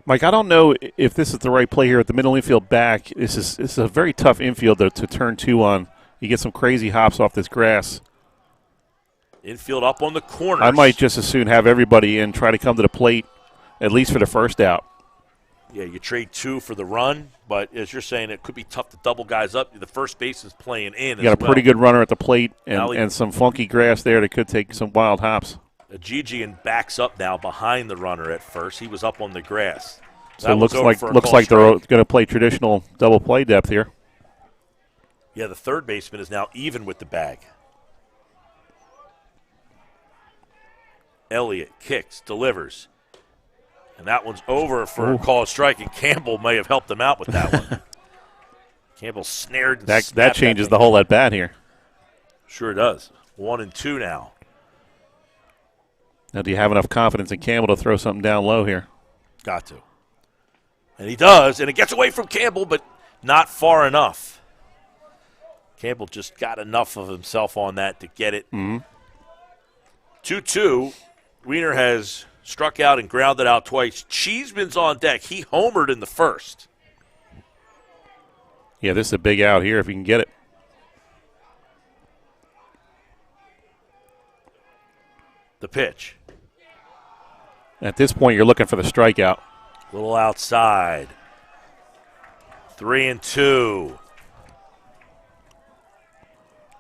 Mike, I don't know if this is the right play here at the middle infield back. This is a very tough infield to turn 2 on. You get some crazy hops off this grass. Infield up on the corners. I might just as soon have everybody in, try to come to the plate, at least for the first out. Yeah, you trade 2 for the run, but as you're saying, it could be tough to double guys up. The first baseman's playing in. You got a pretty good runner at the plate and some funky grass there that could take some wild hops. Gigian backs up now behind the runner at first. He was up on the grass. So it looks like they're going to play traditional double play depth here. Yeah, the third baseman is now even with the bag. Elliott kicks, delivers. And that one's over for a call of strike, and Campbell may have helped him out with that one. Campbell snared. That changes the whole at bat here. Sure does. 1-2 now. Now, do you have enough confidence in Campbell to throw something down low here? Got to. And he does, and it gets away from Campbell, but not far enough. Campbell just got enough of himself on that to get it. 2-2. Wiener has struck out and grounded out twice. Cheeseman's on deck. He homered in the first. Yeah, this is a big out here if you can get it. The pitch. At this point, you're looking for the strikeout. Little outside. 3-2.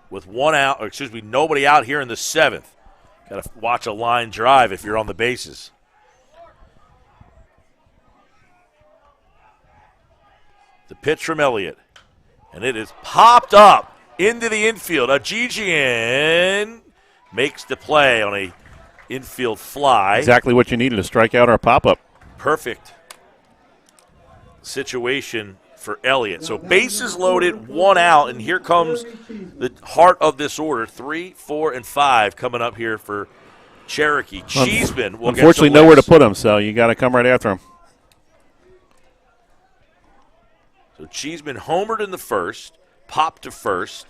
With nobody out here in the seventh. Got to watch a line drive if you're on the bases. The pitch from Elliott. And it is popped up into the infield. Ajijian makes the play on a infield fly. Exactly what you needed, a strikeout or a pop-up. Perfect situation for Elliott. So bases loaded, 1 out, and here comes the heart of this order. 3, 4, and 5 coming up here for Cherokee. Cheeseman will unfortunately get nowhere to put him, so you got to come right after him. So Cheeseman homered in the first, popped to first.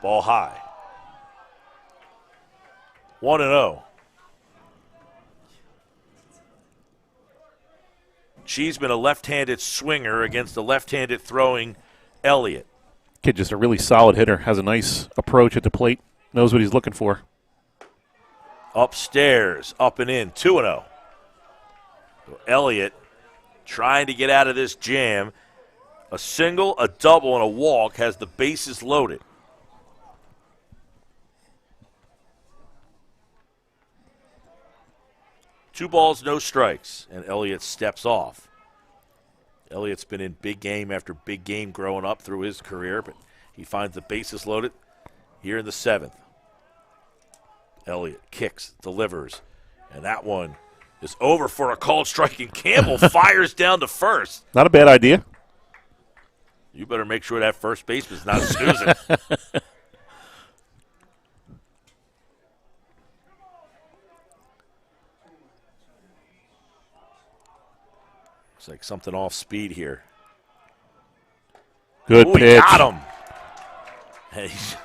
Ball high. 1-0. Cheeseman, a left-handed swinger against a left-handed throwing Elliott. Kid just a really solid hitter, has a nice approach at the plate, knows what he's looking for. Upstairs, up and in, 2-0. So Elliott trying to get out of this jam. A single, a double, and a walk has the bases loaded. Two balls, no strikes, and Elliott steps off. Elliott's been in big game after big game growing up through his career, but he finds the bases loaded here in the seventh. Elliott kicks, delivers, and that one is over for a called strike, and Campbell fires down to first. Not a bad idea. You better make sure that first baseman's not snoozing. Looks like something off speed here. Good pitch. He got him. And he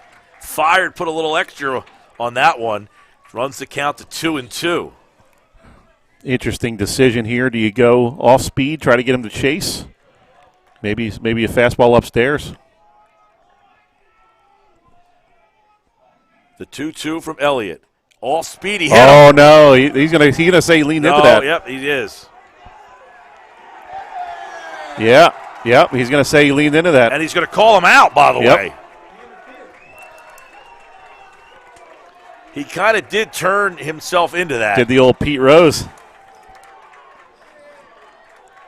fired, put a little extra on that one. Runs the count to 2-2. Interesting decision here. Do you go off speed, try to get him to chase? Maybe a fastball upstairs. The 2-2 from Elliott. All speed, he hit him. Oh no, he's gonna say he leaned into that. Yep, he is. Yeah, he's gonna say he leaned into that. And he's gonna call him out, by the way. He kind of did turn himself into that. Did the old Pete Rose.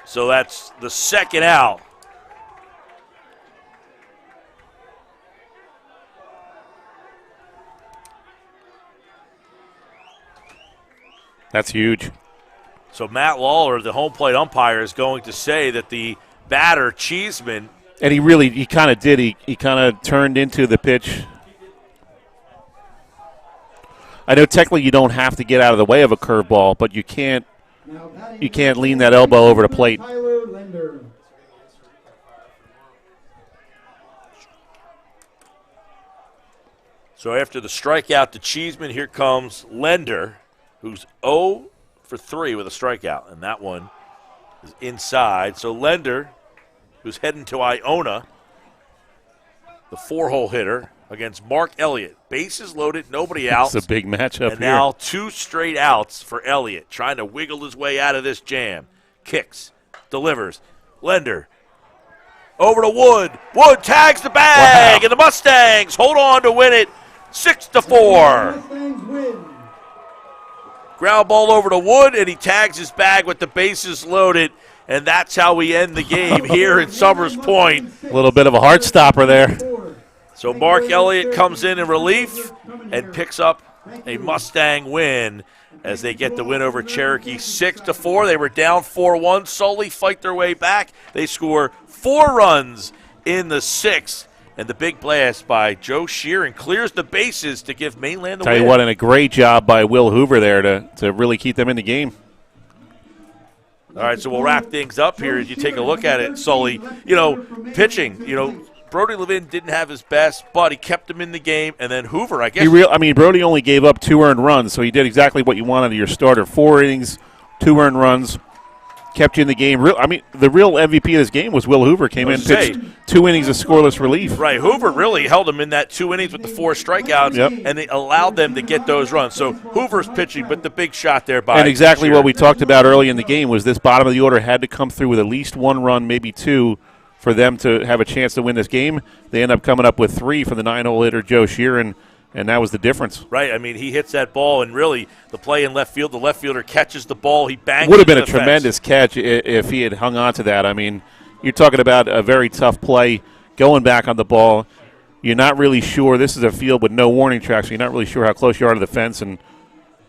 So that's the second out. That's huge. So Matt Lawler, the home plate umpire, is going to say that the batter, Cheeseman. And he kind of did. He kind of turned into the pitch. I know technically you don't have to get out of the way of a curveball, but you can't lean that elbow over the plate. So after the strikeout to Cheeseman, here comes Lender, who's 0 for 3 with a strikeout, and that one is inside. So Lender, who's heading to Iona, the 4-hole hitter, against Mark Elliott. Bases loaded, nobody out. It's a big matchup and here. Now 2 straight outs for Elliott, trying to wiggle his way out of this jam. Kicks, delivers. Lender over to Wood. Wood tags the bag, and the Mustangs hold on to win it 6-4. Ground ball over to Wood, and he tags his bag with the bases loaded, and that's how we end the game here at Summers Point. A little bit of a heart stopper there. So Mark Elliott comes in relief and picks up a Mustang win as they get the win over Cherokee 6-4. They were down 4-1, slowly fight their way back. They score 4 runs in the 6th, and the big blast by Joe Sheeran clears the bases to give Mainland the win. Tell you what, and a great job by Will Hoover there to really keep them in the game. All right, so we'll wrap things up here as you take a look at it, Sully. You know, pitching, Brody Levin didn't have his best, but he kept him in the game. And then Hoover, I guess. Brody only gave up 2 earned runs, so he did exactly what you wanted of your starter. 4 innings, 2 earned runs, kept you in the game. The real MVP of this game was Will Hoover. Came in, pitched 2 innings of scoreless relief. Right, Hoover really held him in that 2 innings with the 4 strikeouts, and they allowed them to get those runs. So Hoover's pitching, but the big shot there by And exactly Sheeran. what we talked about early in the game was this bottom of the order had to come through with at least 1 run, maybe 2, for them to have a chance to win this game. They end up coming up with 3 for the 9-hole hitter, Joe Sheeran, and that was the difference. Right, I mean, he hits that ball, and really the play in left field, the left fielder catches the ball, he bangs it. Would have been a to the tremendous fence. catch if he had hung on to that. I mean, you're talking about a very tough play, going back on the ball. You're not really sure. This is a field with no warning tracks, so you're not really sure how close you are to the fence, and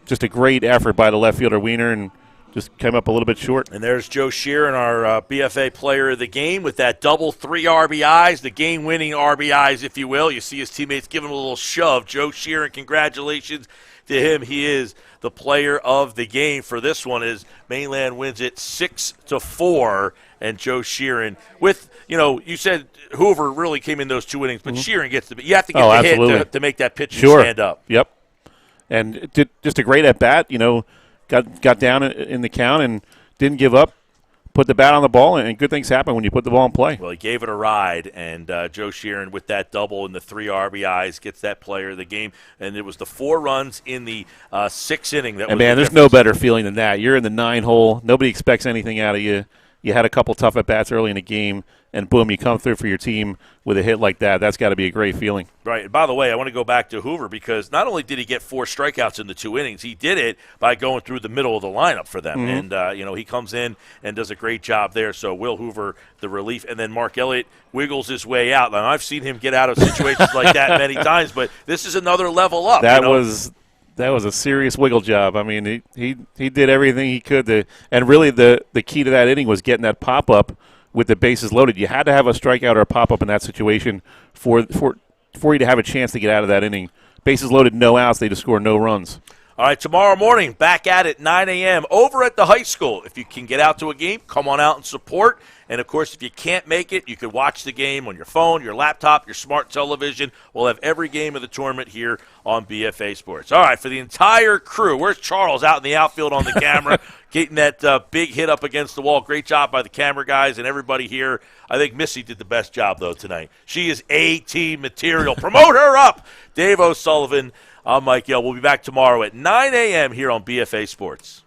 just a great effort by the left fielder, Wiener, and just came up a little bit short. And there's Joe Sheeran, our BFA player of the game, with that double 3 RBIs, the game-winning RBIs, if you will. You see his teammates giving him a little shove. Joe Sheeran, congratulations to him. He is the player of the game for this one as Mainland wins it 6-4. And Joe Sheeran with, you said Hoover really came in those 2 innings, but Sheeran gets you have to get the hit to make that pitch stand up. Yep. And just a great at-bat, got down in the count and didn't give up, put the bat on the ball, and good things happen when you put the ball in play. Well, he gave it a ride, and Joe Sheeran with that double and the 3 RBIs gets that player of the game. And it was the 4 runs in the 6th inning. There's no better feeling than that. You're in the 9-hole. Nobody expects anything out of you. You had a couple tough at-bats early in the game, and boom, you come through for your team with a hit like that. That's got to be a great feeling. Right. And by the way, I want to go back to Hoover because not only did he get 4 strikeouts in the 2 innings, he did it by going through the middle of the lineup for them. And, he comes in and does a great job there. So Will Hoover, the relief, and then Mark Elliott wiggles his way out. Now, I've seen him get out of situations like that many times, but this is another level up. That was a serious wiggle job. I mean, he did everything he could to, and really the key to that inning was getting that pop-up with the bases loaded. You had to have a strikeout or a pop-up in that situation for you to have a chance to get out of that inning. Bases loaded, no outs, they just score no runs. All right, tomorrow morning, back at it, 9 a.m., over at the high school. If you can get out to a game, come on out and support. And, of course, if you can't make it, you can watch the game on your phone, your laptop, your smart television. We'll have every game of the tournament here on BFA Sports. All right, for the entire crew, where's Charles out in the outfield on the camera, getting that big hit up against the wall? Great job by the camera guys and everybody here. I think Missy did the best job, though, tonight. She is A-team material. Promote her up. Dave O'Sullivan. I'm Mike Yell. We'll be back tomorrow at 9 a.m. here on BFA Sports.